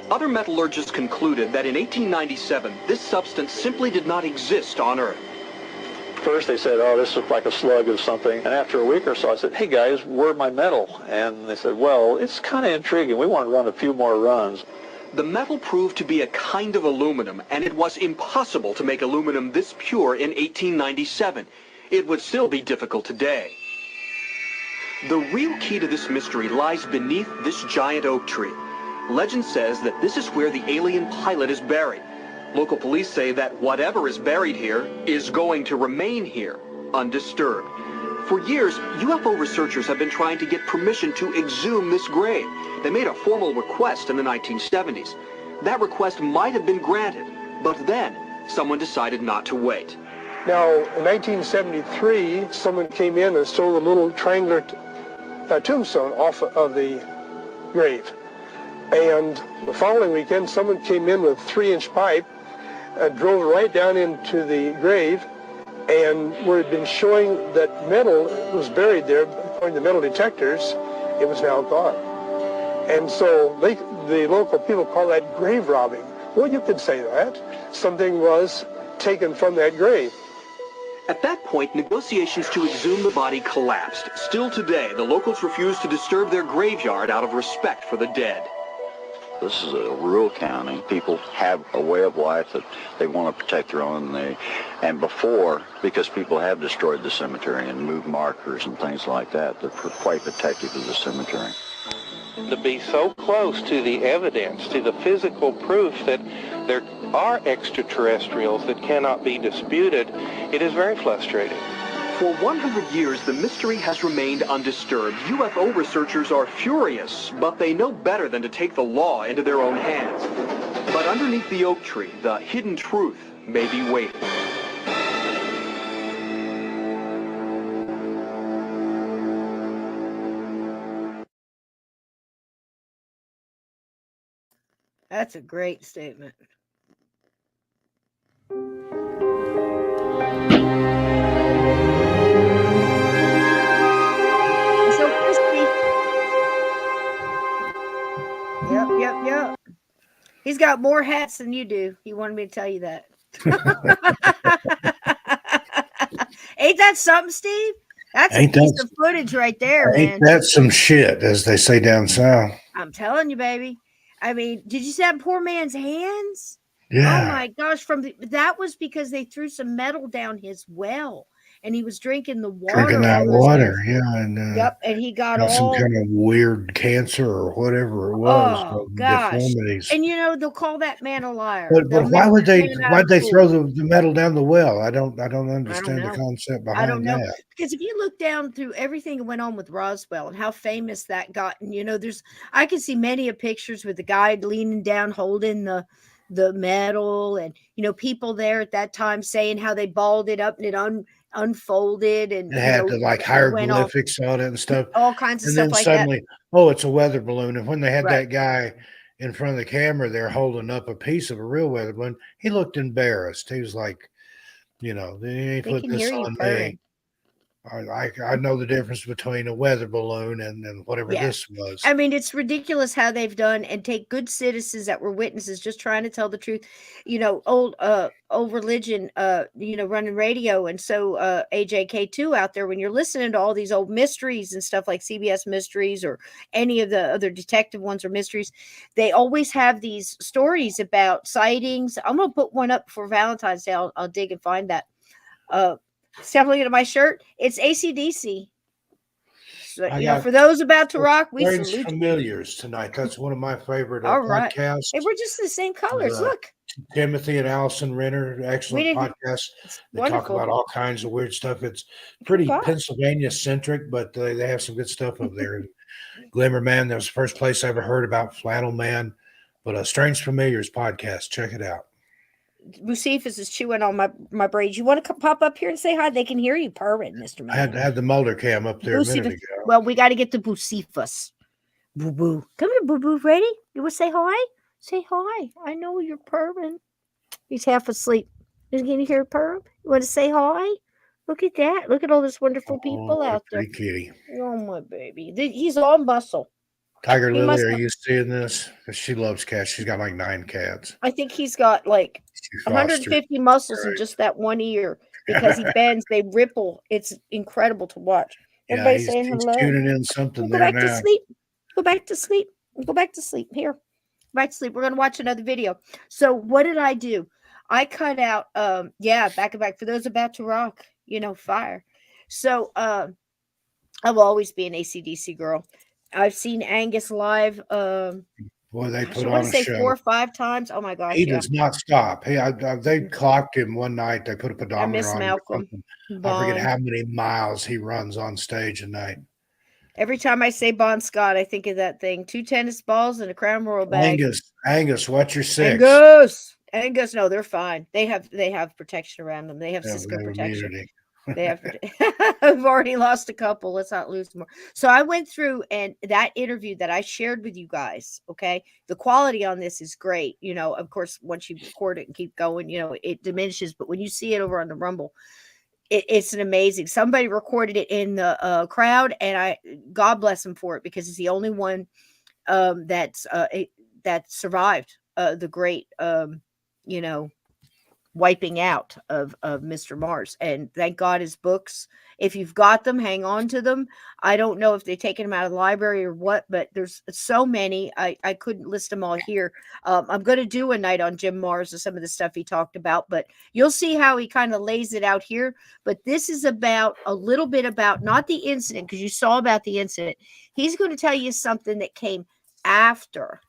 Other metallurgists concluded that in 1897, this substance simply did not exist on Earth. First they said, oh, this is like a slug or something. And after a week or so, I said, hey guys, where's my metal? And they said, well, it's kind of intriguing. We want to run a few more runs. The metal proved to be a kind of aluminum, and it was impossible to make aluminum this pure in 1897. It would still be difficult today. The real key to this mystery lies beneath this giant oak tree. Legend says that this is where the alien pilot is buried. Local police say that whatever is buried here is going to remain here, undisturbed. For years, UFO researchers have been trying to get permission to exhume this grave. They made a formal request in the 1970s. That request might have been granted, but then someone decided not to wait. Now, in 1973, someone came in and stole a little triangular tombstone off of the grave. And the following weekend, someone came in with a 3-inch pipe and drove right down into the grave, and where it had been showing that metal was buried there, according to metal detectors, it was now gone. And so the local people call that grave robbing. Well, you could say that. Something was taken from that grave. At that point, negotiations to exhume the body collapsed. Still today, the locals refuse to disturb their graveyard out of respect for the dead. This is a rural county. People have a way of life that they want to protect their own. And before, because people have destroyed the cemetery and moved markers and things like that, they're quite protective of the cemetery. To be so close to the evidence, to the physical proof that there are extraterrestrials that cannot be disputed, it is very frustrating. For 100 years, the mystery has remained undisturbed. UFO researchers are furious, but they know better than to take the law into their own hands. But underneath the oak tree, the hidden truth may be waiting. That's a great statement. So crispy. Yep. He's got more hats than you do. He wanted me to tell you that. Ain't that something, Steve? That's a piece of footage right there, man. Ain't that some shit, as they say down south? I'm telling you, baby. I mean, did you see that poor man's hands? Yeah. Oh my gosh! That was because they threw some metal down his well, and he was drinking the water. Drinking that water, yeah. And yep, and he got some kind of weird cancer or whatever it was. Oh gosh! Deformities. And they'll call that man a liar. But why'd they throw the metal down the well? I don't understand the concept behind I don't know. that. Because if you look down through everything that went on with Roswell and how famous that got, and I can see many of pictures with the guy leaning down holding the metal, and people there at that time saying how they balled it up and it unfolded, and it had the hieroglyphics on it and stuff, all kinds of and stuff then like suddenly, that. Oh, it's a weather balloon. And when they had that guy in front of the camera there holding up a piece of a real weather balloon, he looked embarrassed. He was like, they ain't put this on me. I know the difference between a weather balloon and whatever this was. I mean, it's ridiculous how they've done and take good citizens that were witnesses just trying to tell the truth. Old religion, running radio. And so AJK2 out there, when you're listening to all these old mysteries and stuff like CBS Mysteries or any of the other detective ones or mysteries, they always have these stories about sightings. I'm going to put one up for Valentine's Day. I'll dig and find that. Stop looking at my shirt. It's AC/DC. So, for those about to rock, we salute Familiars tonight. That's one of my favorite All right. podcasts. Hey, we're just the same colors. Look. Timothy and Allison Renner, excellent podcast. They talk about all kinds of weird stuff. It's pretty Pennsylvania centric, but they have some good stuff over there. Glimmer Man, that was the first place I ever heard about Flannel Man. But Strange Familiars podcast, check it out. Bucephus is chewing on my braids. You want to pop up here and say hi? They can hear you purring, Mr. Man. I had the Mulder cam up there a minute ago. Well, we got to get the Bucephus. Boo Boo. Come here, Boo Boo. Ready? You want to say hi? Say hi. I know you're purring. He's half asleep. Can you hear purr? You want to say hi? Look at that. Look at all those wonderful people out there. Kitty. Oh, my baby. He's all muscle. Tiger Lily, are you seeing this? She loves cats. She's got like 9 cats. I think he's got like 150 muscles in just that one ear because he bends. They ripple. It's incredible to watch. Everybody saying hello. He's tuning in something there now. Go back to sleep. Go back to sleep. Go back to sleep. Here. Go back to sleep. We're going to watch another video. So what did I do? I cut out, back and back. For those about to rock, fire. So I will always be an AC/DC girl. I've seen Angus live. Boy, they put on a show. 4 or 5 times. Oh my gosh! He does not stop. Hey, they clocked him one night. They put a pedometer on. I miss Malcolm. I forget how many miles he runs on stage a night. Every time I say Bon Scott, I think of that thing: 2 tennis balls and a Crown Royal bag. Angus, what's your 6? Angus, no, they're fine. They have protection around them. They have Sysco protection. Immunity. They have. I've already lost a couple. Let's not lose more. So I went through and that interview that I shared with you guys. Okay, the quality on this is great. Of course, once you record it and keep going, it diminishes. But when you see it over on the Rumble, it's an amazing. Somebody recorded it in the crowd, and God bless him for it because it's the only one that survived the great wiping out of Mr. Mars. And thank God his books, if you've got them, hang on to them. I don't know if they've taken them out of the library or what, but there's so many. I couldn't list them all here. I'm going to do a night on Jim Mars and some of the stuff he talked about, but you'll see how he kind of lays it out here. But this is about a little bit about not the incident, because you saw about the incident. He's going to tell you something that came after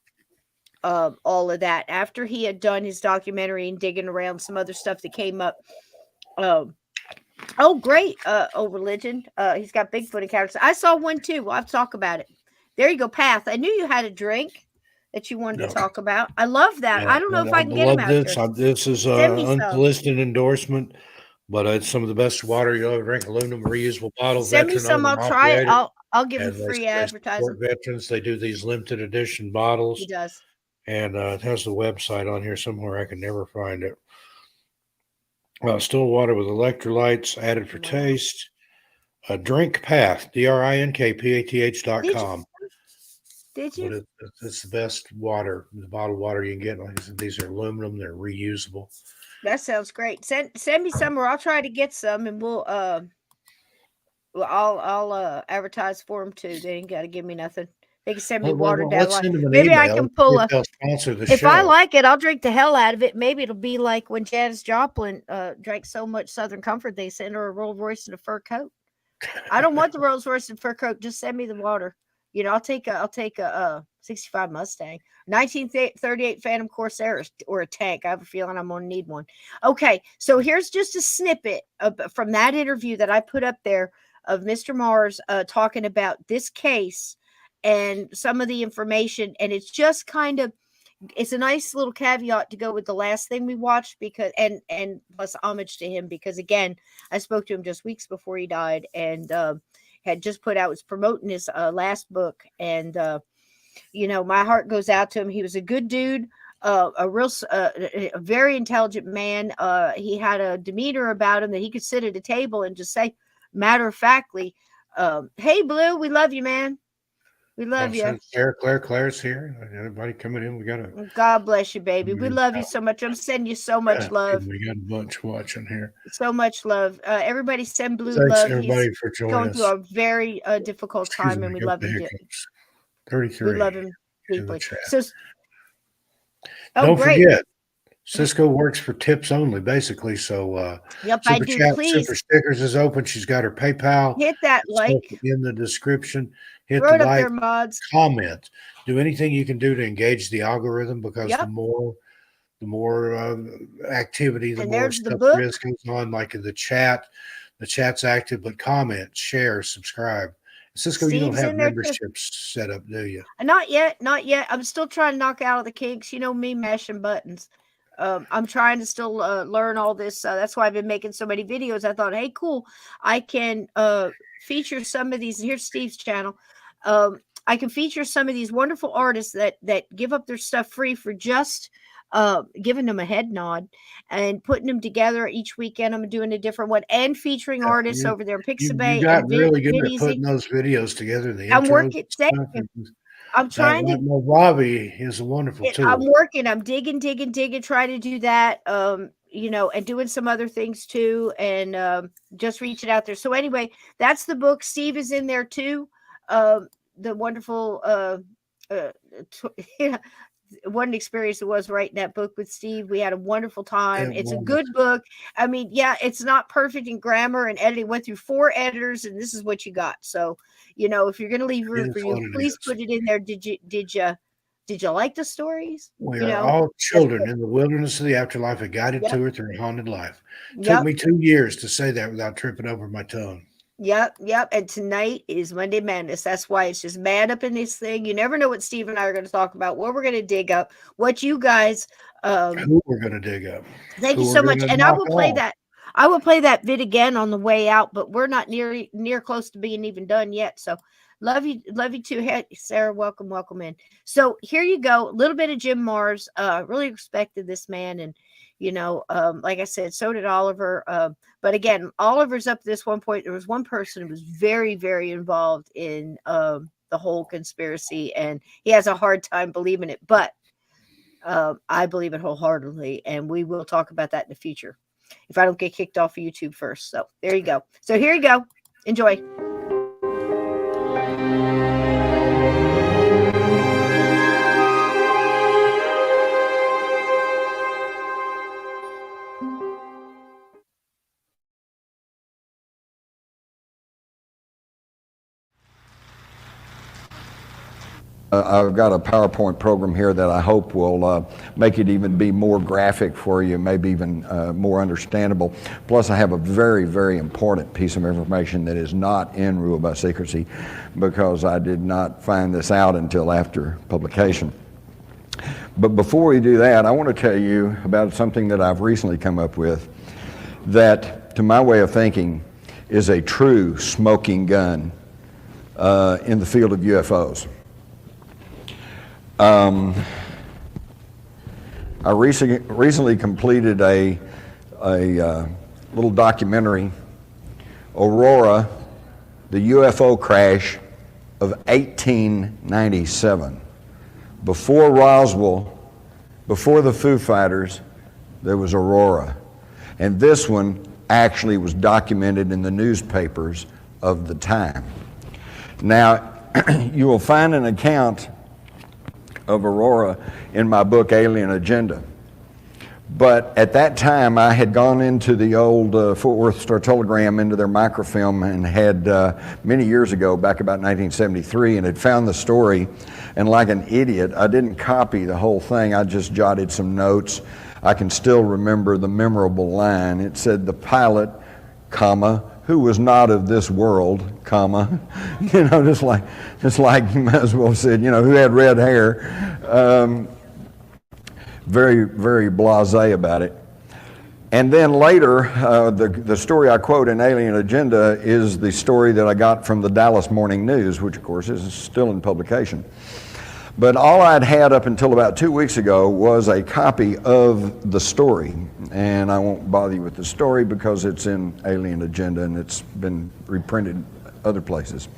all of that, after he had done his documentary and digging around some other stuff that came up Oh, great. Oh, religion. He's got Bigfoot encounters. I saw one too. We'll have to talk about it. There you go, Path. I knew you had a drink that you wanted to talk about. I love that. Yeah, I don't know if I can I get him love out this. there. This is Send me an some. unsolicited endorsement, but it's some of the best water you'll ever drink. Aluminum reusable bottle. Send me Veteran some. owned I'll and try it. operated, I'll give him and free they support advertising. veterans. They do these limited edition He bottles, does. and it has the website on here somewhere. I can never find it. Still water with electrolytes added for taste. Drink Path, drinkpath.com. Did you? But it's the best water, the bottled water you can get. Like I said, these are aluminum, they're reusable. That sounds great. Send me some, or I'll try to get some, and I'll advertise for them too. They ain't got to give me nothing. They can send me watered down. Let's send them an Maybe email. I can pull a. They'll sponsor the If show. I like it, I'll drink the hell out of it. Maybe it'll be like when Janis Joplin drank so much Southern Comfort, they sent her a Rolls Royce and a fur coat. I don't want the Rolls Royce and fur coat. Just send me the water. You know, I'll take a 65 Mustang, 1938 Phantom Corsair, or a tank. I have a feeling I'm gonna need one. Okay, so here's just a snippet from that interview that I put up there of Mr. Mars talking about this case and some of the information, and it's just kind of, it's a nice little caveat to go with the last thing we watched, because and plus homage to him, because again, I spoke to him just weeks before he died, and had just was promoting his last book, and you know, my heart goes out to him. He was a good dude, a very intelligent man. He had a demeanor about him that he could sit at a table and just say matter of factly, hey Blue, we love you, man. We love you. Claire's here. Everybody coming in. We got a God bless you, baby. We love you so much. I'm sending you so much love. We got a bunch watching here. So much love. Everybody send Blue Thanks love. everybody He's for joining going us. through a very difficult time, and we love him. 33. We love him deeply. So, don't forget, Sysco works for tips only, basically. So, yep, Super I do. Chat, Please, Super Stickers is open. She's got her PayPal. hit that like in the description. Hit throw the it up like, there, mods. comment, do anything you can do to engage the algorithm, because the more activity, the more stuff there is goes on. Like in the chat's active, but comment, share, subscribe. Sysco, you don't have memberships set up, do you? Not yet. I'm still trying to knock out the kinks. You know me, mashing buttons. I'm trying to still learn all this. That's why I've been making so many videos. I thought, hey, cool, I can feature some of these. Here's Steve's channel. I can feature some of these wonderful artists that give up their stuff free for just giving them a head nod and putting them together each weekend. I'm doing a different one, and featuring artists over there in Pixabay. You got really good at putting those videos together. I'm working. I'm trying to. Robbie is a wonderful tool. I'm working. I'm digging, trying to do that. You know, and doing some other things too, and just reaching out there. So anyway, that's the book. Steve is in there too. The wonderful what an experience it was writing that book with Steve. We had a wonderful time. It's a good book. I mean, yeah, it's not perfect in grammar and editing. Went through 4 editors, and this is what you got. So, you know, if you're going to leave room for you, please put it in there. Did you like the stories? We are all children in the wilderness of the afterlife, a guided tour through haunted life. Took me 2 years to say that without tripping over my tongue. Yep. And tonight is Monday Madness. That's why it's just mad up in this thing. You never know what Steve and I are going to talk about, what we're going to dig up, what you guys who we're going to dig up. Thank you so much. And I will play that. I will play that vid again on the way out, but we're not near close to being even done yet. So love you too. Hey, Sarah, welcome in. So here you go. A little bit of Jim Mars. Really respected this man, and you know, like I said, so did Oliver. But again, Oliver's up to this one point. There was one person who was very, very involved in the whole conspiracy, and he has a hard time believing it. But I believe it wholeheartedly, and we will talk about that in the future if I don't get kicked off of YouTube first. So there you go. So here you go. Enjoy. I've got a PowerPoint program here that I hope will make it even be more graphic for you, maybe even more understandable. Plus, I have a very, very important piece of information that is not in Rule by Secrecy, because I did not find this out until after publication. But before we do that, I want to tell you about something that I've recently come up with that, to my way of thinking, is a true smoking gun in the field of UFOs. I recently completed a little documentary, Aurora, the UFO crash of 1897. Before Roswell, before the Foo Fighters, there was Aurora. And this one actually was documented in the newspapers of the time. Now, you will find an account of Aurora in my book, Alien Agenda. But at that time, I had gone into the old Fort Worth Star-Telegram, into their microfilm, and had, many years ago, back about 1973, and had found the story. And like an idiot, I didn't copy the whole thing. I just jotted some notes. I can still remember the memorable line. It said, the pilot, comma, who was not of this world, comma, you know, just like you might as well have said, you know, who had red hair. Very, very blasé about it. And then later, the story I quote in Alien Agenda is the story that I got from the Dallas Morning News, which of course is still in publication. But all I'd had up until about 2 weeks ago was a copy of the story. And I won't bother you with the story because it's in Alien Agenda and it's been reprinted other places.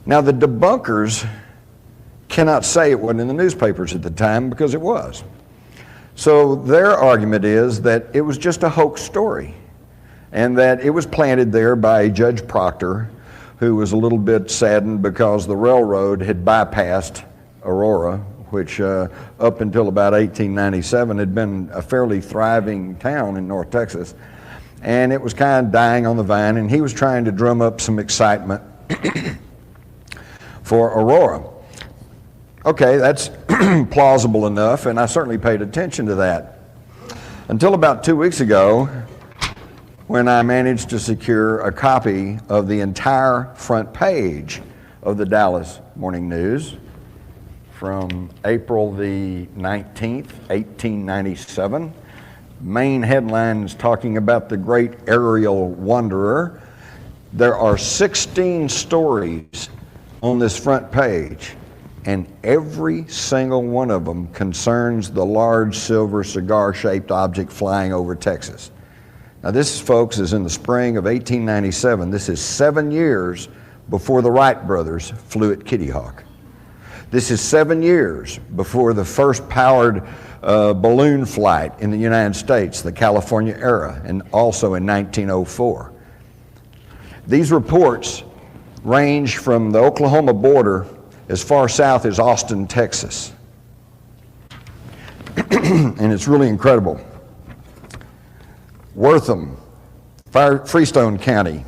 Now, the debunkers cannot say it wasn't in the newspapers at the time, because it was. So their argument is that it was just a hoax story, and that it was planted there by Judge Proctor, who was a little bit saddened because the railroad had bypassed Aurora, which up until about 1897 had been a fairly thriving town in North Texas, and it was kind of dying on the vine, and he was trying to drum up some excitement for Aurora. Okay, that's plausible enough, and I certainly paid attention to that. Until about 2 weeks ago, when I managed to secure a copy of the entire front page of the Dallas Morning News from April the 19th, 1897. Main headlines talking about the great aerial wanderer. There are 16 stories on this front page, and every single one of them concerns the large silver cigar-shaped object flying over Texas. Now this, folks, is in the spring of 1897. This is 7 years before the Wright brothers flew at Kitty Hawk. This is 7 years before the first powered balloon flight in the United States, the California era, and also in 1904. These reports range from the Oklahoma border as far south as Austin, Texas. And it's really incredible. Wortham, Freestone County.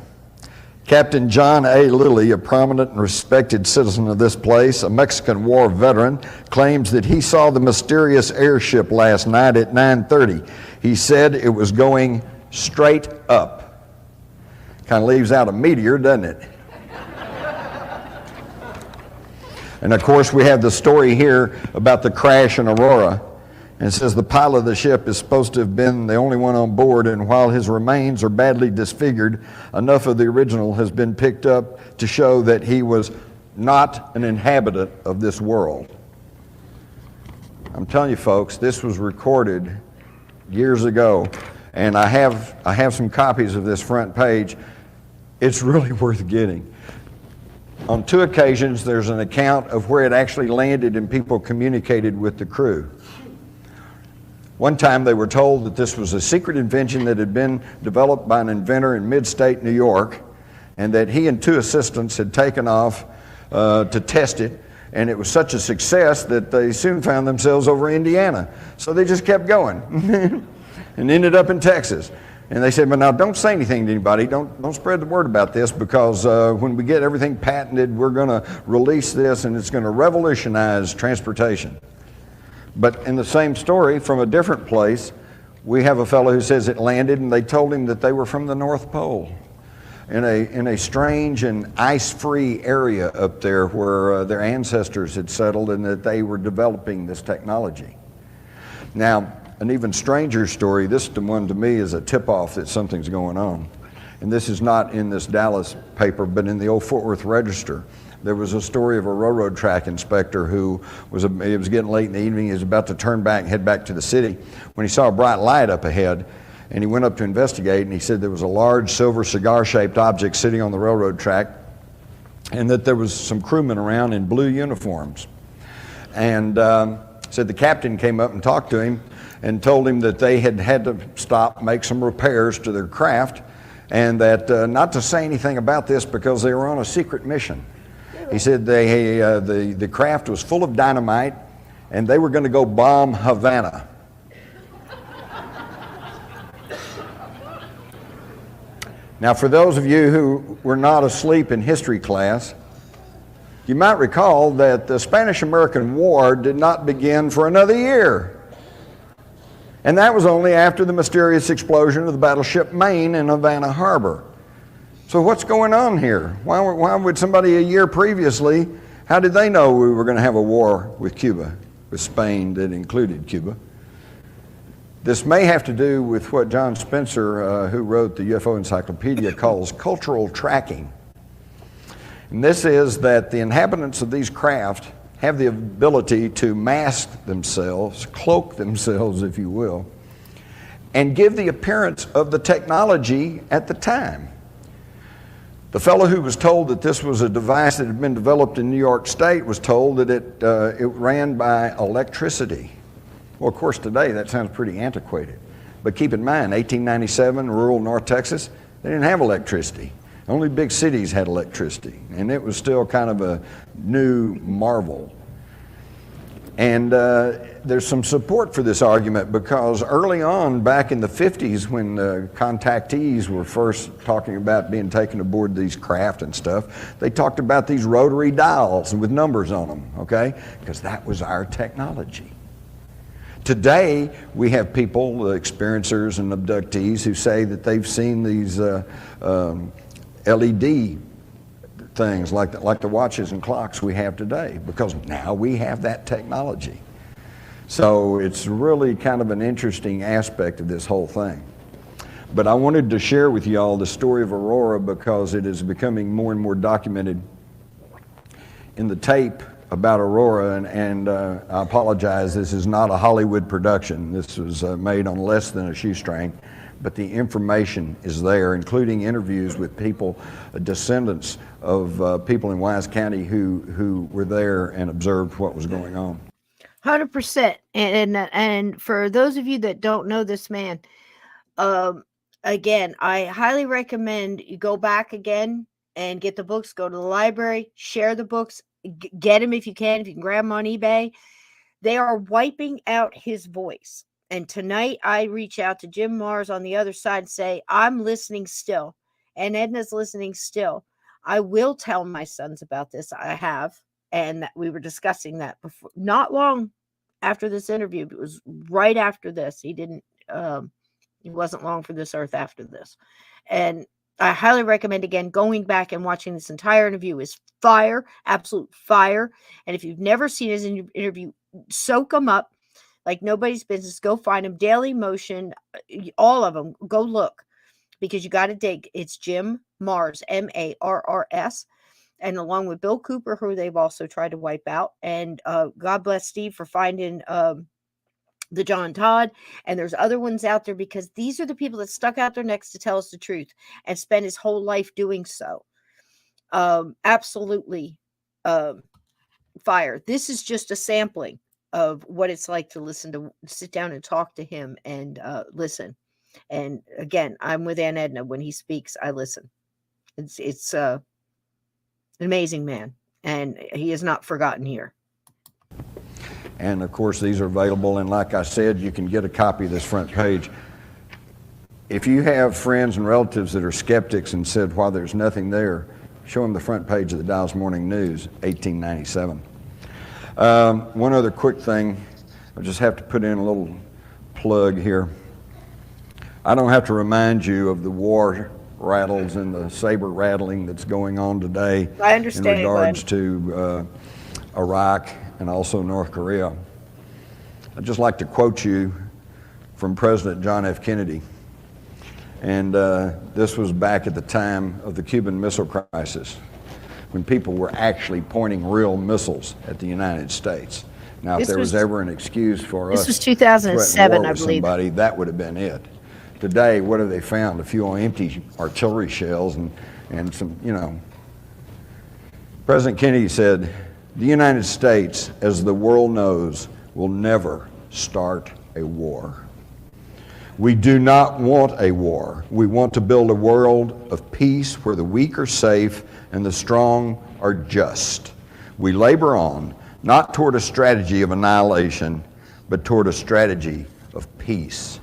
Captain John A. Lilly, a prominent and respected citizen of this place, a Mexican War veteran, claims that he saw the mysterious airship last night at 9:30. He said it was going straight up. Kind of leaves out a meteor, doesn't it? And of course, we have the story here about the crash in Aurora. And it says the pilot of the ship is supposed to have been the only one on board, and while his remains are badly disfigured, enough of the original has been picked up to show that he was not an inhabitant of this world. I'm telling you, folks, this was recorded years ago, and I have some copies of this front page. It's really worth getting. On 2 occasions, there's an account of where it actually landed and people communicated with the crew. One time they were told that this was a secret invention that had been developed by an inventor in mid-state New York, and that he and 2 assistants had taken off to test it, and it was such a success that they soon found themselves over Indiana. So they just kept going and ended up in Texas. And they said, but now don't say anything to anybody. Don't spread the word about this, because when we get everything patented, we're going to release this and it's going to revolutionize transportation. But in the same story, from a different place, we have a fellow who says it landed and they told him that they were from the North Pole in a strange and ice-free area up there where their ancestors had settled, and that they were developing this technology. Now, an even stranger story, this one to me is a tip-off that something's going on. And this is not in this Dallas paper, but in the old Fort Worth Register. There was a story of a railroad track inspector who it was getting late in the evening. He was about to turn back and head back to the city when he saw a bright light up ahead, and he went up to investigate, and he said there was a large silver cigar-shaped object sitting on the railroad track, and that there was some crewmen around in blue uniforms. And said the captain came up and talked to him and told him that they had to stop, make some repairs to their craft, and that not to say anything about this because they were on a secret mission. He said the craft was full of dynamite, and they were going to go bomb Havana. Now, for those of you who were not asleep in history class, you might recall that the Spanish-American War did not begin for another year. And that was only after the mysterious explosion of the battleship Maine in Havana Harbor. So what's going on here? Why would somebody a year previously, how did they know we were going to have a war with Cuba, with Spain that included Cuba? This may have to do with what John Spencer, who wrote the UFO Encyclopedia, calls cultural tracking. And this is that the inhabitants of these craft have the ability to mask themselves, cloak themselves, if you will, and give the appearance of the technology at the time. The fellow who was told that this was a device that had been developed in New York State was told that it ran by electricity. Well, of course, today that sounds pretty antiquated. But keep in mind, 1897, rural North Texas, they didn't have electricity. Only big cities had electricity, and it was still kind of a new marvel. And there's some support for this argument, because early on, back in the 50s, when the contactees were first talking about being taken aboard these craft and stuff, they talked about these rotary dials with numbers on them, okay? Because that was our technology. Today, we have people, experiencers and abductees, who say that they've seen these LED things like the watches and clocks we have today, because now we have that technology. So it's really kind of an interesting aspect of this whole thing. But I wanted to share with you all the story of Aurora, because it is becoming more and more documented in the tape about Aurora, and I apologize, this is not a Hollywood production. This was made on less than a shoestring, but the information is there, including interviews with people, descendants of people in Wise County who were there and observed what was going on. 100%. And for those of you that don't know this man, again, I highly recommend you go back again and get the books, go to the library, share the books, get them if you can grab them on eBay. They are wiping out his voice. And tonight I reach out to Jim Mars on the other side and say, I'm listening still. And Edna's listening still. I will tell my sons about this. I have. And we were discussing that before, not long after this interview. It was right after this. He wasn't long for this earth after this. And I highly recommend, again, going back and watching this entire interview. Is fire, absolute fire. And if you've never seen his interview, soak them up like nobody's business. Go find them. Daily Motion, all of them. Go look, because you got to dig. It's Jim Mars, Marrs, and along with Bill Cooper, who they've also tried to wipe out. And God bless Steve for finding the John Todd, and there's other ones out there, because these are the people that stuck out their necks to tell us the truth and spent his whole life doing so. Absolutely fire. This is just a sampling of what it's like to sit down and talk to him and listen. And again, I'm with Aunt Edna. When he speaks, I listen. It's an amazing man, and he is not forgotten here. And of course, these are available, and like I said, you can get a copy of this front page. if you have friends and relatives that are skeptics and said, why there's nothing there, show them the front page of the Dallas Morning News, 1897. One other quick thing, I just have to put in a little plug here. I don't have to remind you of the war rattles and the saber rattling that's going on today I understand, in regards to Iraq and also North Korea. I'd just like to quote you from President John F. Kennedy. And this was back at the time of the Cuban Missile Crisis, when people were actually pointing real missiles at the United States. Now, if there was ever an excuse for us this was 2007, I believe, somebody, that would have been it. Today, what have they found? A few empty artillery shells and some, you know. President Kennedy said, the United States, as the world knows, will never start a war. We do not want a war. We want to build a world of peace where the weak are safe and the strong are just. We labor on, not toward a strategy of annihilation, but toward a strategy of peace.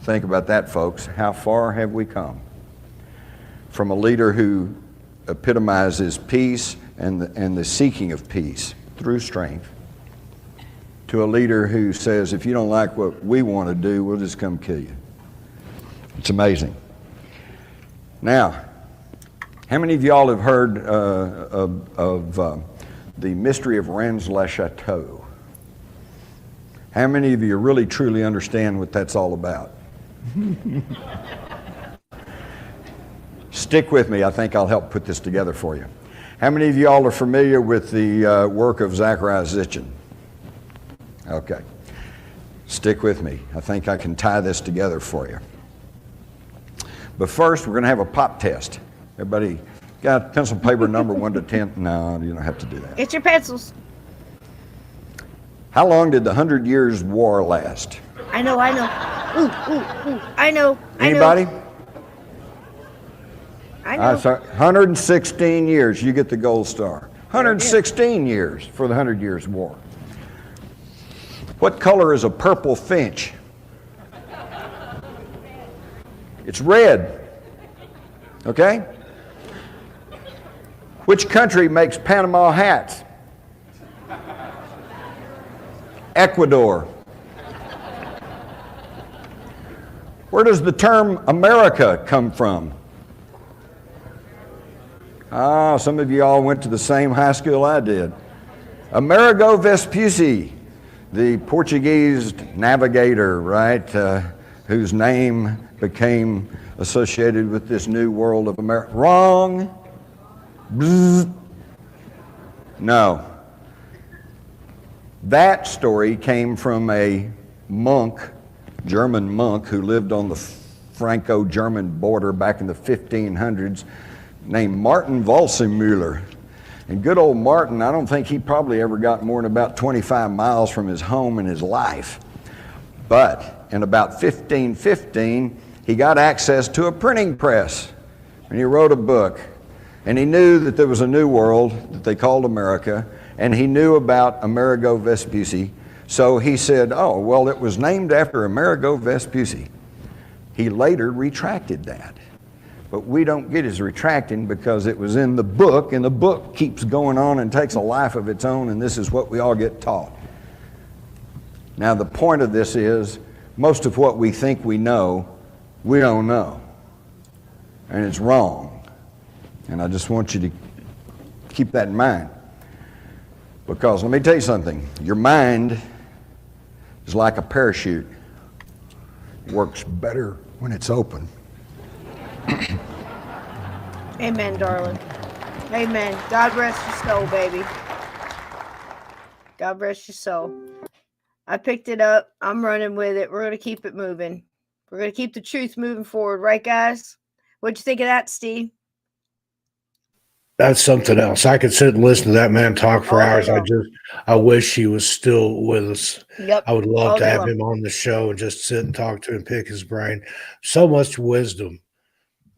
Think about that, folks. How far have we come? From a leader who epitomizes peace and the seeking of peace through strength, to a leader who says, if you don't like what we want to do, we'll just come kill you. It's amazing. Now, how many of y'all have heard of the mystery of Rennes-le-Chateau? How many of you really truly understand what that's all about? Stick with me. I think I'll help put this together for you. How many of y'all are familiar with the work of Zecharia Sitchin? Okay. Stick with me. I think I can tie this together for you. But first, we're going to have a pop test. Everybody got pencil paper number 1 to 10? No, you don't have to do that. Get your pencils. How long did the 100 Years' War last? I know. I know. Anybody? I know. 116 years. You get the gold star. 116 years for the 100 Years' War. What color is a purple finch? It's red. Okay? Which country makes Panama hats? Ecuador. Where does the term America come from? Some of you all went to the same high school I did. Amerigo Vespucci, the Portuguese navigator, right, whose name became associated with this new world of America. Wrong. Bzz. No. That story came from a monk, German monk, who lived on the Franco-German border back in the 1500s, named Martin Walsemüller. And good old Martin, I don't think he probably ever got more than about 25 miles from his home in his life. But in about 1515, he got access to a printing press, and he wrote a book. And he knew that there was a new world that they called America, and he knew about Amerigo Vespucci. So he said, oh, well, it was named after Amerigo Vespucci. He later retracted that. But we don't get his retracting because it was in the book, and the book keeps going on and takes a life of its own, and this is what we all get taught. Now, the point of this is, most of what we think we know, we don't know. And it's wrong. And I just want you to keep that in mind. Because let me tell you something, your mind is like a parachute. It works better when it's open. Amen, darling. Amen. God rest your soul, baby. God rest your soul. I picked it up. I'm running with it. We're going to keep it moving. We're going to keep the truth moving forward. Right, guys? What'd you think of that, Steve? That's something else. I could sit and listen to that man talk for hours. Yeah. I wish he was still with us. Yep. I would love to have him on the show and just sit and talk to him, pick his brain. So much wisdom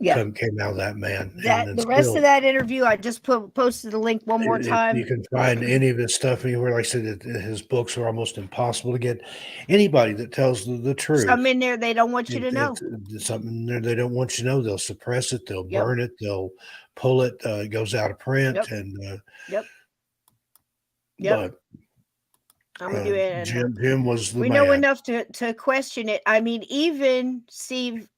came out of that man. That the rest of that interview, I just posted the link one more time. You can find any of his stuff anywhere. Like I said, his books are almost impossible to get. Anybody that tells the truth. Some in there they don't want you to know. Something in there they don't want you to know. They'll suppress it. They'll burn it. They'll pull it. It goes out of print. And but I'm gonna do it. Jim was the we man. know enough to question it. I mean, even Steve,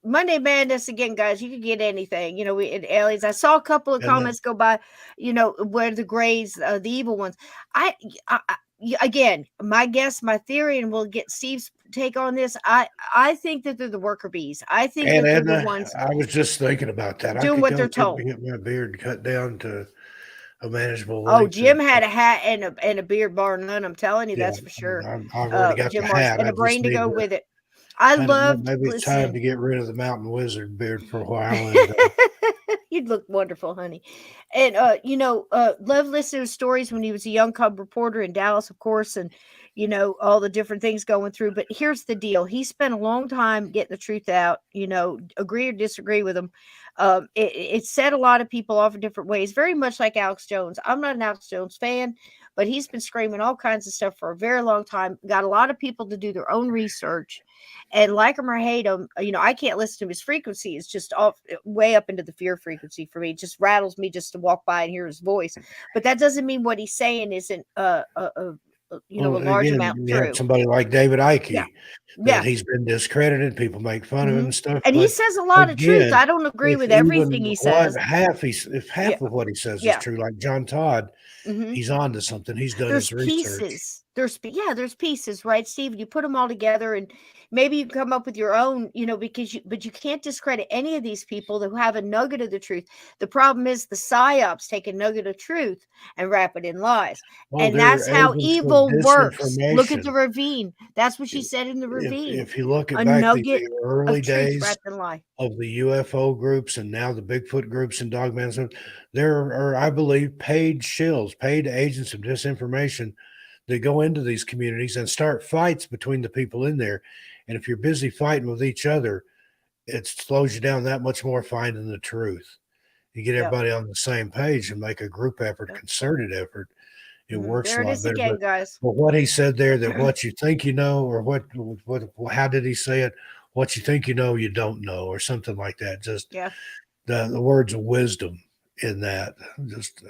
Monday Madness again, guys. You can get anything, in aliens. I saw a couple of comments go by, where the grays, the evil ones. I again, my guess, my theory, and we'll get Steve's take on this. I think that they're the worker bees. I think that they're the ones. I was just thinking about that. Doing what they're told. Get my beard cut down to a manageable. Oh, Jim had a hat and a beard, bar none. I'm telling you, that's for sure. I've already got Jim the hat. And a brain to go with it. I love. Maybe it's time to get rid of the mountain wizard beard for a while. And, you'd look wonderful, honey. And love listening to stories when he was a young cub reporter in Dallas, of course, and all the different things going through. But here's the deal: he spent a long time getting the truth out. Agree or disagree with him. It set a lot of people off in different ways, very much like Alex Jones. I'm not an Alex Jones fan, but he's been screaming all kinds of stuff for a very long time. Got a lot of people to do their own research, and like him or hate him, I can't listen to his frequency. It's just way up into the fear frequency for me. It just rattles me just to walk by and hear his voice. But that doesn't mean what he's saying isn't a large amount true. Somebody like David Icke, he's been discredited. People make fun of him and stuff. And he says a lot of truth. I don't agree with everything he says. If half of what he says is true, like John Todd, he's on to something. He's done his research. There's pieces, right, Steve? You put them all together and maybe you come up with your own, but you can't discredit any of these people who have a nugget of the truth. The problem is the psyops take a nugget of truth and wrap it in lies. And that's how evil works. Look at the ravine. That's what she said in the ravine. If you look at the early days of the UFO groups and now the Bigfoot groups and Dogman, there are, I believe, paid shills, paid agents of disinformation that go into these communities and start fights between the people in there. And if you're busy fighting with each other, it slows you down that much more finding the truth. You get everybody on the same page and make a group effort, concerted effort. It works a lot better. Again, guys. But what he said there, that what you think you know, or how did he say it? What you think you know, you don't know, or something like that. Just the words of wisdom in that, just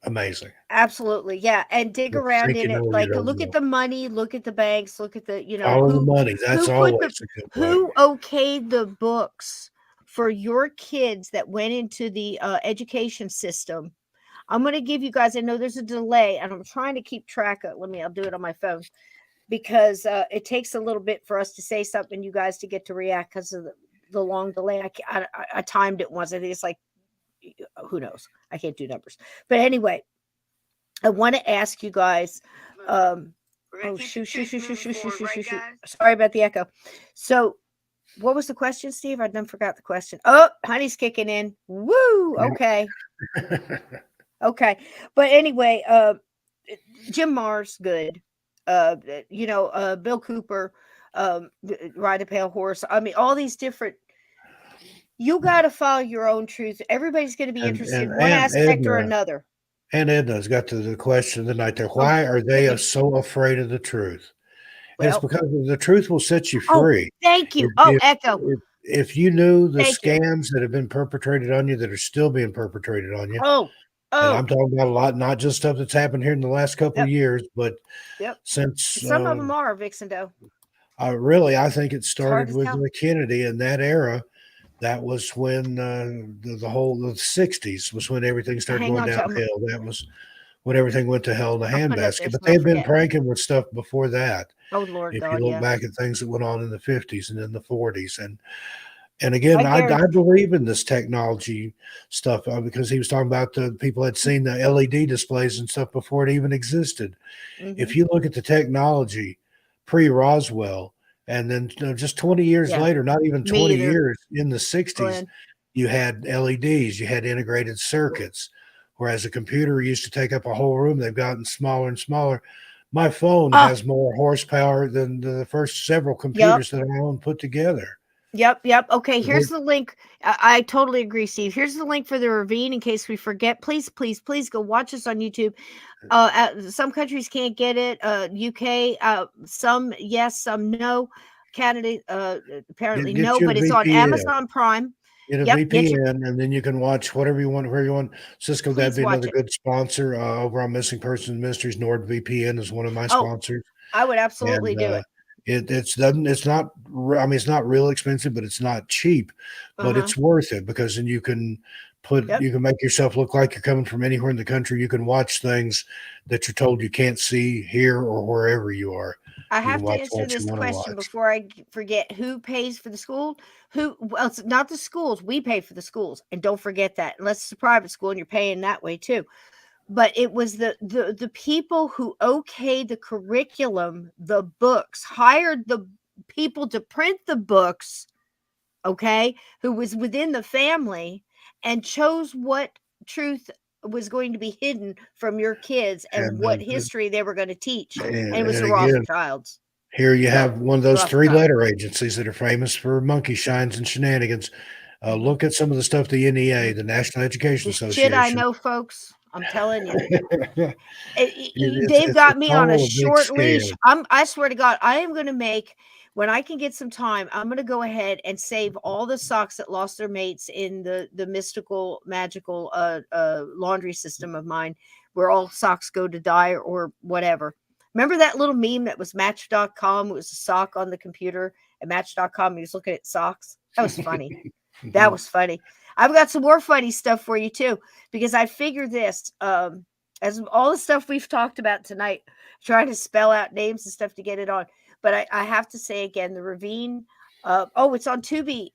amazing. Absolutely. Yeah. And dig around in it. Like, look at the money, look at the banks, look at the, all the money. That's always a good who okayed the books for your kids that went into the education system. I'm going to give you guys, I know there's a delay and I'm trying to keep track of I'll do it on my phone because it takes a little bit for us to say something, you guys to get to react because of the long delay. I timed it once. I think it's like, who knows? I can't do numbers. But anyway, I want to ask you guys. Shoot. Sorry about the echo. So what was the question, Steve? I done forgot the question. Oh, honey's kicking in. Woo. Okay. Okay. But anyway, Jim Marrs, good. Bill Cooper, Ride a Pale Horse. I mean, all these different. You got to follow your own truth. Everybody's going to be interested in one aspect or another. And Edna's got to the question tonight there. Why are they so afraid of the truth? Well, it's because the truth will set you free. Thank you. Echo. If you knew the scams that have been perpetrated on you, that are still being perpetrated on you. And I'm talking about a lot, not just stuff that's happened here in the last couple of years, but since some of them are Vixendo. I think it started with the Kennedy in that era. That was when the whole 60s was when everything started going downhill. That was when everything went to hell in a handbasket. But they've been pranking with stuff before that. Oh, Lord if God, you look back at things that went on in the 50s and in the 40s. And again, I believe in this technology stuff because he was talking about the people had seen the LED displays and stuff before it even existed. If you look at the technology pre-Roswell, and then just 20 years later, not even 20 years, in the 60s, you had LEDs, you had integrated circuits, whereas a computer used to take up a whole room. They've gotten smaller and smaller. My phone has more horsepower than the first several computers that I own put together. Yep. Okay, here's the link. I totally agree, Steve. Here's the link for the ravine in case we forget. Please go watch us on YouTube. Some countries can't get it. UK, some yes, some no. Canada, apparently Get no, you a but it's on VPN. Amazon Prime. Get a VPN, and then you can watch whatever you want, where you want. Cisco, that'd be another good sponsor over on Missing Persons Mysteries. NordVPN is one of my sponsors. I would absolutely do it. It's not, I mean, it's not real expensive, but it's not cheap, but it's worth it, because then you can you can make yourself look like you're coming from anywhere in the country. You can watch things that you're told you can't see here or wherever you are. I have to answer this question before I forget. Who pays for the school? Well, it's not the schools. We pay for the schools, and don't forget that. Unless it's a private school and you're paying that way too. But it was the people who okayed the curriculum, the books, hired the people to print the books, okay, who was within the family and chose what truth was going to be hidden from your kids and what history they were going to teach. And it was the Rothschilds. Here you have one of those three-letter agencies that are famous for monkey shines and shenanigans. Look at some of the stuff the NEA, the National Education Association. Shit, I know, folks. I'm telling you. They've got me on a short leash. I swear to God, I am going to make, when I can get some time, I'm going to go ahead and save all the socks that lost their mates in the mystical, magical laundry system of mine, where all socks go to die or whatever. Remember that little meme that was Match.com? It was a sock on the computer at Match.com. He was looking at socks. That was funny. That was funny. I've got some more funny stuff for you too, because I figure this, as all the stuff we've talked about tonight, trying to spell out names and stuff to get it on. But I have to say again, the ravine. It's on Tubi.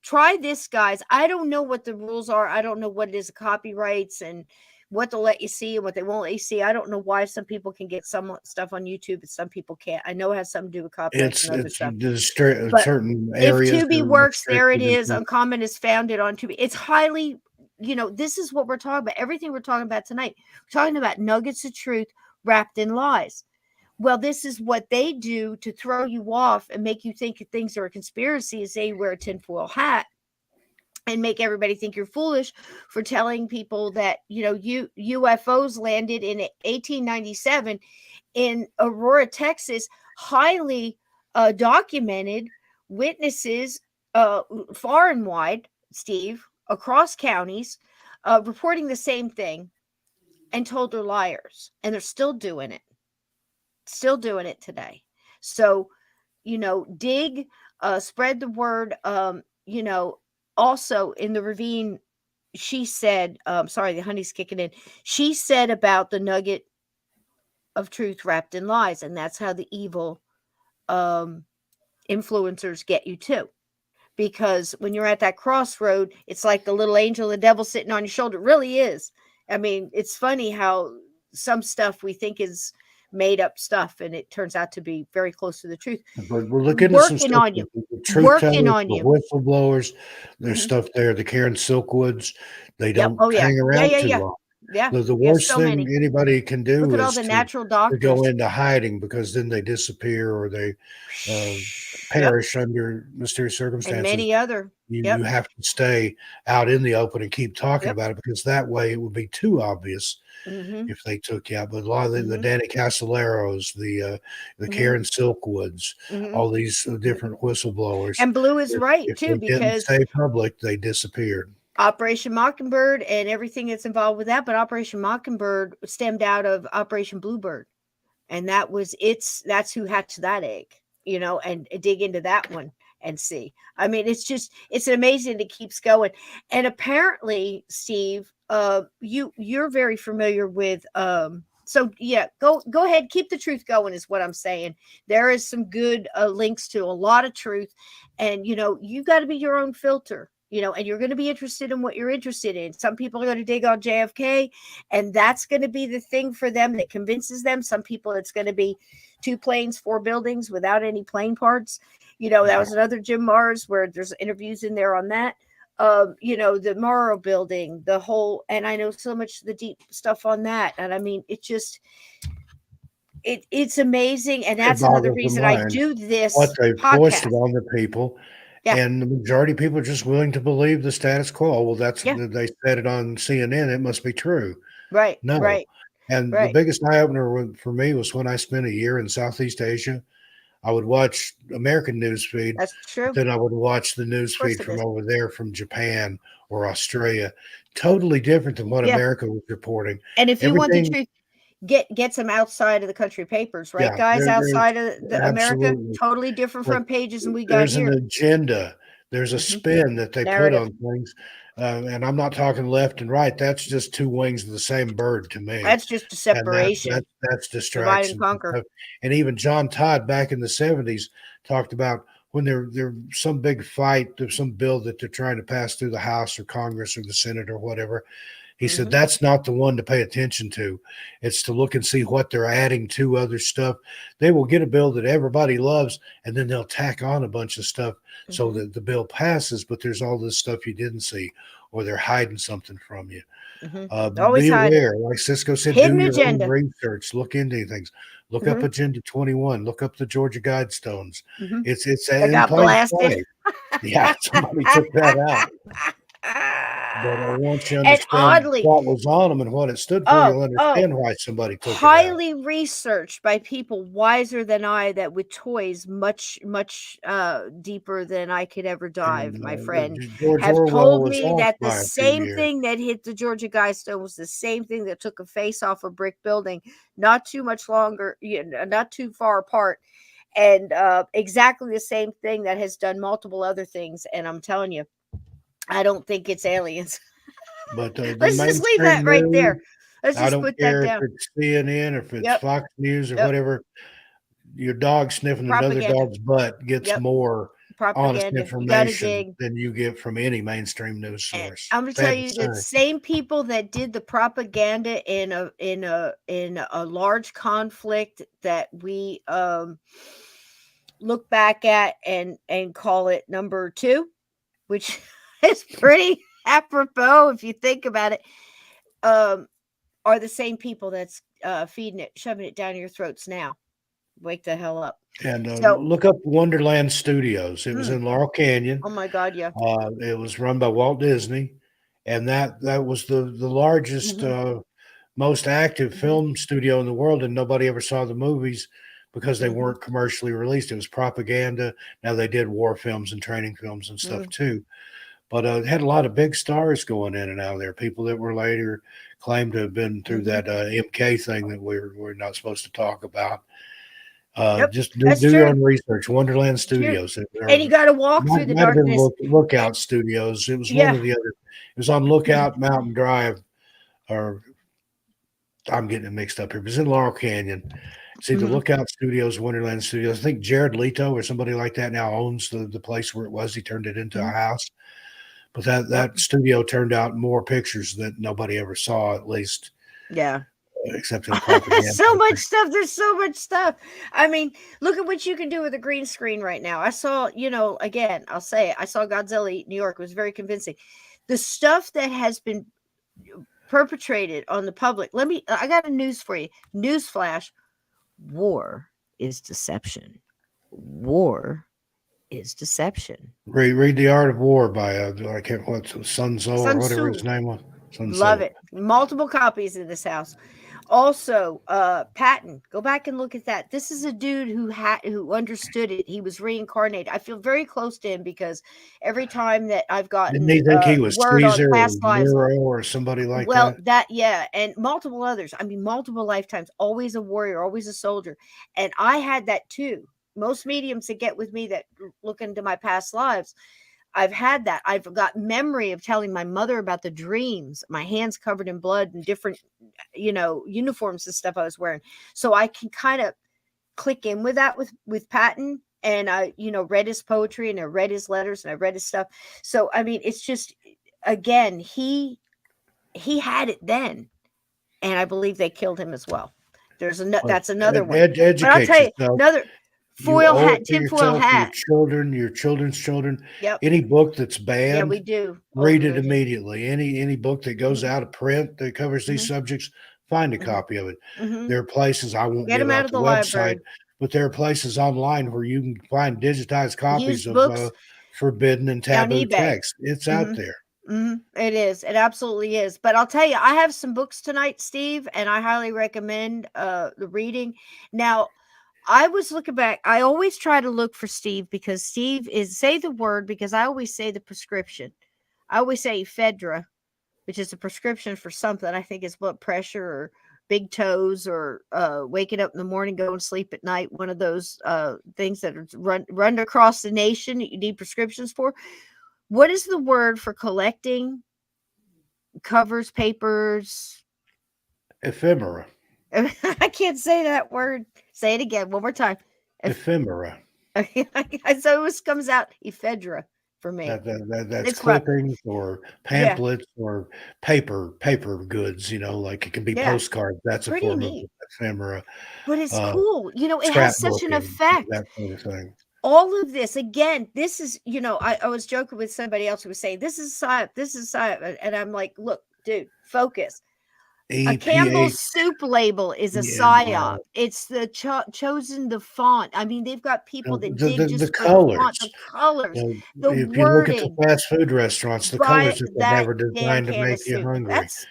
Try this, guys. I don't know what the rules are. I don't know what it is, copyrights and what they'll let you see and what they won't let you see. I don't know why some people can get some stuff on YouTube and some people can't. I know it has something to do with copyright and other stuff. Certain areas. If Tubi works, there it is. Uncommon is founded on Tubi. It's highly, this is what we're talking about. Everything we're talking about tonight. We're talking about nuggets of truth wrapped in lies. Well, this is what they do to throw you off and make you think things are a conspiracy, is they wear a tinfoil hat and make everybody think you're foolish for telling people that, UFOs landed in 1897 in Aurora, Texas, highly documented witnesses far and wide, Steve, across counties, reporting the same thing and told they're liars. And they're still doing it. Still doing it today. So, dig, spread the word, also in the ravine, she said, sorry, the honey's kicking in. She said about the nugget of truth wrapped in lies. And that's how the evil influencers get you too. Because when you're at that crossroad, it's like the little angel, the devil sitting on your shoulder. It really is. I mean, it's funny how some stuff we think is made up stuff, and it turns out to be very close to the truth. But we're looking at some stuff, on you. Working on you. Whistleblowers, there's stuff there. The Karen Silkwood's, they don't hang around too long. Yeah. The worst thing anybody can do is all the natural doctors to go into hiding, because then they disappear or they perish under mysterious circumstances. And many other. You have to stay out in the open and keep talking about it, because that way it would be too obvious if they took you out. But a lot of the Danny Casaleros, the Karen Silkwoods, all these different whistleblowers. And Blue is right if too, they didn't stay public, they disappeared. Operation Mockingbird and everything that's involved with that, but Operation Mockingbird stemmed out of Operation Bluebird, and that's who hatched that egg, and dig into that one and see. I mean, it's amazing. It keeps going. And apparently, Steve, you're very familiar with so yeah, go ahead, keep the truth going is what I'm saying. There is some good links to a lot of truth, and you got to be your own filter. And you're going to be interested in what you're interested in. Some people are going to dig on JFK, and that's going to be the thing for them that convinces them. Some people, it's going to be 2 planes, 4 buildings without any plane parts. That was another Jim Mars, where there's interviews in there on that. The Morrow building, the whole, and I know so much the deep stuff on that. And I mean, it's amazing. And that's another reason I do this what they've podcast. foisted on the people. Yeah. And the majority of people are just willing to believe the status quo. Well, they said it on CNN. It must be true. Right. No. Right. And the Right. biggest eye opener for me was when I spent a year in Southeast Asia. I would watch American news feed. That's true. Then I would watch the news feed from is. over there, from Japan or Australia. Totally different than what America was reporting. And if you want the truth, get some outside of the country papers, right, guys? Outside of America, totally different front pages than we got here. There's an agenda. There's a spin that they put on things. And I'm not talking left and right. That's just two wings of the same bird to me. That's just a separation. That's distraction. Divide and conquer. And even John Todd back in the 70s talked about when there's some big fight, there's some bill that they're trying to pass through the House or Congress or the Senate or whatever. He said that's not the one to pay attention to. It's to look and see what they're adding to other stuff. They will get a bill that everybody loves, and then they'll tack on a bunch of stuff so that the bill passes, but there's all this stuff you didn't see, or they're hiding something from you. Always be aware. hiding. Like Sysco said, Hidden do your agenda. own research. Look into things. Look up Agenda 21. Look up the Georgia Guidestones. It's It got blasted. Yeah, somebody took that out. But I want you to understand what was on them and what it stood for. You'll understand why somebody took it out. Highly researched by people wiser than I, that with toys much deeper than I could ever dive, my friend, have told me that the same thing that hit the Georgia Guidestone was the same thing that took a face off a brick building not too much longer, not too far apart. And exactly the same thing that has done multiple other things. And I'm telling you, I don't think it's aliens. But let's just leave that right there. Let's just put that down. If it's CNN or if it's Fox News or whatever, your dog sniffing another dog's butt gets more honest information than you get from any mainstream news source. I'm going to tell you, the same people that did the propaganda in a large conflict that we look back at and call it number 2, which is pretty apropos if you think about it, are the same people that's feeding it, shoving it down your throats now. Wake the hell up. And look up Wonderland Studios. It was in Laurel Canyon. Oh my God, yeah. It was run by Walt Disney, and that was the largest, most active film studio in the world, and nobody ever saw the movies because they weren't commercially released. It was propaganda. Now they did war films and training films and stuff too. But it had a lot of big stars going in and out of there. People that were later claimed to have been through that MK thing that we're not supposed to talk about. Just do your own research. Wonderland Studios, and you got to walk through the darkness. Lookout Studios. It was one of the other. It was on Lookout Mountain Drive, or I'm getting it mixed up here. It was in Laurel Canyon. It's either Lookout Studios, Wonderland Studios. I think Jared Leto or somebody like that now owns the place where it was. He turned it into a house. But that studio turned out more pictures that nobody ever saw, at least. Yeah. Except in the propaganda. So much stuff. There's so much stuff. I mean, look at what you can do with a green screen right now. I saw, again, I'll say it. I saw Godzilla Eat New York. It was very convincing. The stuff that has been perpetrated on the public. I got a news for you. Newsflash. War is deception. War is deception. Read The Art of War by I can't Sun Tzu or whatever his name was. Love it. Multiple copies in this house. Also, Patton. Go back and look at that. This is a dude who understood it. He was reincarnated. I feel very close to him because every time that I've gotten didn't he think he was word Caesar on past lives, or somebody like that? And multiple others. I mean, multiple lifetimes. Always a warrior, always a soldier, and I had that too. Most mediums that get with me that look into my past lives, I've had that. I've got memory of telling my mother about the dreams, my hands covered in blood and different, uniforms and stuff I was wearing. So I can kind of click in with that with Patton. And I, read his poetry and I read his letters and I read his stuff. So, I mean, it's just, again, he had it then. And I believe they killed him as well. That's another one. But I'll tell you, another tinfoil hat. Your children's children. Yep. Any book that's banned, yeah, we do. Read it immediately. Any book that goes out of print that covers these subjects, find a copy of it. There are places, I won't get give them out out of the the website, library. but there are places online where you can find digitized copies of forbidden and on taboo eBay. text. It's out there. It is. It absolutely is. But I'll tell you, I have some books tonight, Steve, and I highly recommend the reading. Now, I was looking back. I always try to look for Steve because Steve is, say the word, because I always say the prescription. I always say ephedra, which is a prescription for something. I think it's blood pressure or big toes or waking up in the morning, going to sleep at night. One of those things that are run across the nation that you need prescriptions for. What is the word for collecting covers, papers? Ephemera. I can't say that word. Say it again one more time. Ephemera. So it comes out ephedra for me. That's It's clippings or pamphlets or paper goods, like it can be postcards. That's a pretty form neat. of ephemera. But it's cool. It has such an effect. That sort of thing. All of this, again, this is, I was joking with somebody else who was saying, this is psyop, this is psyop. And I'm like, look, dude, focus. A Campbell's soup label is a psyop. It's the chosen the font. I mean, they've got people that dig just the for colors. the font, the colors, the if wording. You look at the fast food restaurants, the colors that they never designed to make you hungry. That's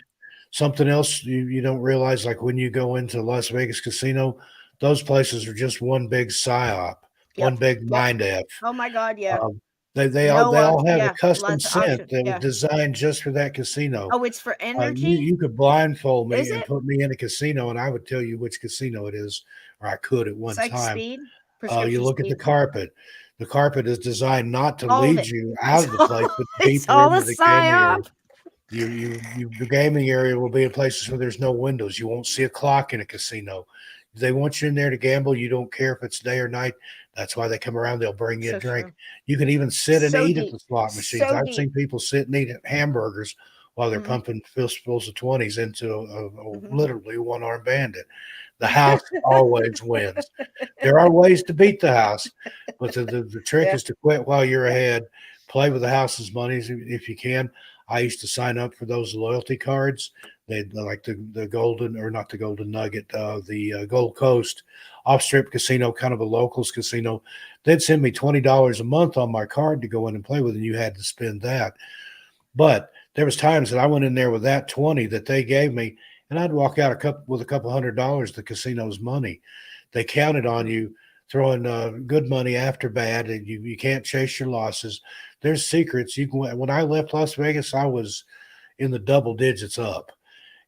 something else you don't realize, like when you go into Las Vegas Casino, those places are just one big psyop, one big mind F. Oh my God, yeah. They all have a custom scent that was designed just for that casino. Oh, it's for energy? You could blindfold me and put me in a casino, and I would tell you which casino it is, or I could at one time. Speed? You look at the carpet. The carpet is designed not to lead you out of the place, but deeper into the gaming area. The gaming area will be in places where there's no windows. You won't see a clock in a casino. They want you in there to gamble. You don't care if it's day or night. That's why they come around. They'll bring you a drink. True. You can even sit and eat at the slot machines. I've seen people sit and eat hamburgers while they're pumping fistfuls of 20s into literally one-armed bandit. The house always wins. There are ways to beat the house, but the trick is to quit while you're ahead. Play with the house's money if you can. I used to sign up for those loyalty cards. They like the golden, or not the Golden Nugget, the Gold Coast off-strip casino, kind of a locals casino. They'd send me $20 a month on my card to go in and play with, and you had to spend that. But there was times that I went in there with that 20 that they gave me, and I'd walk out with a couple $100, the casino's money. They counted on you throwing good money after bad, and you can't chase your losses. There's secrets. When I left Las Vegas, I was in the double digits up.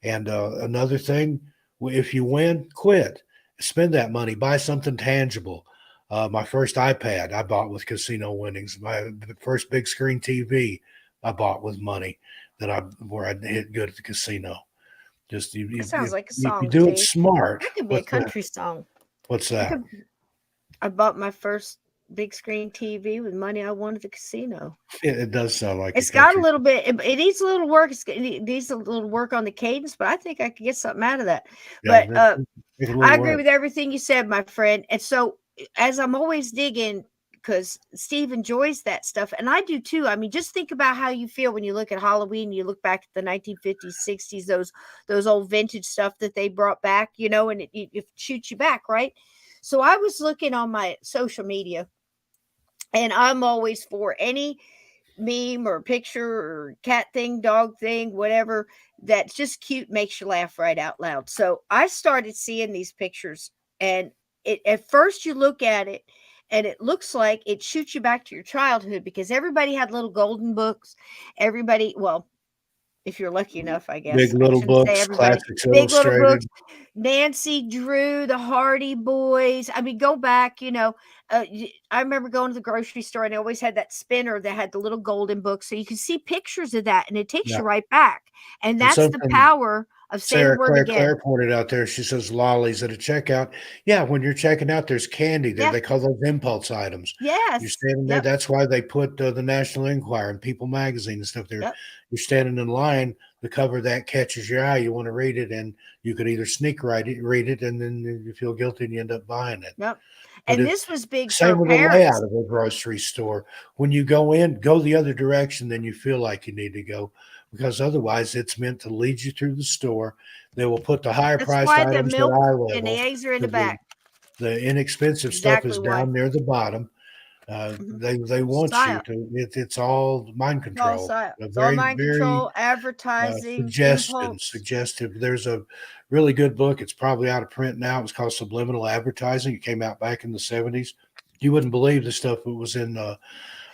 And another thing, if you win, quit. Spend that money. Buy something tangible. My first iPad I bought with casino winnings. My first big screen TV I bought with money where I hit good at the casino. Just sounds like a song. You do it smart. That could be a country song. What's that? I bought my first big screen TV with money I won at the casino. It does sound like it's got a little bit. It needs a little work. It needs a little work on the cadence, but I think I could get something out of that. Yeah, but I agree with everything you said, my friend. And so, as I'm always digging, because Steve enjoys that stuff, and I do too. I mean, just think about how you feel when you look at Halloween. You look back at the 1950s, 60s, those old vintage stuff that they brought back, and it shoots you back, right? So I was looking on my social media, and I'm always for any meme or picture or cat thing, dog thing, whatever, that's just cute, makes you laugh right out loud. So I started seeing these pictures, and at first you look at it, and it looks like it shoots you back to your childhood, because everybody had little golden books. Everybody, well, if you're lucky enough, I guess. Big little books, classics illustrated. Big little books. Nancy Drew, the Hardy Boys. I mean, go back, I remember going to the grocery store, and they always had that spinner that had the little golden book. So you can see pictures of that, and it takes you right back. And that's the power of saying the word again. Claire pointed out there, she says lollies at a checkout. Yeah, when you're checking out, there's candy there. They call those impulse items. Yes. You're standing there. That's why they put the National Enquirer and People Magazine and stuff there. You're standing in line. The cover that catches your eye. You want to read it, and you could either sneak read it, and then you feel guilty and you end up buying it. Yep. And this was big. Same with the layout of a grocery store. When you go in, go the other direction than you feel like you need to go, because otherwise it's meant to lead you through the store. They will put the higher price items at eye level, and the eggs are in the back. The inexpensive stuff is down near the bottom. They want you to. It's all mind control. It's all mind control, advertising, impulse. Suggestive. There's a really good book. It's probably out of print now. It's called Subliminal Advertising. It came out back in the 70s. You wouldn't believe the stuff that was in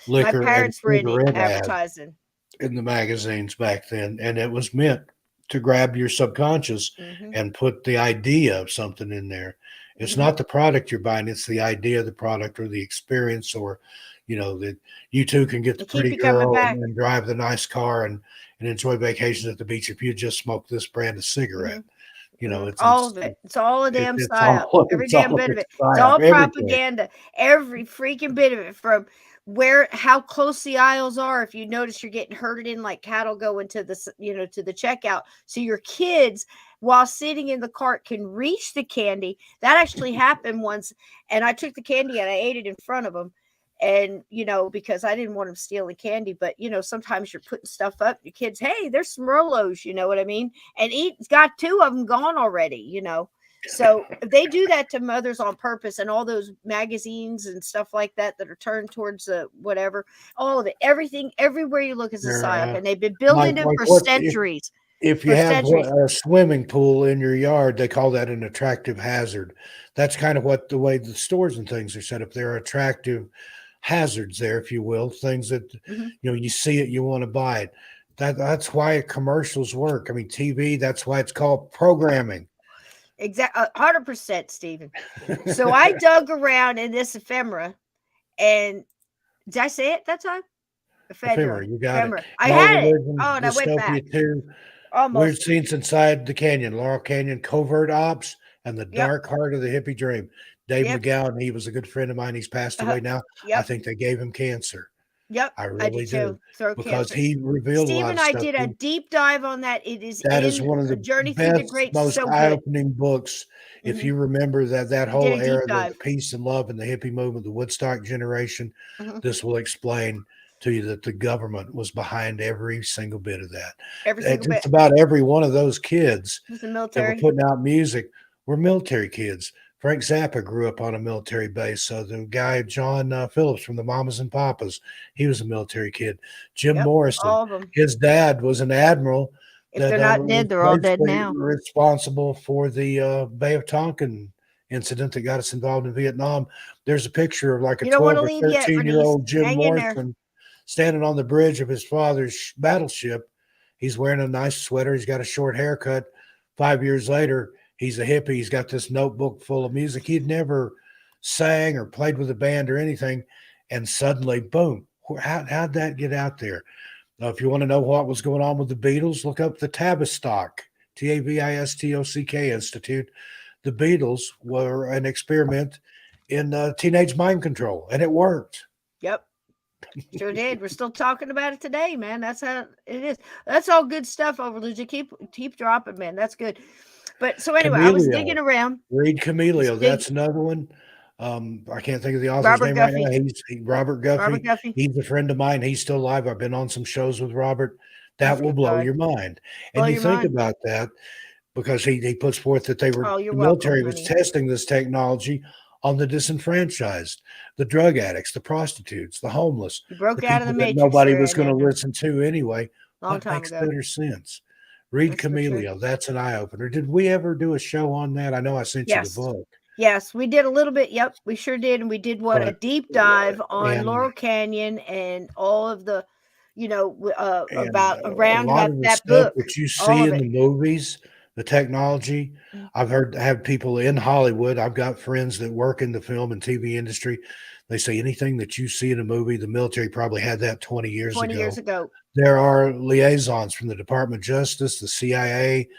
liquor My parents were in cigarette advertising in the magazines back then, and it was meant to grab your subconscious and put the idea of something in there. It's not the product you're buying; it's the idea of the product or the experience, or that you too can get the pretty girl and drive the nice car and enjoy vacations at the beach if you just smoke this brand of cigarette. It's all of it. It's all a damn psyop. Every damn bit of it. Psyop, it's all everything. propaganda. Every freaking bit of it. From how close the aisles are. If you notice, you're getting herded in like cattle going to the to the checkout. So your kids, while sitting in the cart, can reach the candy. That actually happened once, and I took the candy and I ate it in front of them. And, because I didn't want them stealing candy, but, sometimes you're putting stuff up. Your kids, hey, there's some Merlots, you know what I mean? And it's got 2 of them gone already, So they do that to mothers on purpose, and all those magazines and stuff like that are turned towards whatever, all of it, everything, everywhere you look is a psyop, and they've been building them for centuries. If you have a swimming pool in your yard, they call that an attractive hazard. That's kind of the way the stores and things are set up. They're attractive hazards there, if you will, things that you see it, you want to buy it. That's why commercials work. I mean, TV, that's why it's called programming. Exactly, 100%, Stephen. So I dug around in this ephemera, and did I say it that time? Ephemera, you got it. I had it. Oh, and I went back. Almost. Weird scenes inside the canyon, Laurel Canyon, covert ops, and the dark heart of the hippie dream. Dave McGowan, he was a good friend of mine. He's passed away now. I think they gave him cancer. Yep, I really do. Because cancer. he revealed Steve a lot and of I stuff. did a deep dive on that. That is one of the Journey best, Through the Great, most eye-opening books. If you remember that whole era, the peace and love and the hippie movement, the Woodstock generation, this will explain to you that the government was behind every single bit of that. Just about every one of those kids that were putting out music were military kids. Frank Zappa grew up on a military base. So the guy, John Phillips from the Mamas and Papas, he was a military kid. Jim Morrison, his dad was an admiral. If they're not dead, they're all dead now. Responsible for the Bay of Tonkin incident that got us involved in Vietnam. There's a picture of like a 12 or 13-year-old Jim Morrison standing on the bridge of his father's battleship. He's wearing a nice sweater. He's got a short haircut. 5 years later, he's a hippie. He's got this notebook full of music. He'd never sang or played with a band or anything. And suddenly, boom, how'd that get out there? Now, if you want to know what was going on with the Beatles, look up the Tavistock, Tavistock Institute. The Beatles were an experiment in teenage mind control, and it worked. Yep. Sure did. We're still talking about it today, man. That's how it is. That's all good stuff, Overlord. Keep dropping, man. That's good. But so anyway, I was digging around. Read Camelio. That's another one. I can't think of the author's name right now. Robert Guffey. He's a friend of mine. He's still alive. I've been on some shows with Robert. That will blow your mind. And you think about that because he puts forth that the military was testing this technology on the disenfranchised, the drug addicts, the prostitutes, the homeless. You broke out of the matrix. Nobody was going to listen to anyway. That makes ago. better sense. Read Camelio. That's an eye opener. Did we ever do a show on that? I know I sent you the book. Yes, we did a little bit. Yep, we sure did. And we did a deep dive on Laurel Canyon and all of the, about that book. That you see in the movies, the technology. I've have people in Hollywood. I've got friends that work in the film and TV industry. They say anything that you see in a movie, the military probably had that 20 years ago. There are liaisons from the Department of Justice, the CIA,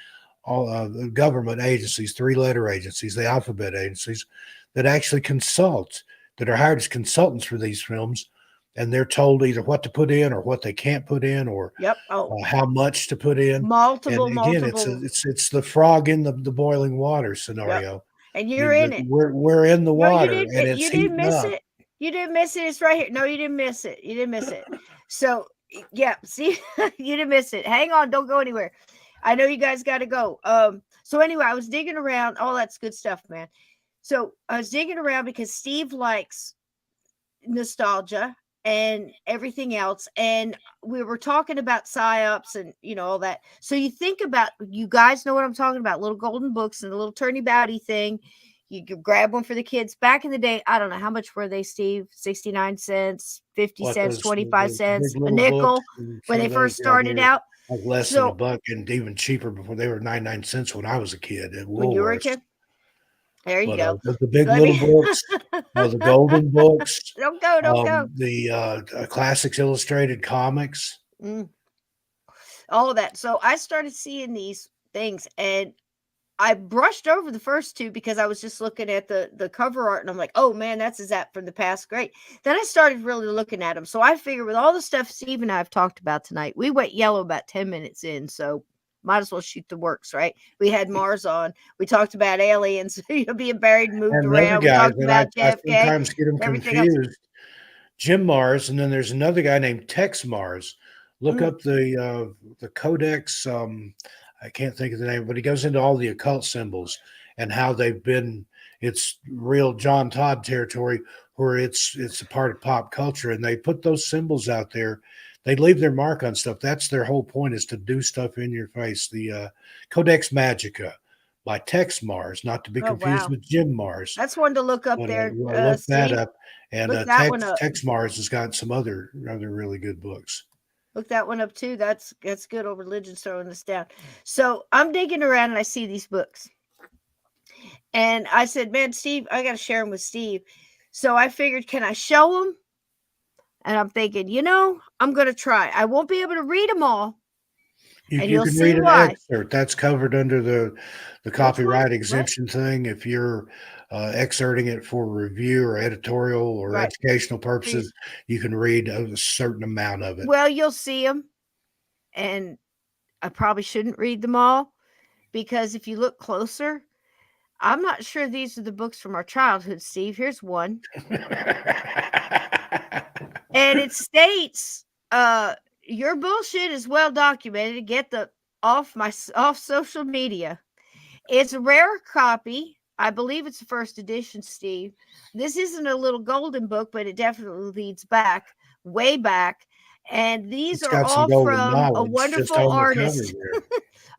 all government agencies, 3-letter agencies, the alphabet agencies that actually consult, that are hired as consultants for these films. And they're told either what to put in or what they can't put in or how much to put in. Multiple. It's the frog in the boiling water scenario. Yep. And you're in it. We're in the water and it's you didn't miss it. You didn't miss it. It's right here. No, you didn't miss it. You didn't miss it. So yeah, see, you didn't miss it. Hang on, don't go anywhere. I know you guys got to go. So anyway, I was digging around. Oh, that's good stuff, man. So I was digging around because Steve likes nostalgia and everything else. And we were talking about psyops and, you know, all that. So you think about, you guys know what I'm talking about, little golden books and a little turny-bouty thing. You could grab one for the kids. Back in the day, I don't know, how much were they, Steve? 69 cents, 50 cents, 25 cents, a nickel when they first started out. Like less than $1 and even cheaper before. They were 99 cents when I was a kid at Woolworths. When you were a kid? There you go. The big little books, the golden books. Don't go. The Classics Illustrated comics. All of that. So I started seeing these things, and I brushed over the first two because I was just looking at the cover art, and I'm like, oh man, that's a zap from the past. Great. Then I started really looking at them. So I figured with all the stuff Steve and I have talked about tonight, we went yellow about 10 minutes in. So might as well shoot the works, right? We had Mars on. We talked about aliens, being buried, moved around. We talked about JFK. I sometimes get them confused. Jim Mars, and then there's another guy named Tex Mars. Look up the Codex. I can't think of the name, but he goes into all the occult symbols and how they've been. It's real John Todd territory where it's a part of pop culture, and they put those symbols out there. They leave their mark on stuff. That's their whole point, is to do stuff in your face. The Codex Magica by Tex Mars, not to be confused with Jim Mars. That's one to look up there. Look that up. And Tex Mars has got some other really good books. Look that one up too. That's good. Old Religion's throwing this down. So I'm digging around and I see these books. And I said, man, Steve, I got to share them with Steve. So I figured, can I show them? And I'm thinking, I'm going to try. I won't be able to read them all. You can read an excerpt. That's covered under the copyright exemption thing. If you're excerpting it for review or editorial or educational purposes, you can read a certain amount of it. Well, you'll see them. And I probably shouldn't read them all, because if you look closer, I'm not sure these are the books from our childhood, Steve. Here's one. And it states, your bullshit is well documented. Get off social media. It's a rare copy. I believe it's the first edition, Steve. This isn't a little golden book, but it definitely leads back, way back. And these are all from a wonderful artist,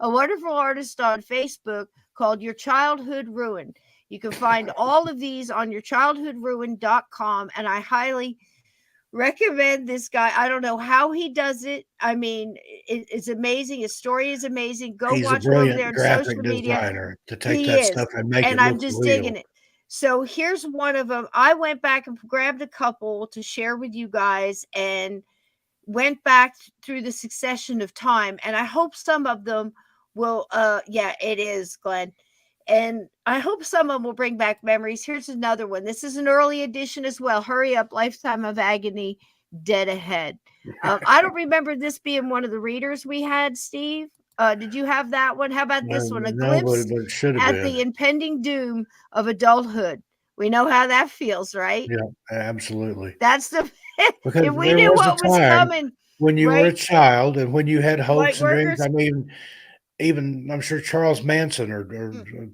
a wonderful artist on Facebook called Your Childhood Ruin. You can find all of these on yourchildhoodruin.com, and I highly recommend this guy. I don't know how he does it. I mean, it's amazing. His story is amazing. Go watch him over there on social media. To take that stuff and make it look real. And I'm just digging it. So here's one of them. I went back and grabbed a couple to share with you guys, and went back through the succession of time. And I hope some of them will, it is, Glenn. And I hope some of them will bring back memories. Here's another one. This is an early edition as well. Hurry Up, Lifetime of Agony, Dead Ahead. I don't remember this being one of the readers we had, Steve. Did you have that one? How about this one? A glimpse at the impending doom of adulthood. We know how that feels, right? Yeah, absolutely. That's the because if we knew what was coming when you were a child and when you had hopes and dreams. I mean, even I'm sure Charles Manson or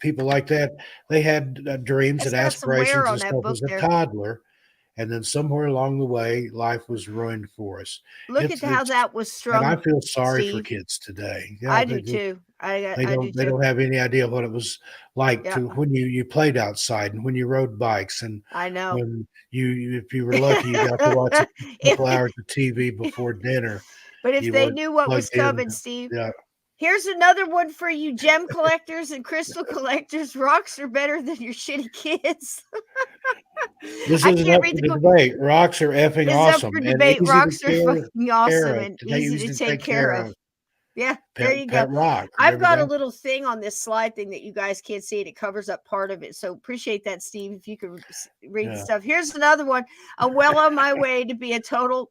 people like that, they had dreams and aspirations and stuff as a toddler, and then somewhere along the way, life was ruined for us. Look at how that was strung. And I feel sorry for kids today. Yeah, I do too. They don't have any idea what it was like to when you played outside and when you rode bikes, and I know when if you were lucky, you got to watch a couple hours of TV before dinner. But if they knew what was coming, Steve. Yeah. Here's another one for you gem collectors and crystal collectors. Rocks are better than your shitty kids. This isn't up for debate. Rocks are effing awesome. This is up for debate. Rocks are fucking awesome and easy to take care of. Yeah, there you go. Rock. I've got a little thing on this slide thing that you guys can't see, and it covers up part of it. So appreciate that, Steve. If you could read the stuff. Here's another one. I'm well on my way to be a total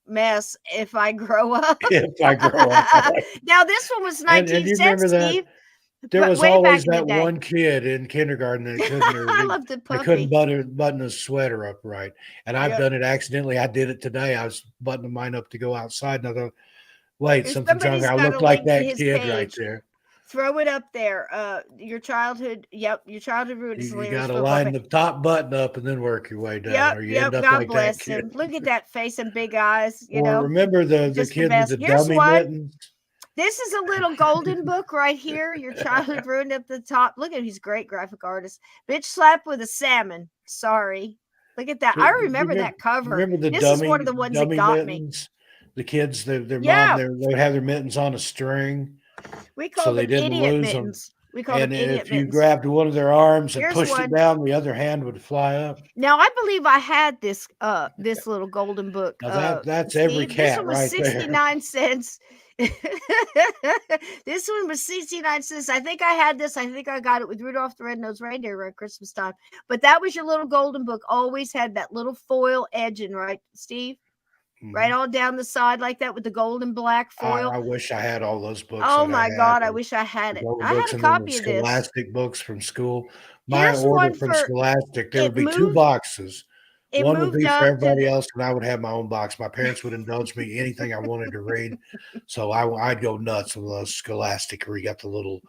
mess if I grow up. If I grow up. Now this one was 19 cents, Steve. There was always that one kid in kindergarten that couldn't button his sweater up right. And I've done it accidentally. I did it today. I was buttoning mine up to go outside, and I thought, wait, something's wrong. I look like that kid right there. Throw it up there. Your childhood. Yep, your childhood ruined his You hilarious got to football line fan. the top button up and then work your way down, Yep, or you yep. end up God like that bless kid. him. Look at that face and big eyes. You Or know, remember the just the kid with best. the Here's dummy one. mittens? This is a little golden book right here. Your childhood ruined at the top. Look at him. He's a great graphic artist. Bitch slapped with a salmon. Sorry. Look at that. I remember that cover. Remember the This is one of the ones that got mittens? The kids, their mom, Yeah. they would have their mittens on a string, We so call they them didn't idiot lose them. mittens. We call And them idiot if you mittens. grabbed one of their arms and Here's pushed one. it down, the other hand would fly up. Now I believe I had this this little golden book. Now that's Steve, every this cat one was right there. 69 cents. This one was 69 cents. I think I had this. I think I got it with Rudolph the Red-Nosed Reindeer around Christmas time. But that was your little golden book. Always had that little foil edging, right, Steve? Right all down the side like that with the gold and black foil. I wish I had all those books. Oh my God, I wish I had it. I had a copy of this. Scholastic books from school. My Here's order one from for Scholastic, there would be two moved- boxes. it One would moved be for up to everybody else, and I would have my own box. My parents would indulge me anything I wanted to read, so I'd go nuts with those Scholastic, where you got the little,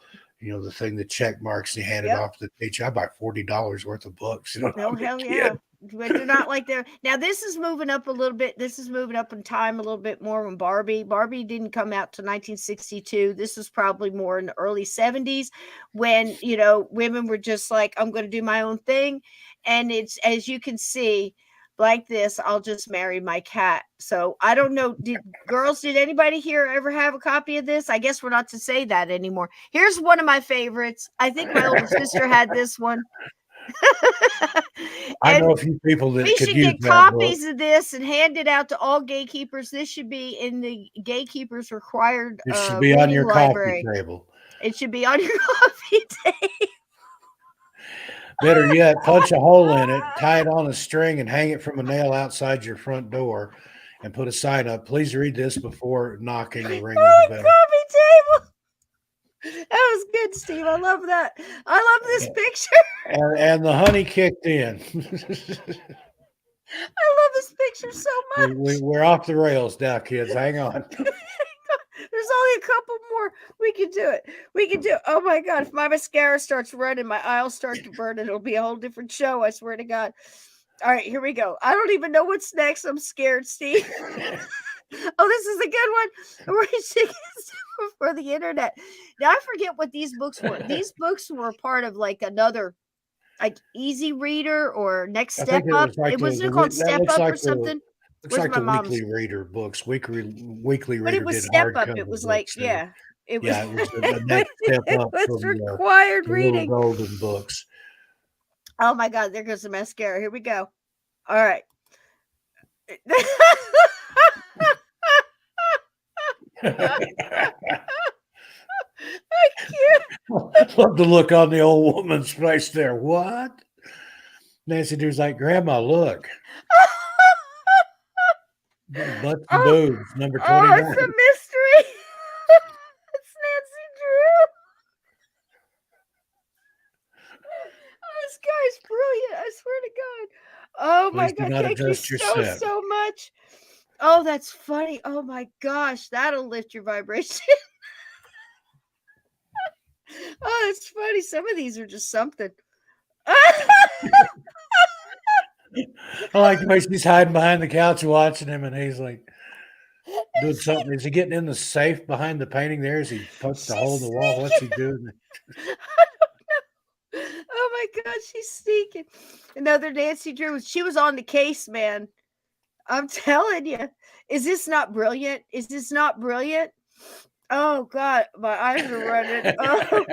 the thing that check marks and you hand it off to the teacher. I buy $40 worth of books. Oh hell yeah! But they're not like they're now. This is moving up a little bit. This is moving up in time a little bit more. When Barbie didn't come out to 1962. This was probably more in the early 70s, when women were just like, I'm going to do my own thing, and it's, as you can see, like this. I'll just marry my cat. So I don't know. Did anybody here ever have a copy of this? I guess we're not to say that anymore. Here's one of my favorites. I think my older sister had this one. I know a few people that we could should use get that copies book. of this and hand it out to all gatekeepers. This should be in the gatekeepers required It should be on your library. coffee table. It should be on your coffee table. Better yet, punch a hole in it, tie it on a string, and hang it from a nail outside your front door, and put a sign up. Please read this before knocking or ringing the bell. Coffee table. That was good, Steve. I love that. I love this picture. And the honey kicked in. I love this picture so much. We're off the rails now, kids. Hang on. There's only a couple more. We can do it. We can do it. Oh my God. If my mascara starts running, my eyes start to burn, it'll be a whole different show. I swear to God. All right, here we go. I don't even know what's next. I'm scared, Steve. Oh, this is a good one. We're for the internet. Now I forget what these books were. These books were part of like another, like Easy Reader or Next Step Up. It wasn't called Step Up or something. Looks like the weekly reader books. Weekly reader. But it was Step Up. It was like, yeah. It was, it was the next step up. It was required reading. Golden books. Oh my God, there goes the mascara. Here we go. All right. I can't. Love the look on the old woman's face there. What? Nancy Drew's like, Grandma, look. Butts and boobs, number 29. Oh, it's a mystery. It's Nancy Drew. Oh, this guy's brilliant. I swear to God. Oh my God. Thank you so much. Oh, that's funny. Oh my gosh. That'll lift your vibration. Oh, that's funny. Some of these are just something. I like the way she's hiding behind the couch watching him, and he's like doing something. Is he getting in the safe behind the painting there? Is he punched a hole in the wall? What's he doing? I don't know. Oh my God, she's sneaking. Another Nancy Drew. She was on the case, man. I'm telling you. Is this not brilliant? Is this not brilliant? Oh God, my eyes are running. Oh.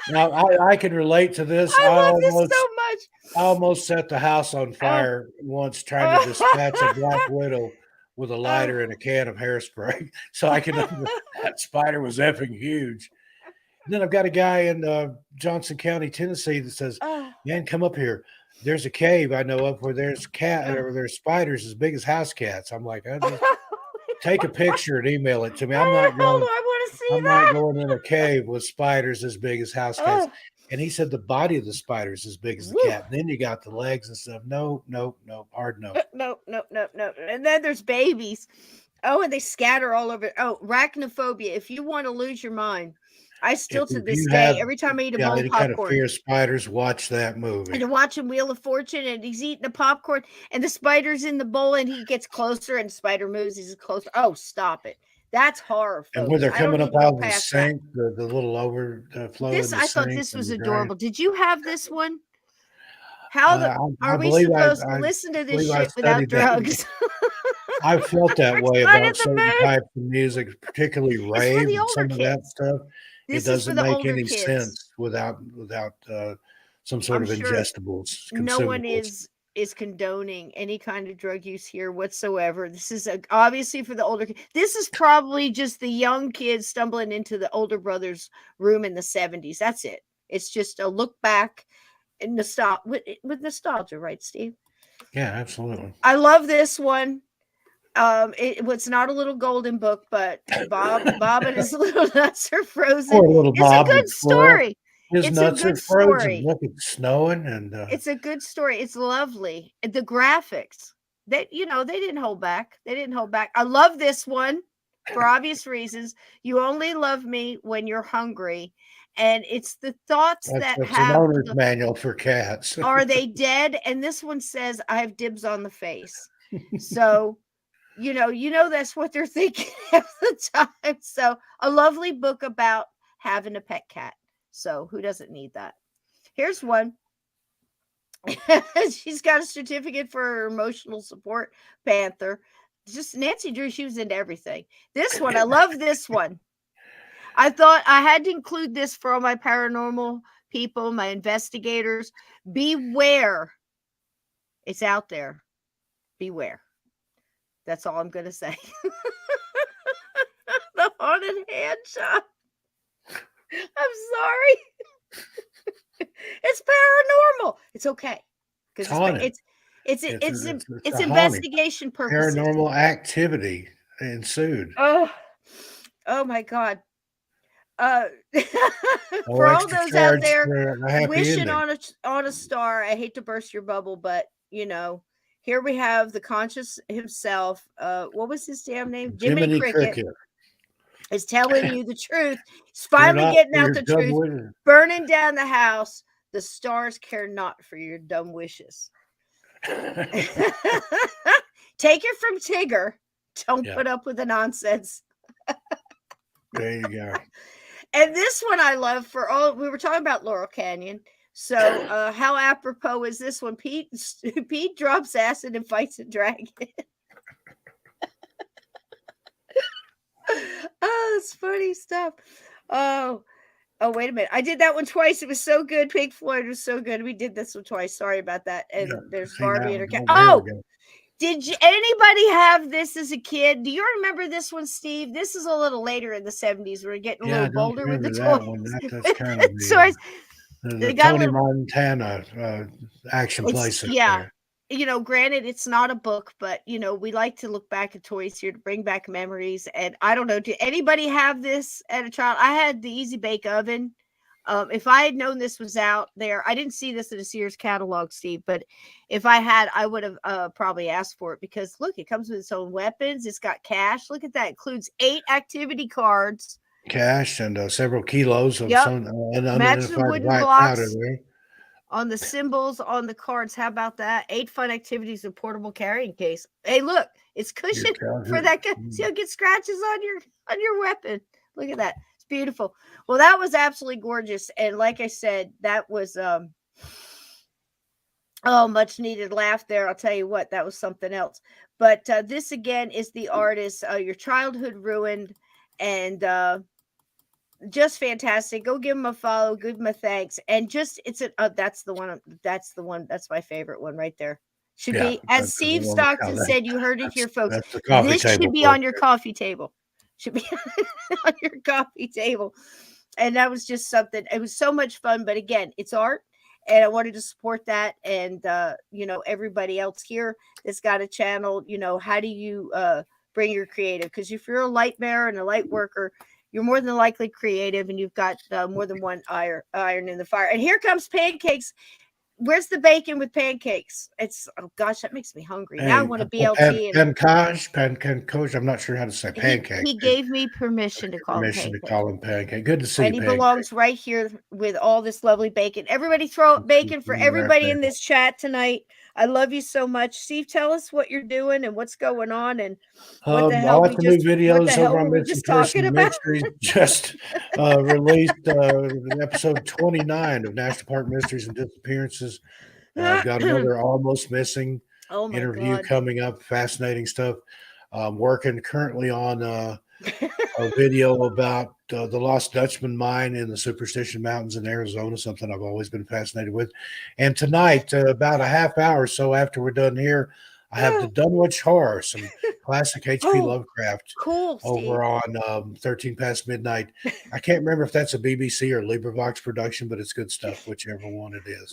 Now I can relate to this. I love this so much. I almost set the house on fire once trying to dispatch a black widow with a lighter and a can of hairspray. So I can that spider was effing huge. And then I've got a guy in Johnson County, Tennessee that says, "Man, come up here. There's a cave I know of where there's there's spiders as big as house cats." I'm like, take a picture and email it to me. I'm not going in a cave with spiders as big as house cats. And he said the body of the spider is as big as the cat. Then you got the legs and stuff. No, hard no. No. And then there's babies. Oh, and they scatter all over. Oh, arachnophobia. If you want to lose your mind, I still to If this you day, have, every time I eat a bowl of any kind of popcorn, fear of spiders, watch that and movie. to watch him Wheel of Fortune, and he's eating the popcorn, and the spider's in the bowl, and he gets closer, and the spider moves. He's closer. Oh, stop it! That's horror, And when folks. they're I don't coming need up to go out of the past that. sink, the little overflow in This the I thought sink this and was the drain. adorable. Did you have this one? How are I we believe supposed to I listen to this believe I shit without studied that. drugs? I felt that We're way kind about of the certain mood. types of music, particularly It's for rave the and some older of that kids. stuff. It This is for doesn't the make older any kids. sense without some sort I'm of sure ingestibles, no one consumables. is condoning any kind of drug use here whatsoever. This is obviously for the older kids. This is probably just the young kids stumbling into the older brother's room in the 70s. That's it. It's just a look back and with nostalgia, right, Steve? Yeah, absolutely. I love this one. It was not a little golden book, but Bob and his little nuts are frozen. Poor little It's Bob a good would spoil. story. His It's a nuts are good frozen. story. Look, it's snowing, and It's a good story. It's lovely. The graphics, they didn't hold back. They didn't hold back. I love this one for obvious reasons. You only love me when you're hungry. And it's the thoughts that that's an have owner's manual for cats. are they dead? And this one says, I have dibs on the face. So, that's what they're thinking at the time. So a lovely book about having a pet cat. So who doesn't need that? Here's one. She's got a certificate for her emotional support panther. Just Nancy Drew, she was into everything. This one, I love this one. I thought I had to include this for all my paranormal people, my investigators. Beware. It's out there. Beware. That's all I'm going to say. The haunted hand shop. I'm sorry. It's paranormal. It's okay. Because it's investigation purposes. Paranormal activity ensued. Oh my God. No For all extra those out charge there for a happy wishing ending. on a star, I hate to burst your bubble, but here we have the conscious himself. What was his damn name? Jiminy Cricket is telling you the truth. He's finally getting out the truth. Burning down the house. The stars care not for your dumb wishes. Take it from Tigger. Don't put up with the nonsense. There you go. And this one I love we were talking about Laurel Canyon. So how apropos is this one? Pete drops acid and fights a dragon. Oh, it's funny stuff. Oh, wait a minute. I did that one twice. It was so good. Pink Floyd was so good. We did this one twice. Sorry about that. And there's Barbie and her cat. Oh, did anybody have this as a kid? Do you remember this one, Steve? This is a little later in the 70s. We're getting a little bolder with the toys. That's kind of the Tony Montana action place. Yeah. There. Granted, it's not a book, but, we like to look back at toys here to bring back memories. And I don't know, did anybody have this as a child? I had the Easy Bake Oven. If I had known this was out there, I didn't see this in a Sears catalog, Steve, but if I had, I would have probably asked for it because look, it comes with its own weapons. It's got cash. Look at that. It includes 8 activity cards. Cash and several kilos of some unidentified white powder there. On the symbols on the cards. How about that? 8 fun activities in portable carrying case. Hey, look, it's cushioned for that. See how it gets scratches on your weapon. Look at that. It's beautiful. Well, that was absolutely gorgeous. And like I said, that was much needed laugh there. I'll tell you what, that was something else. But this again is the artist, Your Childhood Ruined, and just fantastic. Go give him a follow, give him a thanks, and just that's the one. That's my favorite one right there. Should be, as Steve Stockton said, you heard it here, folks. This should be on your coffee table. Should be on your coffee table. And that was just something. It was so much fun. But again, it's art, and I wanted to support that. And everybody else here that's got a channel. How do you bring your creative? Because if you're a light bearer and a light worker, you're more than likely creative, and you've got more than one iron in the fire. And here comes Pancakes. where's the bacon with pancakes? It's, oh gosh, that makes me hungry. Now I want a BLT. Pancake. I'm not sure how to say pancake. He gave me permission to call him pancake. Good to see you, and he pancake. belongs right here with all this lovely bacon. Everybody throw up bacon for everybody in this chat tonight. I love you so much. Steve, tell us what you're doing and what's going on and what the hell new videos over on Missing Person Mysteries just released episode 29 of National Park Mysteries and Disappearances. I've got another Almost Missing interview coming up. Fascinating stuff. I'm working currently on a video about the Lost Dutchman mine in the Superstition Mountains in Arizona, something I've always been fascinated with. And tonight, about a half hour or so after we're done here, I have the Dunwich Horror, some classic H.P. Lovecraft over on 13 Past Midnight. I can't remember if that's a BBC or LibriVox production, but it's good stuff, whichever one it is.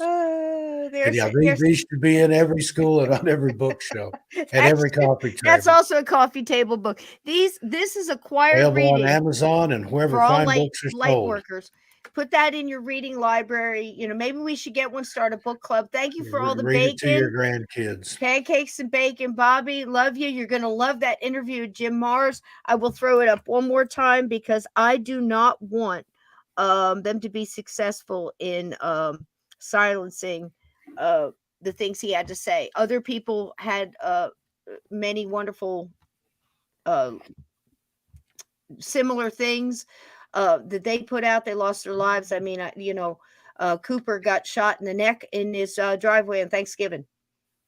These should be in every school and on every bookshelf and every coffee table. That's also a coffee table book. This is acquired reading on Amazon and wherever fine books are sold. Workers. Put that in your reading library. You know, maybe we should get one, start a book club. Thank you for all the bacon. Read it to your grandkids. Pancakes and bacon. Bobby, love you. You're going to love that interview with Jim Mars. I will throw it up one more time because I do not want them to be successful in silencing the things he had to say. Other people had many wonderful similar things that they put out. They lost their lives. I mean, Cooper got shot in the neck in his driveway on Thanksgiving,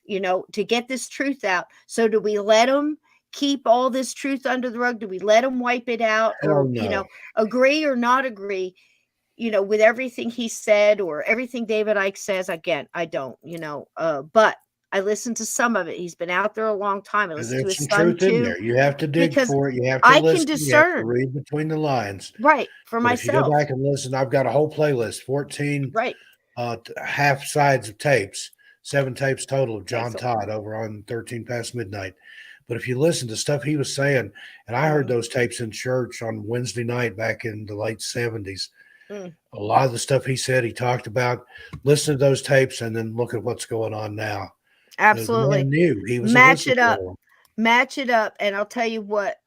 to get this truth out. So do we let them keep all this truth under the rug? Do we let them wipe it out? Or, agree or not agree, with everything he said or everything David Icke says? Again, I don't, but I listened to some of it. He's been out there a long time. I listened to his son too. In there. You have to dig for it. You have to listen. Can discern. You have to read between the lines. Right. For myself. If you go back and listen, I've got a whole playlist, 14 half sides of tapes, 7 tapes total of John Todd over on 13 Past Midnight. But if you listen to stuff he was saying, and I heard those tapes in church on Wednesday night back in the late 70s, a lot of the stuff he said, he talked about, listen to those tapes and then look at what's going on now. Absolutely. He was match it up. And I'll tell you what,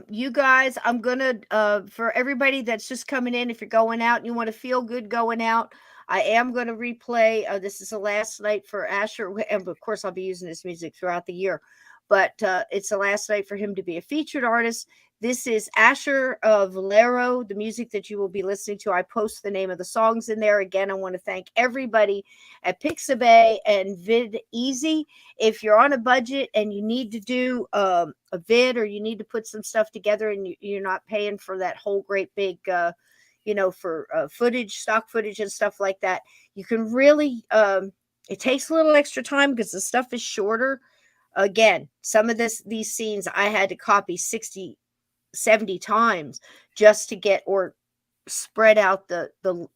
you guys, I'm gonna for everybody that's just coming in, if you're going out and you want to feel good going out, I am going to replay. This is the last night for Asher, and of course I'll be using this music throughout the year, but it's the last night for him to be a featured artist. This is Asher Valero, the music that you will be listening to. I post the name of the songs in there. Again, I want to thank everybody at Pixabay and Vid Easy. If you're on a budget and you need to do a vid, or you need to put some stuff together and you're not paying for that whole great big, for footage, stock footage and stuff like that, you can really, it takes a little extra time because the stuff is shorter. Again, some of these scenes I had to copy 70 times just to get or spread out the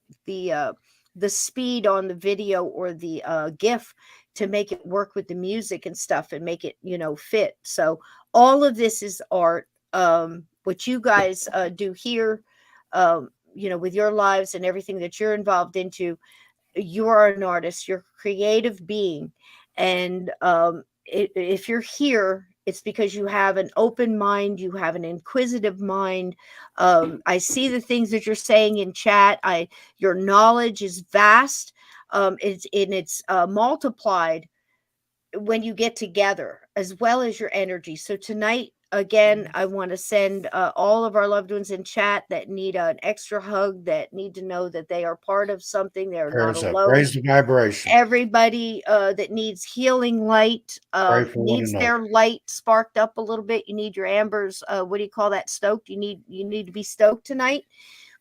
speed on the video or the GIF to make it work with the music and stuff and make it fit. So all of this is art. What you guys do here, with your lives and everything that you're involved into, you are an artist. You're a creative being, and if you're here, it's because you have an open mind. You have an inquisitive mind. I see the things that you're saying in chat. Your knowledge is vast. It's multiplied when you get together, as well as your energy. So tonight, again, I want to send all of our loved ones in chat that need an extra hug, that need to know that they are part of something. They are not alone. Raise the vibration. Everybody that needs healing light, needs their light sparked up a little bit. You need your ambers. What do you call that? Stoked. You need to be stoked tonight.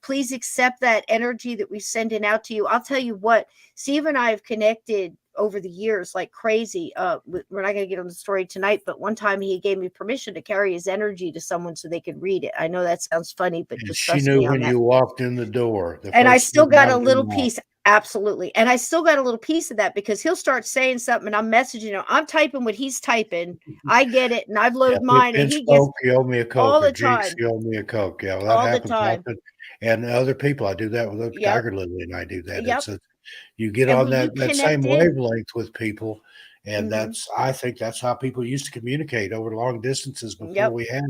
Please accept that energy that we're sending out to you. I'll tell you what, Steve and I have connected over the years like crazy. We're not going to get on the story tonight, but one time he gave me permission to carry his energy to someone so they could read it. I know that sounds funny, but just she knew when you walked in the door. And I still got a little piece. Absolutely. And I still got a little piece of that because he'll start saying something and I'm messaging him. I'm typing what he's typing. I get it. And I've loaded mine. And he gets you owe me a Coke. All the time. You owe me a Coke. Yeah, well, that all happens the time. often. And other people, I do that with Tiger Lily, and I do that. Yep. You get And on when you that same connect in, wavelength with people, and mhm, I think that's how people used to communicate over long distances before yep. we had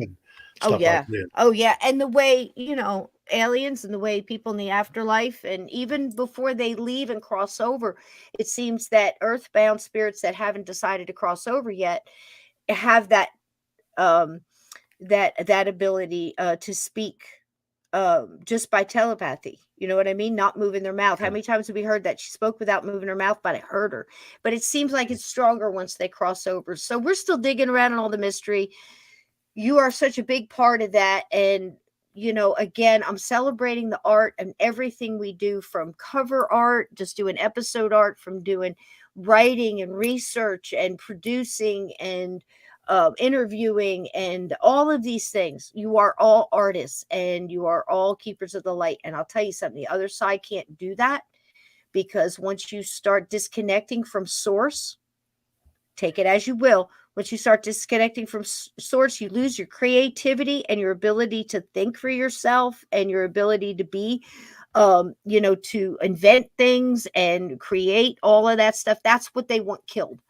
Oh stuff like yeah. this. Oh yeah. And the way, aliens and the way people in the afterlife and even before they leave and cross over, it seems that earthbound spirits that haven't decided to cross over yet have um that ability to speak just by telepathy. You know what I mean? Not moving their mouth. How Yeah. many times have we heard that she spoke without moving her mouth, but I heard her? But it seems like it's stronger once they cross over. So we're still digging around in all the mystery. You are such a big part of that. And, again, I'm celebrating the art and everything we do, from cover art, just doing episode art, from doing writing and research and producing and interviewing and all of these things. You are all artists and you are all keepers of the light. And I'll tell you something, the other side can't do that, because once you start disconnecting from source, take it as you will. Once you start disconnecting from source, you lose your creativity and your ability to think for yourself and your ability to be, to invent things and create all of that stuff. That's what they want killed.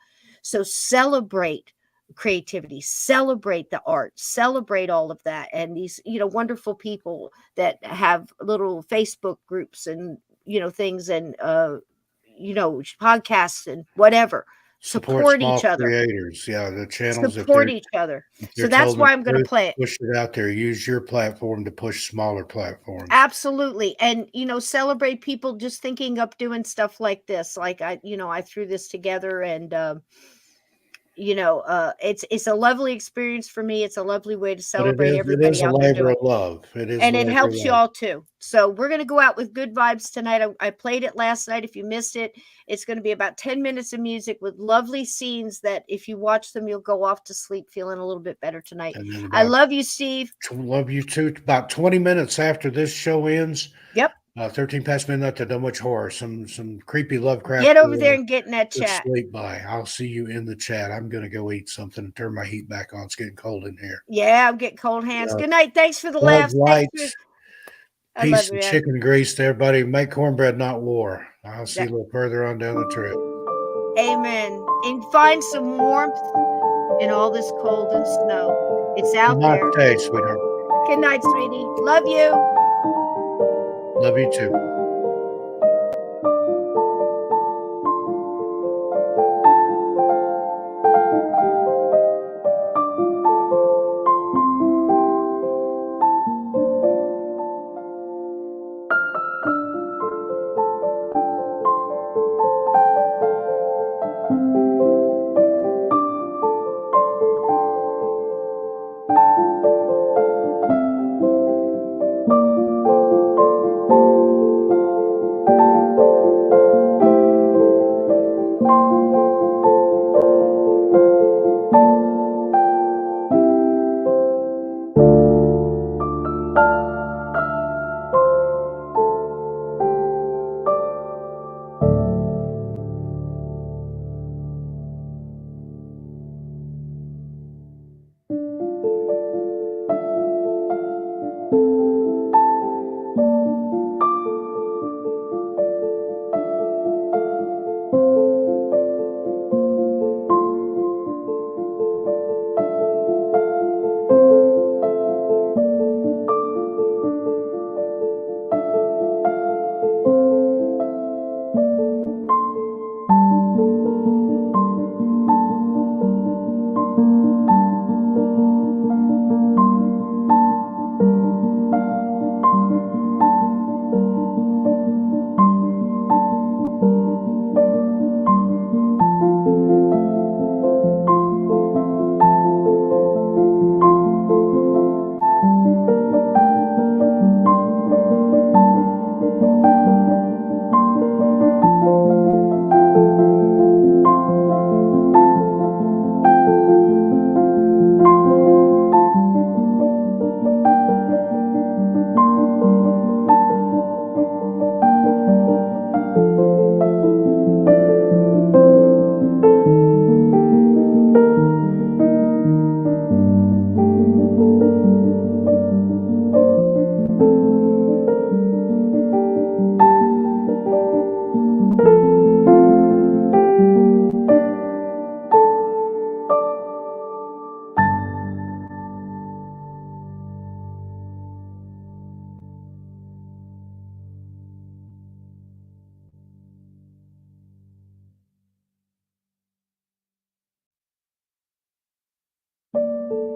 So celebrate creativity, celebrate the art, celebrate all of that. And these, wonderful people that have little Facebook groups and, things and, podcasts and whatever. Support Support small each other. creators. Yeah, the channels, Support each other. if So they're that's telling the why I'm going to truth, play it. push it out there. Use your platform to push smaller platforms. Absolutely. And, celebrate people just thinking up doing stuff like this. Like I threw this together and, it's a lovely experience for me. It's a lovely way to But celebrate it is everybody a out there labor doing. of love. It is And a it labor of helps you love. all too. So we're going to go out with good vibes tonight. I played it last night. If you missed it, it's going to be about 10 minutes of music with lovely scenes that if you watch them, you'll go off to sleep feeling a little bit better tonight. And then I love you, Steve. love you too. About 20 minutes after this show ends, Yep. 13 past midnight to Dunwich Horror. Some creepy Lovecraft Get over there and get in that to chat. sleep by. I'll see you in the chat. I'm going to go eat something and turn my heat back on. It's getting cold in here. Yeah, I'm getting cold hands. Good night. Thanks for the Love, laughs. lights, I love peace, you, and man. chicken grease to everybody. Make cornbread, not war. I'll see you a little further on down the trip. Amen. And find some warmth in all this cold and snow. It's out there. Namaste, sweetheart. Good night, sweetie. Love you. Love you too.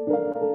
you.